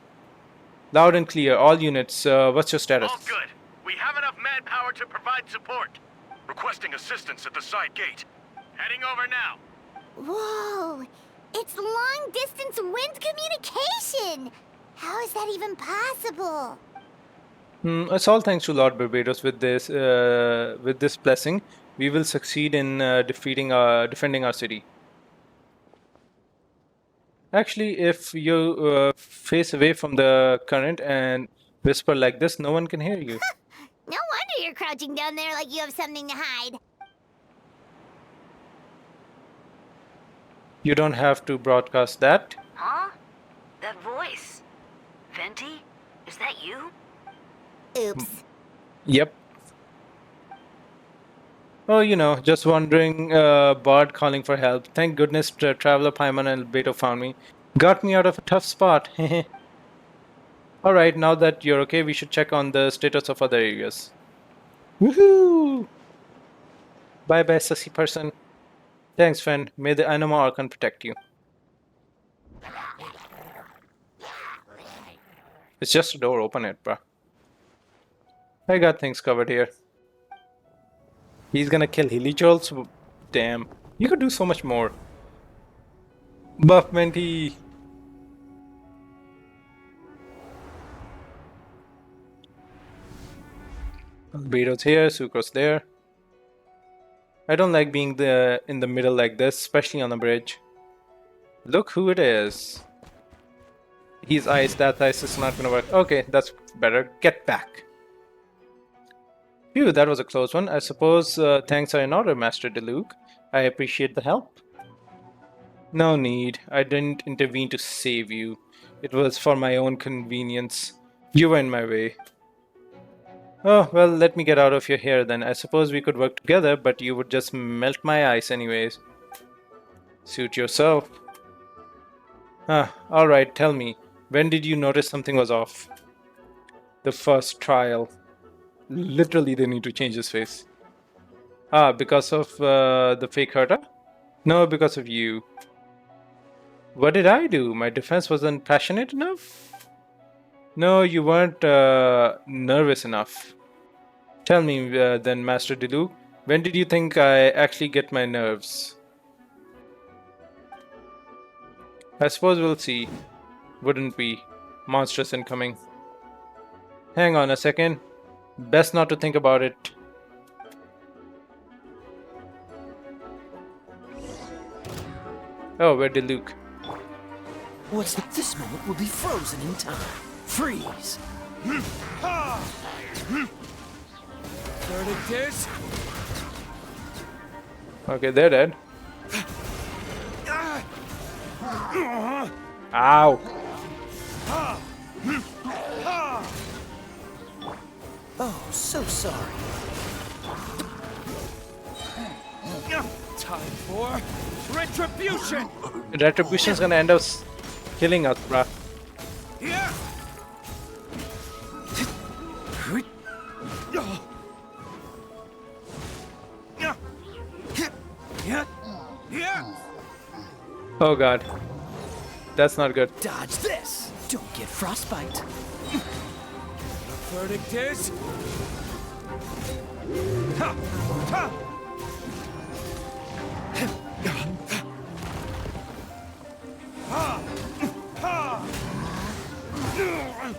Loud and clear, all units, what's your status? All good. We have enough manpower to provide support. Requesting assistance at the side gate. Heading over now. Whoa! It's long-distance wind communication! How is that even possible? It's all thanks to Lord Barbados with this blessing. we will succeed in defending our city. Actually, if you face away from the current and whisper like this, no one can hear you. No wonder you're crouching down there like you have something to hide. You don't have to broadcast that. Huh? That voice? Venti? Is that you? Oops. Yep. Oh, you know, just wondering, Bard calling for help. Thank goodness Traveler Paimon and Beto found me. Got me out of a tough spot. Alright, now that you're okay, we should check on the status of other areas. Woohoo! Bye bye, sussy person. Thanks, friend. May the Anima Archon protect you. It's just a door, open it, bruh. I got things covered here. He's gonna kill Hilichurls? Damn. You could do so much more. Buff Menti. Albedo's here, Sucro's there. I don't like being in the middle like this, especially on the bridge. Look who it is. He's ice, that ice is not gonna work. Okay, that's better. Get back. Phew, that was a close one. I suppose thanks are in order, Master Deluke. I appreciate the help. No need. I didn't intervene to save you. It was for my own convenience. You were in my way. Oh, well, let me get out of your hair then. I suppose we could work together, but you would just melt my ice anyways. Suit yourself. Alright, tell me. When did you notice something was off? The first trial. Literally, they need to change his face. Because of the fake Herta? No, because of you. What did I do? My defense wasn't passionate enough? No, you weren't nervous enough. Tell me then, Master Diluc, when did you think I actually get my nerves? I suppose we'll see. Wouldn't we? Monstrous incoming. Hang on a second. Best not to think about it. Oh, where did Luke? What's this moment will be frozen in time. Freeze! Verdict Okay, they're dead. Ow! Oh, so sorry. Time for retribution! Retribution's gonna end up killing us, bruh. Yeah. Oh god. That's not good. Dodge this! Don't get frostbite. Verdict is... Ha! Ha!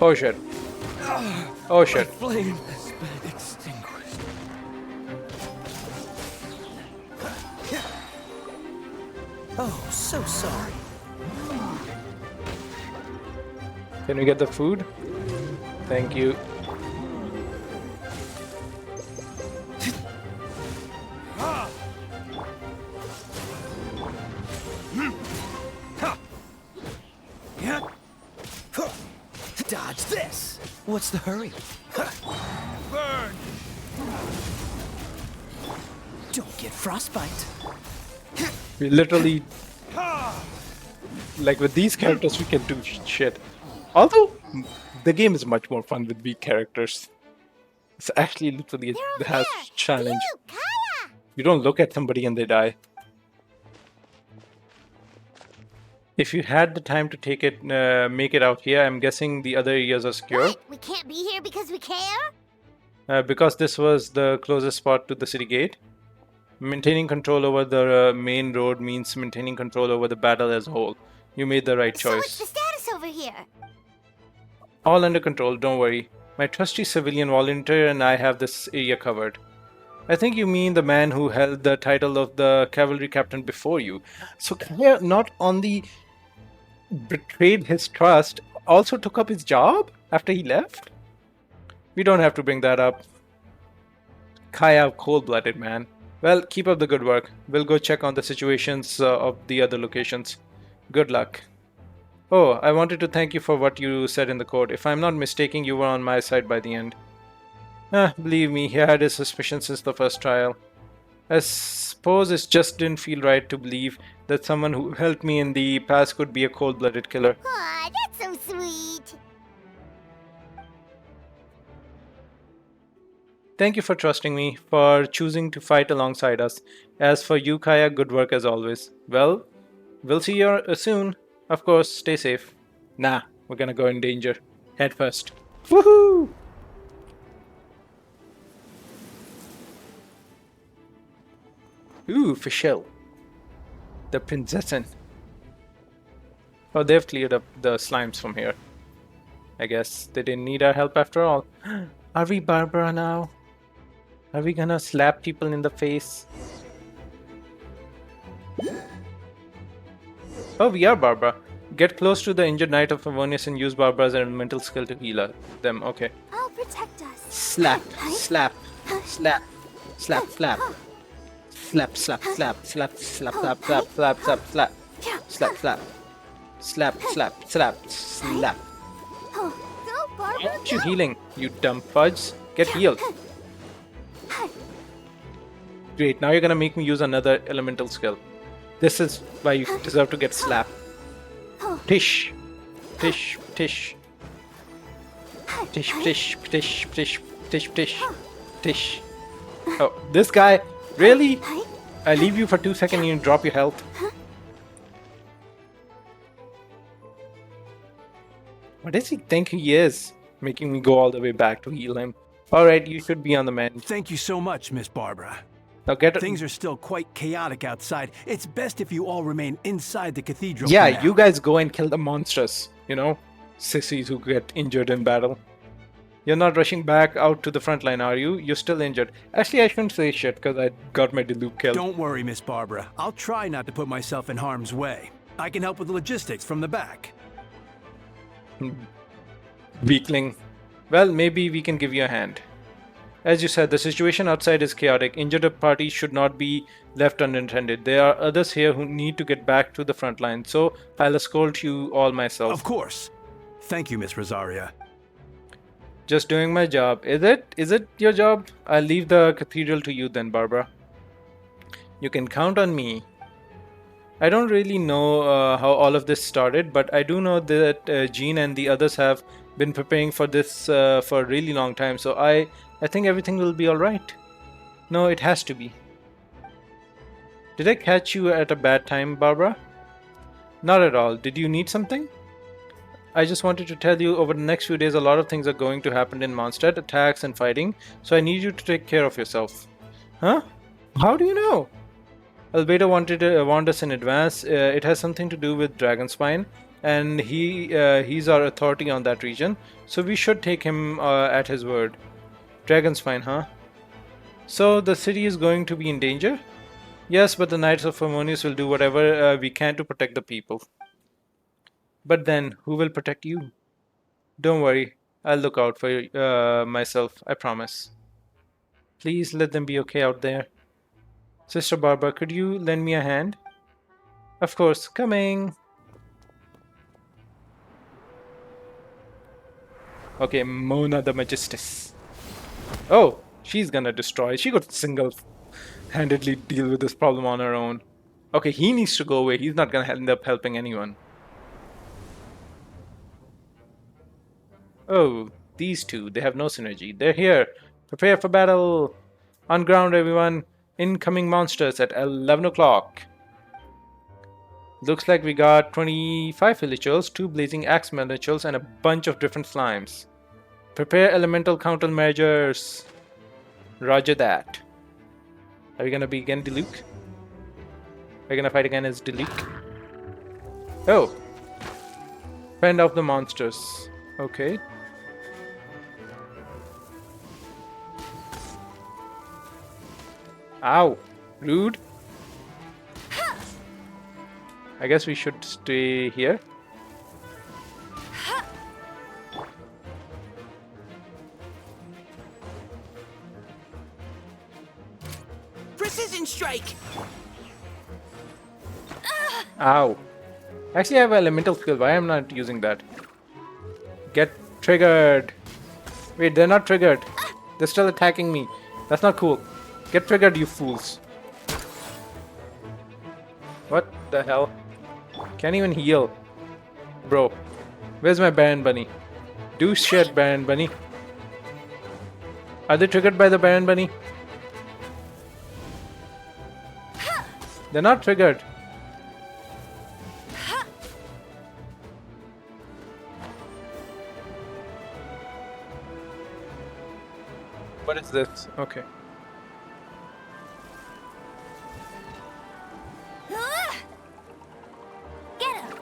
Oh shit. Oh shit. Flame has been extinguished. Oh, so sorry. Can we get the food? Thank you. Dodge this! What's the hurry? Burn! Don't get frostbite. We literally... Like with these characters we can do shit. Although, the game is much more fun with weak characters. It's actually literally has challenge. You don't look at somebody and they die. If you had the time to take it, make it out here, I'm guessing the other areas are secure. What? We can't be here because we care? Because this was the closest spot to the city gate. Maintaining control over the main road means maintaining control over the battle as a whole. You made the right So choice. what's the status over here? All under control, don't worry. My trusty civilian volunteer and I have this area covered. I think you mean the man who held the title of the cavalry captain before you. So Kaya not only betrayed his trust, also took up his job after he left? We don't have to bring that up. Kaya, cold-blooded man. Well, keep up the good work. We'll go check on the situations of the other locations. Good luck. Oh, I wanted to thank you for what you said in the court. If I'm not mistaken, you were on my side by the end. Believe me, he had his suspicions since the first trial. I suppose it just didn't feel right to believe that someone who helped me in the past could be a cold-blooded killer. Aw, that's so sweet. Thank you for trusting me, for choosing to fight alongside us. As for you, Kaya, good work as always. Well, we'll see you soon. Of course, stay safe. Nah, we're gonna go in danger. Head first. Woohoo! Ooh, Fischl. The Prinzessin. Oh, they've cleared up the slimes from here. I guess they didn't need our help after all. Are we Barbara now? Are we gonna slap people in the face? Oh, we are Barbara. Get close to the injured Knight of Favonius and use Barbara's elemental skill to heal them. Okay. I'll protect us. Slap, slap, slap, slap, slap. Slap, slap, slap, slap, slap, slap, slap, slap, slap, slap. Slap, slap. Slap, slap, slap, slap. Oh, go, Barbara. Why aren't you healing, you dumb fudge? Get healed. Great, now you're gonna make me use another elemental skill. This is why you deserve to get slapped. Tish. Tish. Tish. Tish. Tish. Tish. Tish. Tish. Tish. Tish. Oh, this guy? Really? I leave you for 2 seconds and you drop your health. What does he think he is? Making me go all the way back to heal him. Alright, you should be on the mend. Thank you so much, Miss Barbara. Now get Things are still quite chaotic outside. It's best if you all remain inside the cathedral. Yeah, for now. you guys go and kill the monsters. You know? Sissies who get injured in battle. You're not rushing back out to the front line, are you? You're still injured. Actually, I shouldn't say shit because I got my Diluc killed. Don't worry, Miss Barbara. I'll try not to put myself in harm's way. I can help with the logistics from the back. Weakling. Well, maybe we can give you a hand. As you said, the situation outside is chaotic. Injured parties should not be left unattended. There are others here who need to get back to the front line, so I'll escort you all myself. Of course. Thank you, Miss Rosaria. Just doing my job. Is it? Is it your job? I'll leave the cathedral to you then, Barbara. You can count on me. I don't really know how all of this started, but I do know that Jean and the others have been preparing for this for a really long time, so I think everything will be alright. No, it has to be. Did I catch you at a bad time, Barbara? Not at all. Did you need something? I just wanted to tell you over the next few days a lot of things are going to happen in Mondstadt, attacks and fighting, so I need you to take care of yourself. Huh? How do you know? Albedo warned us in advance. It has something to do with Dragonspine, and he's our authority on that region, so we should take him at his word. Dragonspine, huh? So the city is going to be in danger? Yes, but the Knights of Harmonious will do whatever we can to protect the people. But then, who will protect you? Don't worry, I'll look out for myself, I promise. Please let them be okay out there. Sister Barbara, could you lend me a hand? Of course, coming! Okay, Mona the Magistus. Oh, she's gonna destroy. She could single-handedly deal with this problem on her own. Okay, he needs to go away. He's not gonna end up helping anyone. Oh, these two, they have no synergy. They're here. Prepare for battle. On ground, everyone. Incoming monsters at 11 o'clock. Looks like we got 25 Hilichurls, 2 Blazing Axe Melichurls, and a bunch of different slimes. Prepare elemental countermeasures. Roger that. Are we gonna be again Diluc? Are we gonna fight again as Diluc? Oh. Fend off the monsters. Okay. Ow! Rude. I guess we should stay here. Precision strike! Ow. Actually, I have elemental skill. Why am I not using that? Get triggered. Wait, they're not triggered. They're still attacking me. That's not cool. Get triggered, you fools. What the hell? Can't even heal. Bro, where's my Baron Bunny? Do shit, Baron Bunny. Are they triggered by the Baron Bunny? They're not triggered. What is this? Okay. Get him!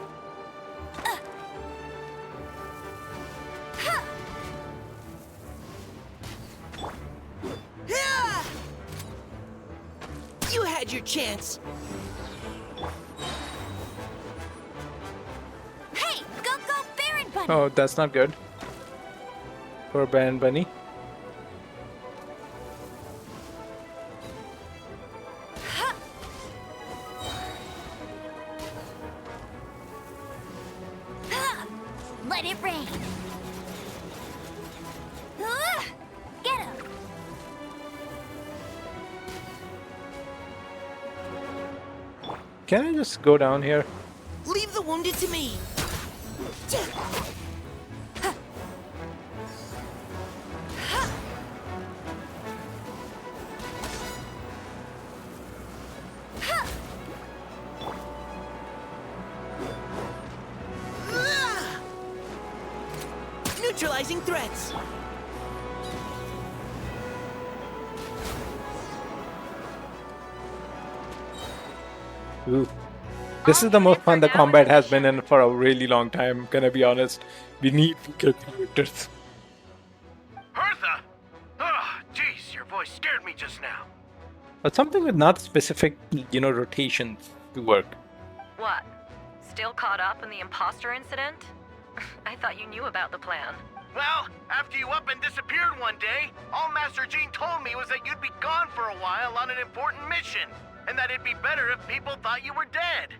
You had your chance. Hey, go Baron Bunny! Oh, that's not good. For Baron Bunny. Let it rain! Get him! Can I just go down here? Leave the wounded to me. Neutralizing threats. Ooh. This is the most fun the combat has been in for a really long time, gonna be honest. We need weaker characters. Hertha! Ah, jeez, your voice scared me just now. But something with not specific, rotations to work. What? Still caught up in the imposter incident? I thought you knew about the plan. Well, after you up and disappeared one day, all Master Jean told me was that you'd be gone for a while on an important mission, and that it'd be better if people thought you were dead.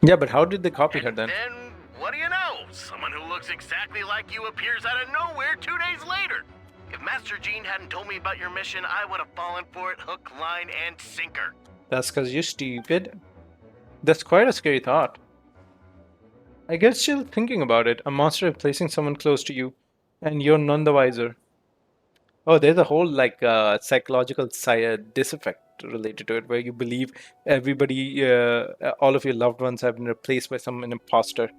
Yeah, but how did they copy her then? Then, what do you know? Someone who looks exactly like you appears out of nowhere 2 days later. If Master Jean hadn't told me about your mission, I would have fallen for it hook, line, and sinker. That's because you're stupid. That's quite a scary thought. I guess still thinking about it, a monster replacing someone close to you, and you're none the wiser. Oh, there's a whole psychological diseffect related to it, where you believe everybody, all of your loved ones have been replaced by some imposter.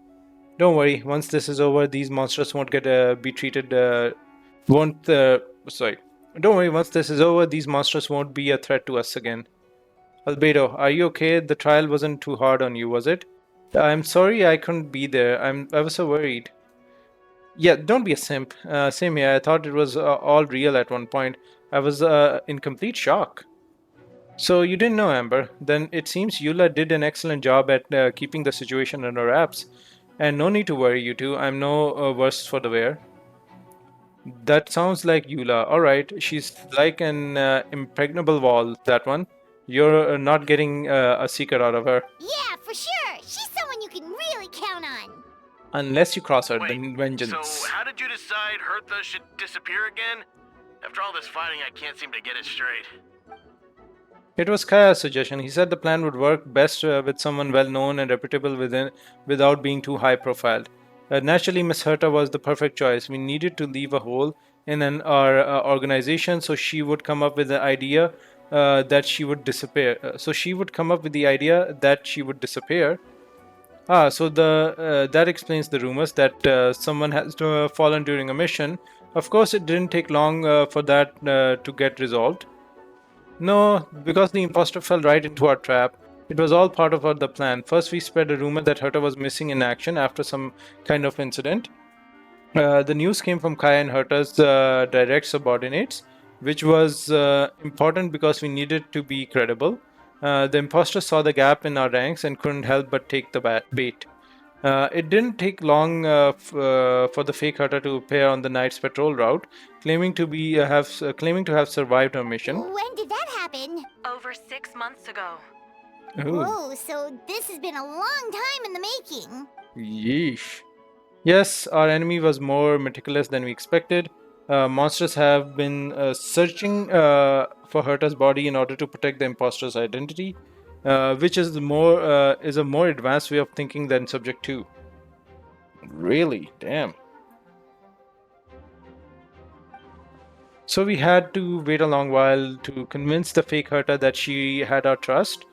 Don't worry, once this is over, these monsters won't get be treated. Sorry. Don't worry, once this is over, these monsters won't be a threat to us again. Albedo, are you okay? The trial wasn't too hard on you, was it? I'm sorry I couldn't be there. I was so worried. Yeah, don't be a simp. Same here. I thought it was all real at one point. I was in complete shock. So you didn't know, Amber. Then it seems Eula did an excellent job at keeping the situation under wraps. And no need to worry, you two. I'm no worse for the wear. That sounds like Eula. Alright, she's like an impregnable wall, that one. You're not getting a secret out of her. Yeah, for sure! She's someone you can really count on! Unless you cross her, then vengeance. So how did you decide Hertha should disappear again? After all this fighting, I can't seem to get it straight. It was Kaya's suggestion. He said the plan would work best with someone well known and reputable without being too high profiled. Naturally, Miss Herta was the perfect choice. We needed to leave a hole in our organization, so she would come up with the idea that she would disappear. So that explains the rumors that someone has fallen during a mission. Of course, it didn't take long for that to get resolved. No, because the imposter fell right into our trap. It was all part of the plan. First, we spread a rumor that Herta was missing in action after some kind of incident. The news came from Kaya and Herta's direct subordinates. which was important because we needed to be credible. The imposters saw the gap in our ranks and couldn't help but take the bait. It didn't take long for the fake hunter to appear on the night's patrol route, claiming to have survived her mission. When did that happen? Over 6 months ago. Ooh. Whoa, so this has been a long time in the making. Yeesh. Yes, our enemy was more meticulous than we expected. Monsters have been searching for Herta's body in order to protect the imposter's identity, which is a more advanced way of thinking than Subject 2. Really? Damn. So we had to wait a long while to convince the fake Herta that she had our trust.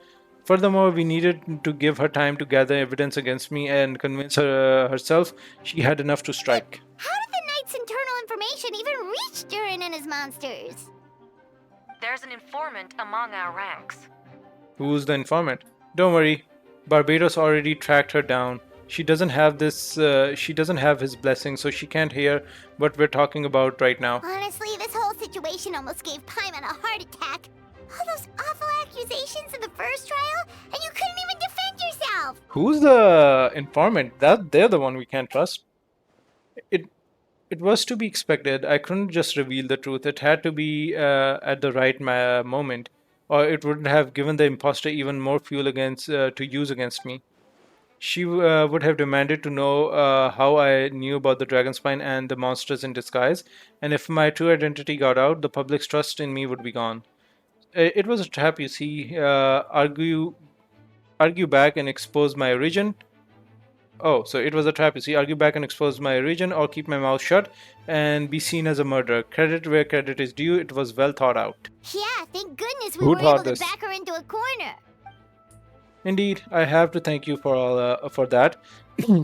Furthermore, we needed to give her time to gather evidence against me and convince her herself she had enough to strike. How did the Knight's internal information even reach Durin and his monsters? There's an informant among our ranks. Who's the informant? Don't worry, Barbados already tracked her down. She doesn't have his blessing, so she can't hear what we're talking about right now. Honestly, this whole situation almost gave Paimon a heart attack. All those awful accusations in the first trial, and you couldn't even defend yourself! Who's the informant? They're the one we can't trust. It was to be expected. I couldn't just reveal the truth. It had to be at the right moment, or it would have given the imposter even more fuel to use against me. She would have demanded to know how I knew about the Dragonspine and the monsters in disguise, and if my true identity got out, the public's trust in me would be gone. It was a trap, you see. Argue back and expose my origin. Oh, so it was a trap, you see. Argue back and expose my origin, or keep my mouth shut and be seen as a murderer. Credit where credit is due. It was well thought out. Yeah, thank goodness we Who were able thought to this? back her into a corner. Indeed, I have to thank you for that,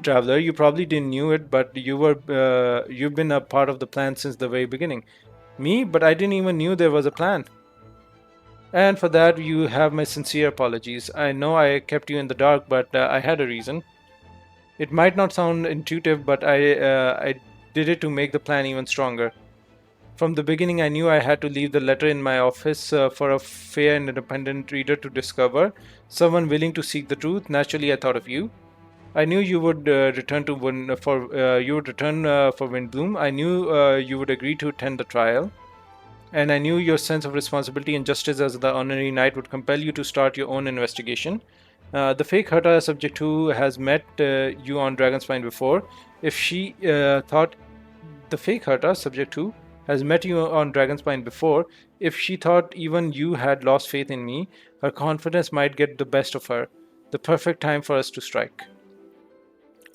Traveler. You probably didn't knew it, but you've been a part of the plan since the very beginning. Me, but I didn't even knew there was a plan. And for that, you have my sincere apologies. I know I kept you in the dark, but I had a reason. It might not sound intuitive, but I did it to make the plan even stronger. From the beginning, I knew I had to leave the letter in my office for a fair and independent reader to discover. Someone willing to seek the truth. Naturally, I thought of you. I knew you would return for Windbloom. I knew you would agree to attend the trial. And I knew your sense of responsibility and justice as the honorary knight would compel you to start your own investigation. The fake Herta Subject 2 has met you on Dragonspine before. If she thought the fake Herta Subject 2 has met you on Dragonspine before, if she thought even you had lost faith in me, her confidence might get the best of her. The perfect time for us to strike.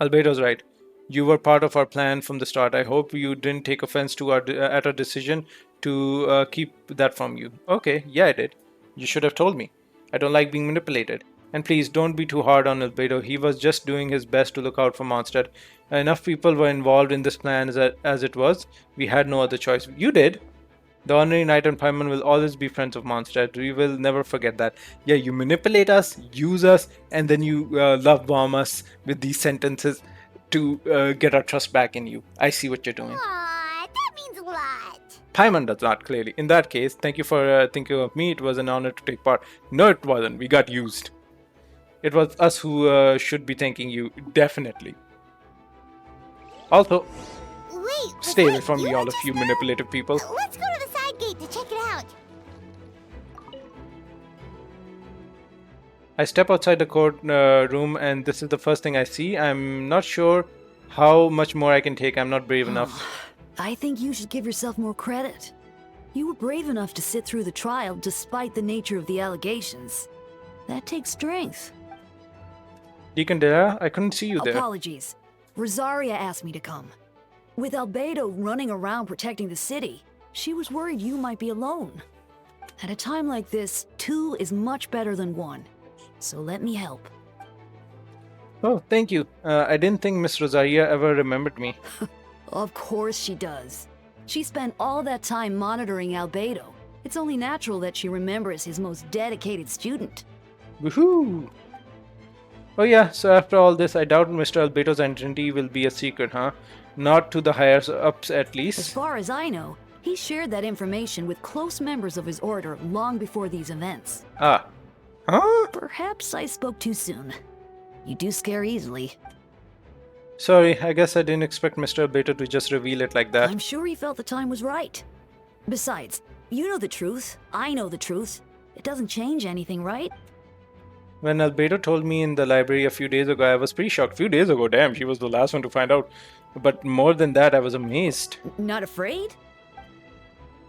Albedo's right. You were part of our plan from the start. I hope you didn't take offense at our decision to keep that from you. Okay, yeah, I did. You should have told me. I don't like being manipulated. And please, don't be too hard on Albedo. He was just doing his best to look out for Mondstadt. Enough people were involved in this plan as it was. We had no other choice. You did. The Honorary Knight and Paimon will always be friends of Mondstadt. We will never forget that. Yeah, you manipulate us, use us, and then you love bomb us with these sentences to get our trust back in you. I see what you're doing. Aw, that means a lot. Paimon does not, clearly. In that case, thank you for thinking of me. It was an honor to take part. No, it wasn't. We got used. It was us who should be thanking you, definitely. Also, Wait, stay away from me, all of you manipulative people. Let's go to the side gate to check it out. I step outside the court room and this is the first thing I see. I'm not sure how much more I can take. I'm not brave enough. I think you should give yourself more credit. You were brave enough to sit through the trial despite the nature of the allegations. That takes strength. Deacon Della, I couldn't see you there. Apologies. Rosaria asked me to come. With Albedo running around protecting the city, she was worried you might be alone. At a time like this, 2 is much better than 1. So let me help. Oh, thank you. I didn't think Miss Rosaria ever remembered me. Of course she does. She spent all that time monitoring Albedo. It's only natural that she remembers his most dedicated student. Woohoo! Oh yeah, so after all this, I doubt Mr. Albedo's identity will be a secret, huh? Not to the higher ups, at least. As far as I know, He shared that information with close members of his order long before these events. Ah. Huh? Perhaps I spoke too soon. You do scare easily. Sorry, I guess I didn't expect Mr. Albedo to just reveal it like that. I'm sure he felt the time was right. Besides, you know the truth. I know the truth. It doesn't change anything, right? When Albedo told me in the library a few days ago, I was pretty shocked. Few days ago, damn, she was the last one to find out. But more than that, I was amazed. Not afraid?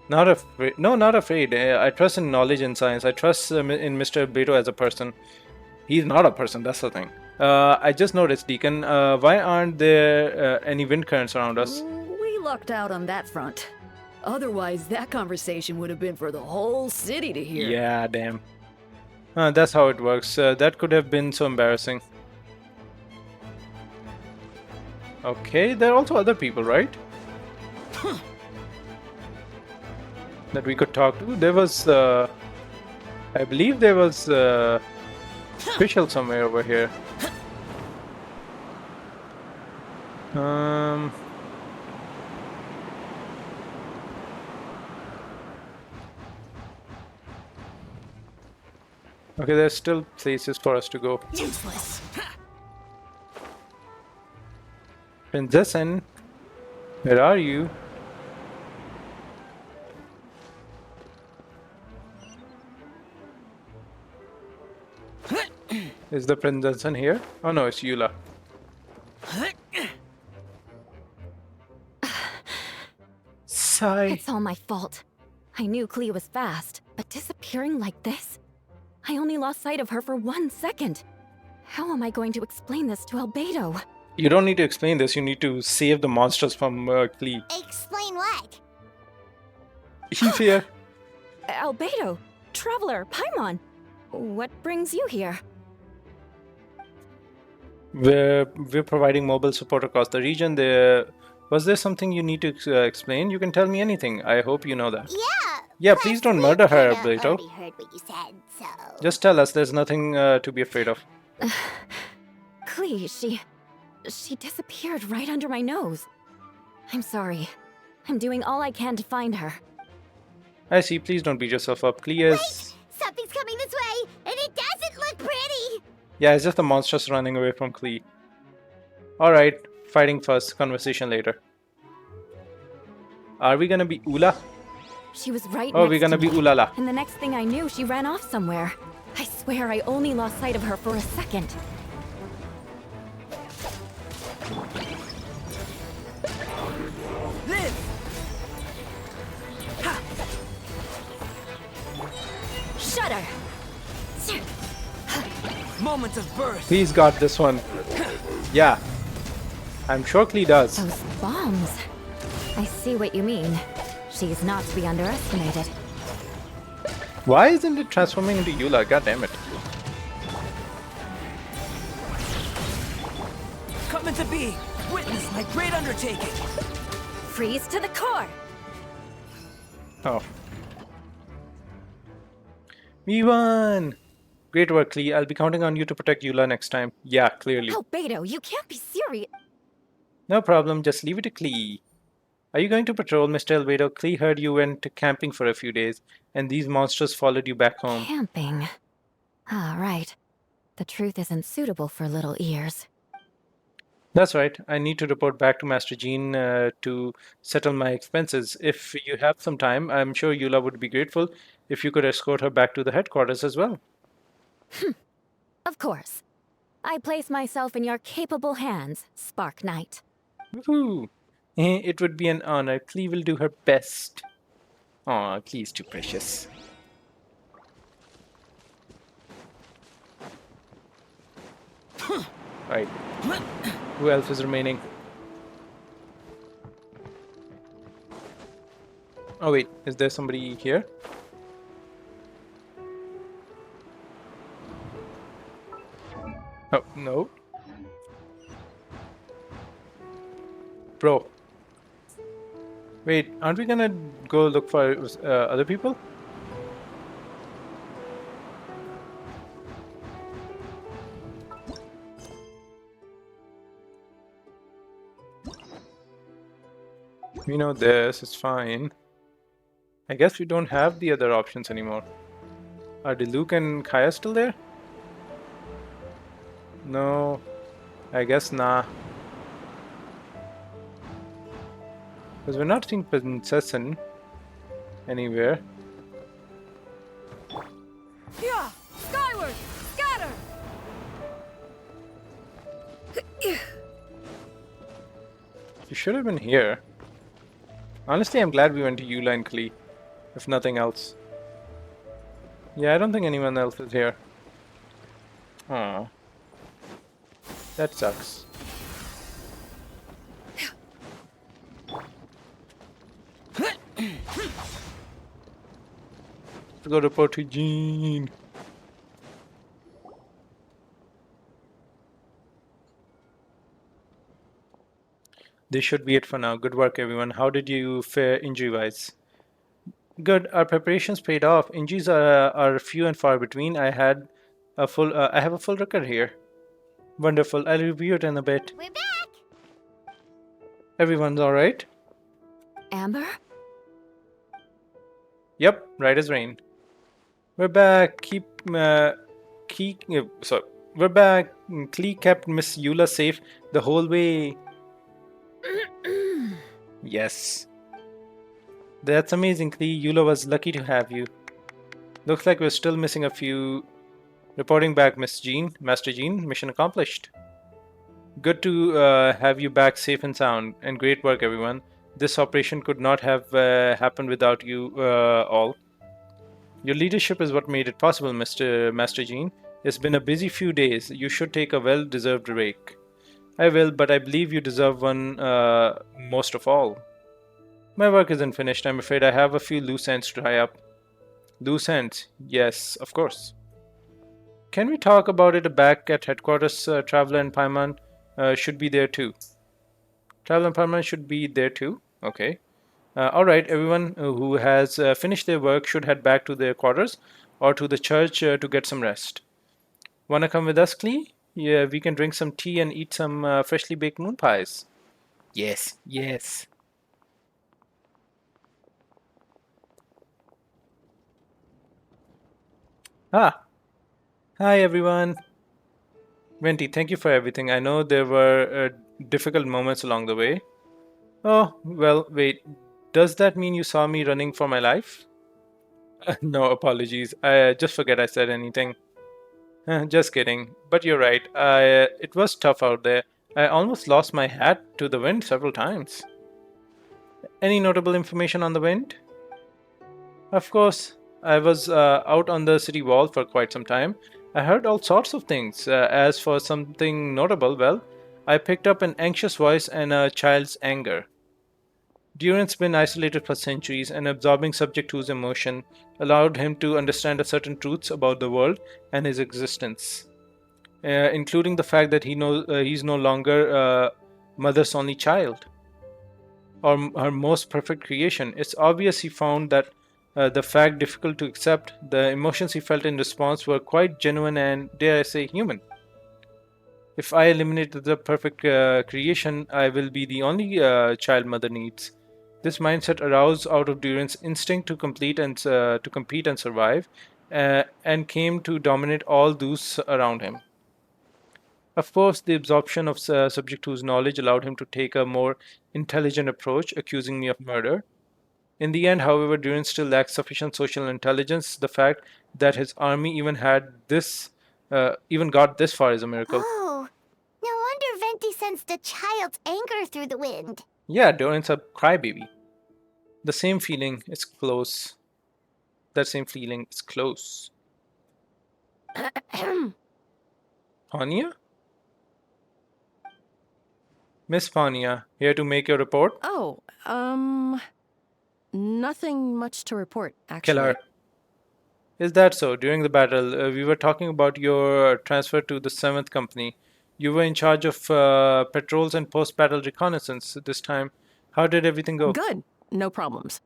Not afraid. No, not afraid. I trust in knowledge and science. I trust in Mr. Beto as a person. He's not a person, that's the thing. I just noticed, Deacon, why aren't there any wind currents around us? We lucked out on that front. Otherwise, that conversation would have been for the whole city to hear. Yeah, damn. That's how it works. That could have been so embarrassing. Okay, there are also other people, right? That we could talk to. There was, I believe there was official somewhere over here. Okay, there's still places for us to go. Useless. Princess N, where are you? Is the princess in here? Oh no, it's Eula. Sigh. It's all my fault. I knew Clea was fast, but disappearing like this? I only lost sight of her for 1 second. How am I going to explain this to Albedo? You don't need to explain this, you need to save the monsters from Clea. Explain what? He's here. Albedo, Traveler, Paimon, what brings you here? We're providing mobile support across the region. Was there something you need to explain? You can tell me anything. I hope you know that. Yeah. Yeah, please don't murder her, Albedo. Already heard what you said, so. Just tell us. There's nothing to be afraid of. Clea, she disappeared right under my nose. I'm sorry. I'm doing all I can to find her. I see. Please don't beat yourself up. Clea is... Wait! Something's coming this way, and it doesn't look pretty! Yeah, it's just the monsters running away from Clea. Alright, fighting first, conversation later. Are we gonna be Ula? She was right Oh, next we're gonna to be me. Ulala. And the next thing I knew, she ran off somewhere. I swear I only lost sight of her for a second. Live! Shudder! Moment of birth. Clea's got this one. Yeah. I'm sure Clea does. Those bombs. I see what you mean. She's not to be underestimated. Why isn't it transforming into Eula? God damn it. Coming to be. Witness my great undertaking. Freeze to the core! Oh. We won! Great work, Clea. I'll be counting on you to protect Eula next time. Yeah, clearly. Albedo, you can't be serious. No problem, just leave it to Clea. Are you going to patrol, Mr. Albedo? Clea heard you went camping for a few days, and these monsters followed you back home. Camping. Ah, right. The truth isn't suitable for little ears. That's right. I need to report back to Master Jean to settle my expenses. If you have some time, I'm sure Eula would be grateful if you could escort her back to the headquarters as well. Of course. I place myself in your capable hands, Spark Knight. Woohoo! It would be an honor. Clea will do her best. Aw, Clea's too precious. Right. Who else is remaining? Oh wait, is there somebody here? Oh, no. Bro. Wait, aren't we gonna go look for other people? We know this, it's fine. I guess we don't have the other options anymore. Are Luke and Kaya still there? No, I guess nah. Because we're not seeing Prinzessin anywhere. Yeah! Skyward! Scatter! She should have been here. Honestly, I'm glad we went to Eula and Klee, if nothing else. Yeah, I don't think anyone else is here. Aw. That sucks. Let's go report to Jean. This should be it for now. Good work, everyone. How did you fare injury-wise? Good. Our preparations paid off. Injuries are few and far between. I have a full record here. Wonderful. I'll review it in a bit. We're back! Everyone's all right? Amber? Yep, right as rain. We're back. We're back. Klee kept Miss Eula safe the whole way. Yes. That's amazing, Klee. Eula was lucky to have you. Looks like we're still missing a few. Reporting back, Master Jean. Mission accomplished. Good to have you back safe and sound. And great work, everyone. This operation could not have happened without you all. Your leadership is what made it possible, Master Jean. It's been a busy few days. You should take a well-deserved break. I will, but I believe you deserve one most of all. My work isn't finished. I'm afraid I have a few loose ends to tie up. Loose ends? Yes, of course. Can we talk about it back at headquarters? Traveler and Paimon should be there too. Traveler and Paimon should be there too? Okay. Alright, everyone who has finished their work should head back to their quarters or to the church to get some rest. Wanna come with us, Klee? Yeah, we can drink some tea and eat some freshly baked moon pies. Yes, yes. Ah, hi everyone. Venti, thank you for everything. I know there were difficult moments along the way. Oh, well, wait. Does that mean you saw me running for my life? No, apologies. I just forget I said anything. Just kidding. But you're right. It was tough out there. I almost lost my hat to the wind several times. Any notable information on the wind? Of course, I was out on the city wall for quite some time. I heard all sorts of things. As for something notable, well, I picked up an anxious voice and a child's anger. Durant's been isolated for centuries, and absorbing subject to his emotion allowed him to understand a certain truths about the world and his existence, including the fact that he's no longer mother's only child or her most perfect creation. It's obvious he found that the fact difficult to accept. The emotions he felt in response were quite genuine and, dare I say, human. If I eliminate the perfect creation, I will be the only child mother needs. This mindset arose out of Durant's instinct to compete and survive, and came to dominate all those around him. Of course, the absorption of subject whose knowledge allowed him to take a more intelligent approach, accusing me of murder. In the end, however, Durant still lacked sufficient social intelligence. The fact that his army even got this far is a miracle. Oh, no wonder Venti sensed a child's anger through the wind. Yeah, Durant's a crybaby. The same feeling is close. That same feeling is close. Pania? Miss Pania, here to make your report? Oh, nothing much to report, actually. Killer. Is that so? During the battle, we were talking about your transfer to the 7th Company. You were in charge of patrols and post-battle reconnaissance this time. How did everything go? Good. No problems.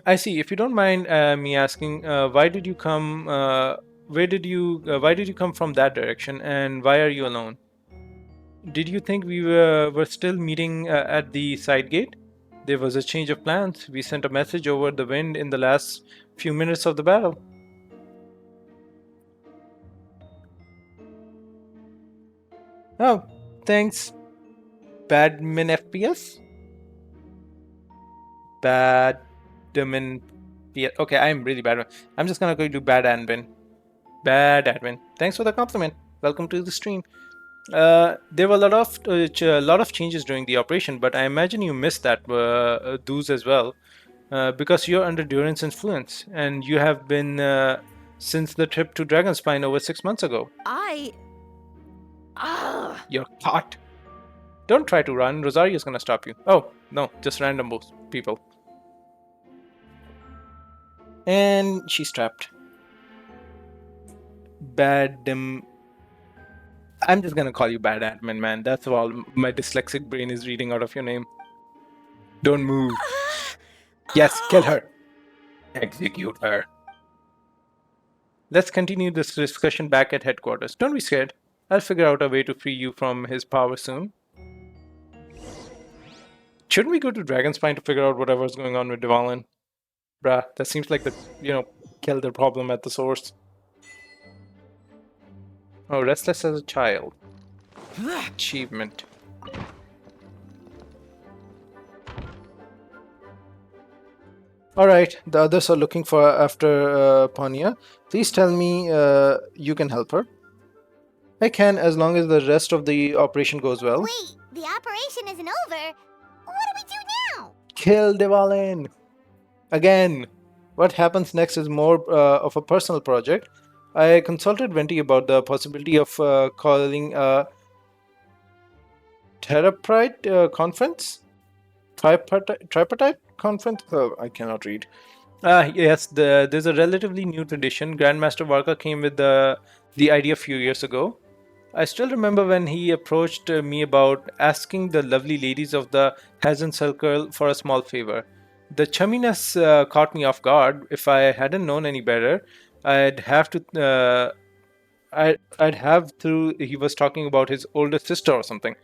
I see. If you don't mind me asking, why did you come? Why did you come from that direction, and why are you alone? Did you think we were still meeting at the side gate? there was a change of plans. We sent a message over the wind in the last few minutes of the battle. Oh, thanks, Badmin FPS? Badmin FPS. Okay, I'm really bad. I'm just gonna go do bad admin. Bad admin. Thanks for the compliment. Welcome to the stream. There were a lot of changes during the operation, but I imagine you missed that those as well, because you're under Duran's influence, and you have been since the trip to Dragonspine over 6 months ago. You're caught. Don't try to run. Rosario's gonna stop you. Oh no, just random people. And she's trapped. I'm just gonna call you bad admin, man. That's all my dyslexic brain is reading out of your name. Don't move. Yes, kill her. Execute her. Let's continue this discussion back at headquarters. Don't be scared. I'll figure out a way to free you from his power soon. Shouldn't we go to Dragonspine to figure out whatever's going on with Dvalin? Bruh, that seems like kill the problem at the source. Oh, restless as a child. Achievement. Alright, the others are looking after Panya. Please tell me you can help her. I can, as long as the rest of the operation goes well. Wait, the operation isn't over. What do we do now? Kill Dvalin! Again! What happens next is more of a personal project. I consulted Venti about the possibility of calling a Tripartite conference? Tripartite conference? Oh, I cannot read. Yes, there's a relatively new tradition. Grandmaster Varka came with the idea a few years ago. I still remember when he approached me about asking the lovely ladies of the Hazen Circle for a small favor. The chumminess caught me off guard. If I hadn't known any better, I'd have through he was talking about his older sister or something.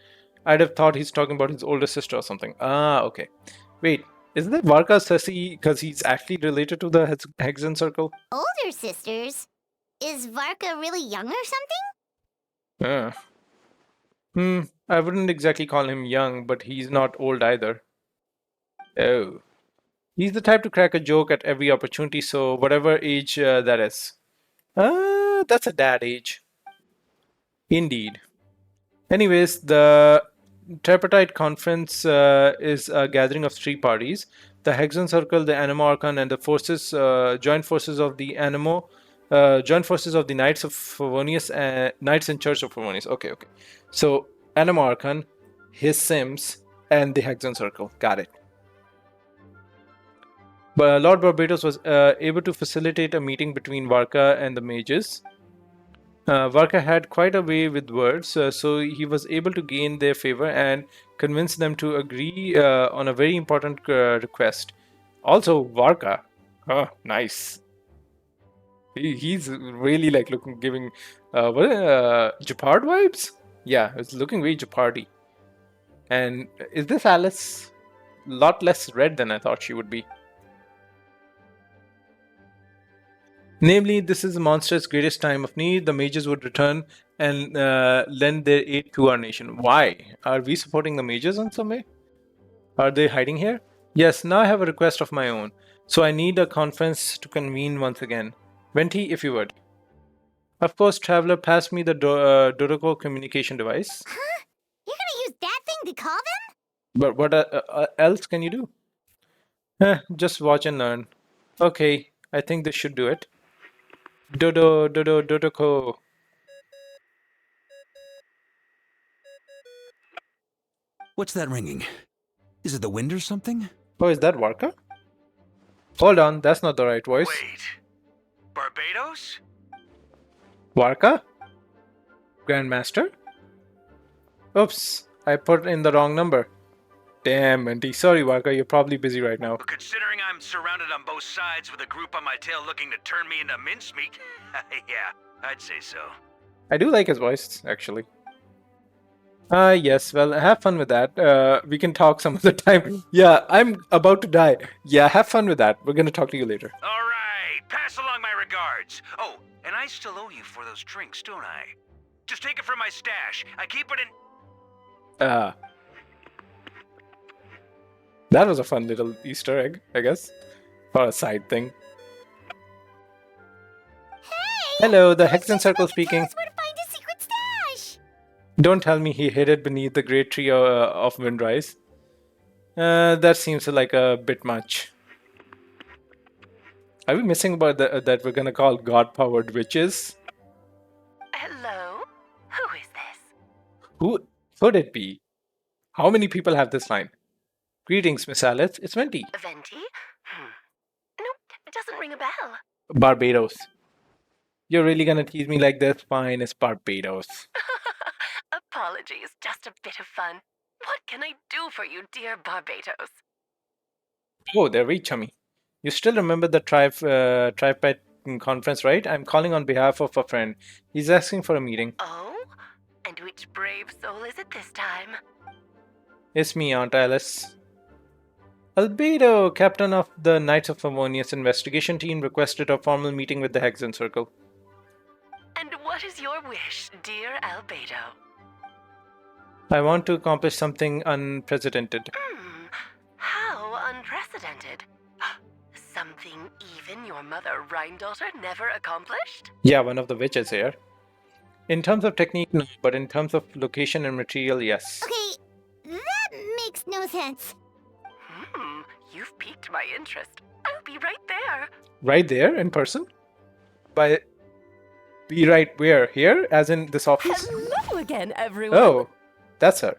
I'd have thought he's talking about his older sister or something. Ah, okay. Wait, isn't that Varka Sessi because he's actually related to the Hexen Circle? Older sisters? Is Varka really young or something? I wouldn't exactly call him young, but he's not old either. Oh. He's the type to crack a joke at every opportunity, so whatever age that is. That's a dad age. Indeed. Anyways, the Tripartite Conference is a gathering of 3 parties. The Hexen Circle, the Anemo Archon, and the joint forces of the Anemo, joint forces of the Knights of Favonius, Knights in Church of Favonius. Okay. So, Anemo Archon, his Sims, and the Hexen Circle. Got it. But Lord Barbatos was able to facilitate a meeting between Varka and the mages. Varka had quite a way with words, so he was able to gain their favor and convince them to agree on a very important request. Also, Varka. Oh, nice. He's really like giving Japard vibes? Yeah, it's looking very Japardy. And is this Alice? A lot less red than I thought she would be. Namely, this is the monster's greatest time of need. The mages would return and lend their aid to our nation. Why? Are we supporting the mages in some way? Are they hiding here? Yes, now I have a request of my own. So I need a conference to convene once again. Venti, if you would. Of course, Traveler, pass me the Doroko communication device. Huh? You're gonna use that thing to call them? But what else can you do? Just watch and learn. Okay, I think this should do it. Dodoko. What's that ringing? Is it the wind or something? Oh, is that Varka? Hold on, that's not the right voice. Wait. Barbados? Varka? Grandmaster? Oops, I put in the wrong number. Damn, Auntie. Sorry, Varka, you're probably busy right now. Considering I'm surrounded on both sides with a group on my tail looking to turn me into mincemeat, yeah, I'd say so. I do like his voice, actually. Yes, well, have fun with that. We can talk some other time. Yeah, I'm about to die. Yeah, have fun with that. We're gonna talk to you later. All right, pass along my regards. Oh, and I still owe you for those drinks, don't I? Just take it from my stash. I keep it in. That was a fun little Easter egg, I guess, or a side thing. Hello, the Hexen Circle speaking. Where to find a secret stash? Don't tell me he hid it beneath the great tree of Windrise. That seems like a bit much. Are we missing about that we're gonna call God-powered witches? Hello? Who is this? Who could it be? How many people have this line? Greetings, Miss Alice. It's Venti. Venti? Nope, it doesn't ring a bell. Barbados. You're really gonna tease me like this? Fine, it's Barbados. Apologies, just a bit of fun. What can I do for you, dear Barbados? Oh, they're very chummy. You still remember the tripet conference, right? I'm calling on behalf of a friend. He's asking for a meeting. Oh? And which brave soul is it this time? It's me, Aunt Alice. Albedo, captain of the Knights of Harmonious investigation team, requested a formal meeting with the Hexen Circle. And what is your wish, dear Albedo? I want to accomplish something unprecedented. How unprecedented. Something even your mother Rhine-daughter never accomplished? Yeah, one of the witches here. In terms of technique, no, but in terms of location and material, yes. Okay, that makes no sense. You've piqued my interest. I'll be right there. Right there, in person? Be right where? Here? As in this office? Hello again, everyone. Oh, that's her.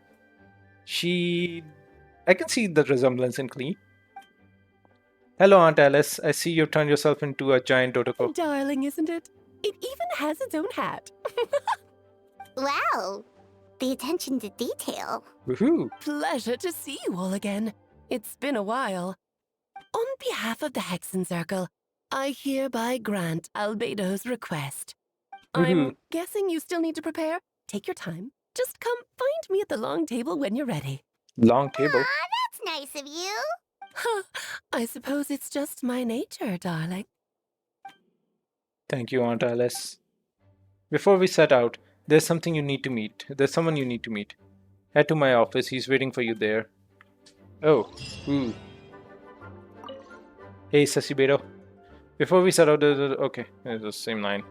I can see the resemblance in Clee. Hello, Aunt Alice. I see you've turned yourself into a giant Dodoko. Darling, isn't it? It even has its own hat. Wow, the attention to detail. Woohoo! Pleasure to see you all again. It's been a while. On behalf of the Hexen Circle, I hereby grant Albedo's request. I'm guessing you still need to prepare? Take your time. Just come find me at the long table when you're ready. Long table? That's nice of you. I suppose it's just my nature, darling. Thank you, Aunt Alice. Before we set out, there's someone you need to meet. Head to my office. He's waiting for you there. Oh, ooh. Hey, Sassy Beto. Before we set out, okay, it's the same line.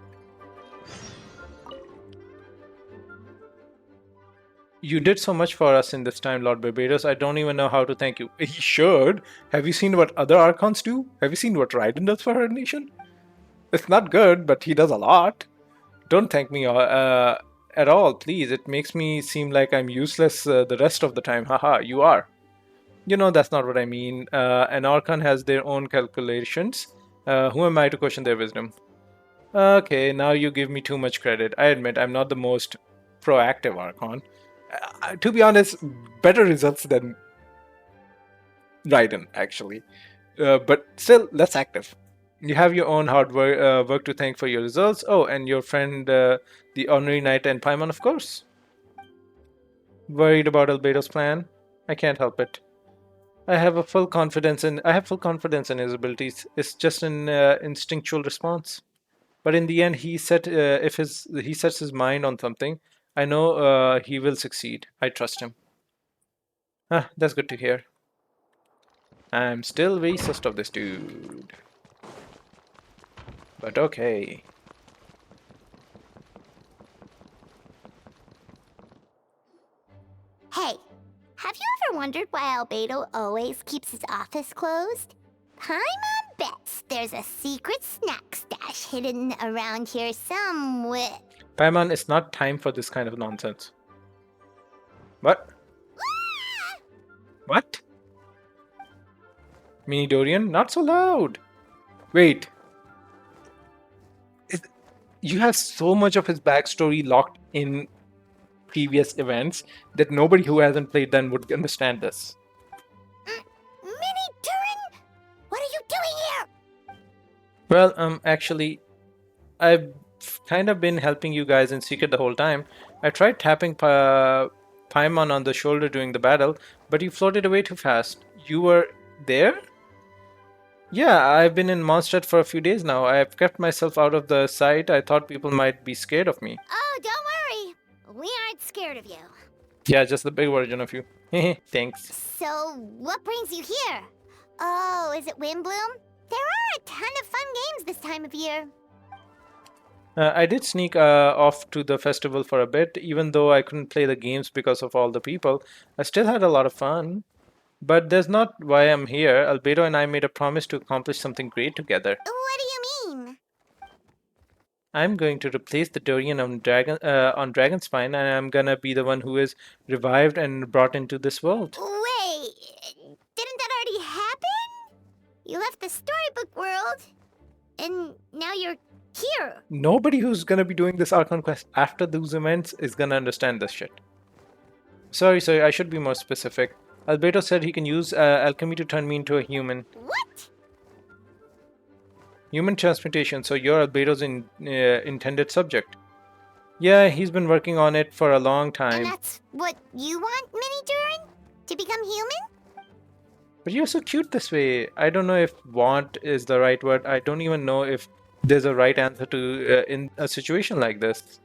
You did so much for us in this time, Lord Barbados. I don't even know how to thank you. He should. Have you seen what other Archons do? Have you seen what Raiden does for her nation? It's not good, but he does a lot. Don't thank me at all, please. It makes me seem like I'm useless the rest of the time. Haha, you are. You know, that's not what I mean. An Archon has their own calculations. Who am I to question their wisdom? Okay, now you give me too much credit. I admit I'm not the most proactive Archon. To be honest, better results than Raiden, actually. But still, less active. You have your own hard work to thank for your results. Oh, and your friend, the Honorary Knight and Paimon, of course. Worried about Albedo's plan? I can't help it. I have full confidence in his abilities. It's just an instinctual response. But in the end, if he sets his mind on something, I know he will succeed. I trust him. That's good to hear. I'm still very sussed of this dude. But okay. Hey, have you ever wondered why Albedo always keeps his office closed? Paimon bets there's a secret snack stash hidden around here somewhere. Paimon, it's not time for this kind of nonsense. What? What? Mini Dorian, not so loud. Wait. You have so much of his backstory locked in previous events that nobody who hasn't played them would understand this. Mini Dorian, what are you doing here? Well, actually, I've kind of been helping you guys in secret the whole time. I tried tapping Paimon on the shoulder during the battle, but you floated away too fast. You were there? Yeah, I've been in Mondstadt for a few days now. I've kept myself out of the sight. I thought people might be scared of me. Oh, don't worry. We aren't scared of you. Yeah, just the big version of you. Thanks. So, what brings you here? Oh, is it Windbloom? There are a ton of fun games this time of year. I did sneak off to the festival for a bit, even though I couldn't play the games because of all the people. I still had a lot of fun. But that's not why I'm here. Albedo and I made a promise to accomplish something great together. What do you mean? I'm going to replace the Dorian on Dragonspine, and I'm gonna be the one who is revived and brought into this world. Wait, didn't that already happen? You left the storybook world, and now you're here. Nobody who's gonna be doing this Archon quest after those events is gonna understand this shit. Sorry, I should be more specific. Albedo said he can use alchemy to turn me into a human. What? Human transmutation, so you're Albedo's intended subject. Yeah, he's been working on it for a long time. And that's what you want, Mini Durin? To become human? But you're so cute this way. I don't know if want is the right word. I don't even know if there's a right answer to in a situation like this.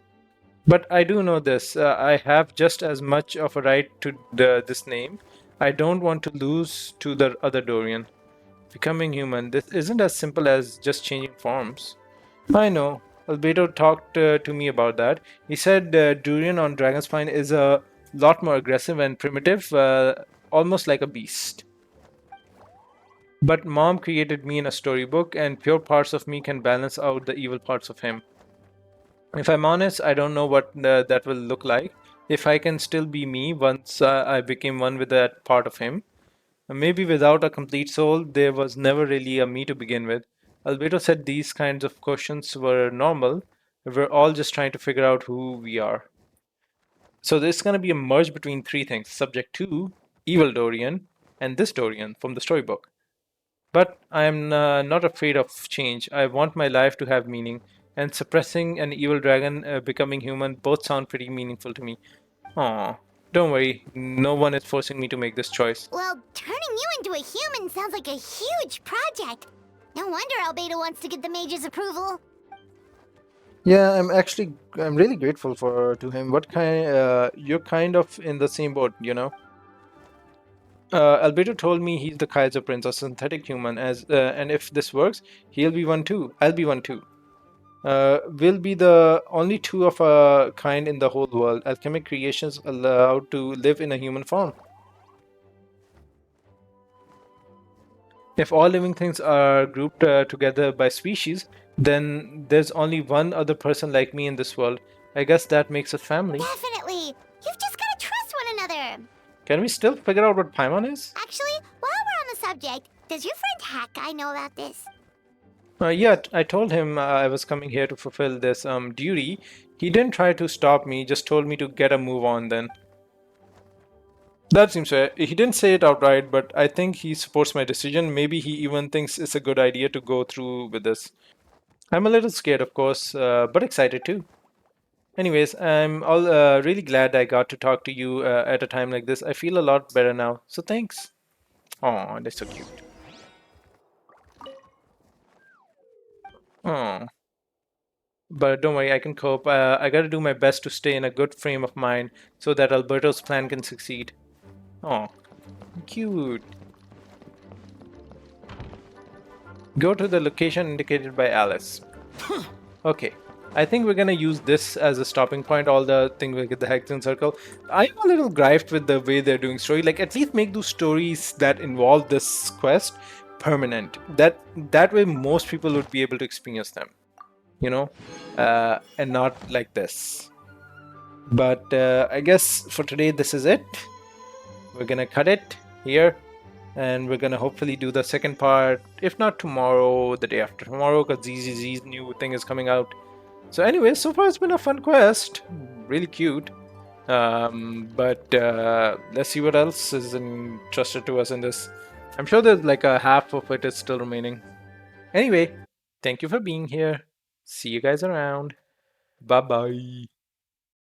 But I do know this. I have just as much of a right to this name. I don't want to lose to the other Dorian. Becoming human, this isn't as simple as just changing forms. I know. Albedo talked to me about that. He said Dorian on Dragonspine is a lot more aggressive and primitive, almost like a beast. But Mom created me in a storybook, and pure parts of me can balance out the evil parts of him. If I'm honest, I don't know what that will look like. If I can still be me once I became one with that part of him. Maybe without a complete soul, there was never really a me to begin with. Albedo said these kinds of questions were normal. We're all just trying to figure out who we are. So there's going to be a merge between three things. Subject 2, Evil Dorian, and this Dorian from the storybook. But I'm not afraid of change. I want my life to have meaning. And suppressing an evil dragon becoming human both sound pretty meaningful to me. Aww. Don't worry, no one is forcing me to make this choice. Well, turning you into a human sounds like a huge project. No wonder Albedo wants to get the mage's approval. Yeah, I'm really grateful to him. You're kind of in the same boat, you know? Albedo told me he's the Kaiser Prince, a synthetic human, and if this works, he'll be one too. I'll be one too. We'll be the only two of a kind in the whole world, alchemic creations allowed to live in a human form. If all living things are grouped together by species, then there's only one other person like me in this world. I guess that makes us family. Definitely. You've just got to trust one another. Can we still figure out what Paimon is? Actually, while we're on the subject, does your friend Hakai know about this? Yeah, I told him I was coming here to fulfill this duty. He didn't try to stop me, just told me to get a move on then. That seems fair. He didn't say it outright, but I think he supports my decision. Maybe he even thinks it's a good idea to go through with this. I'm a little scared, of course, but excited too. Anyways, I'm all really glad I got to talk to you at a time like this. I feel a lot better now, so thanks. Aw, that's so cute. Oh, but don't worry, I can cope. I gotta do my best to stay in a good frame of mind so that Alberto's plan can succeed. Oh, cute. Go to the location indicated by Alice. Okay, I think we're gonna use this as a stopping point. All the thing with the Hexen Circle. I'm a little griped with the way they're doing story. Like, at least make those stories that involve this quest permanent. That way most people would be able to experience them, you know, and not like this. But I guess for today this is it. We're gonna cut it here, and we're gonna hopefully do the second part, if not tomorrow, the day after tomorrow, because ZZZ's new thing is coming out. So anyway, so far it's been a fun quest, really cute. But let's see what else is entrusted to us in this. I'm sure there's like a half of it is still remaining. Anyway, thank you for being here. See you guys around. Bye bye.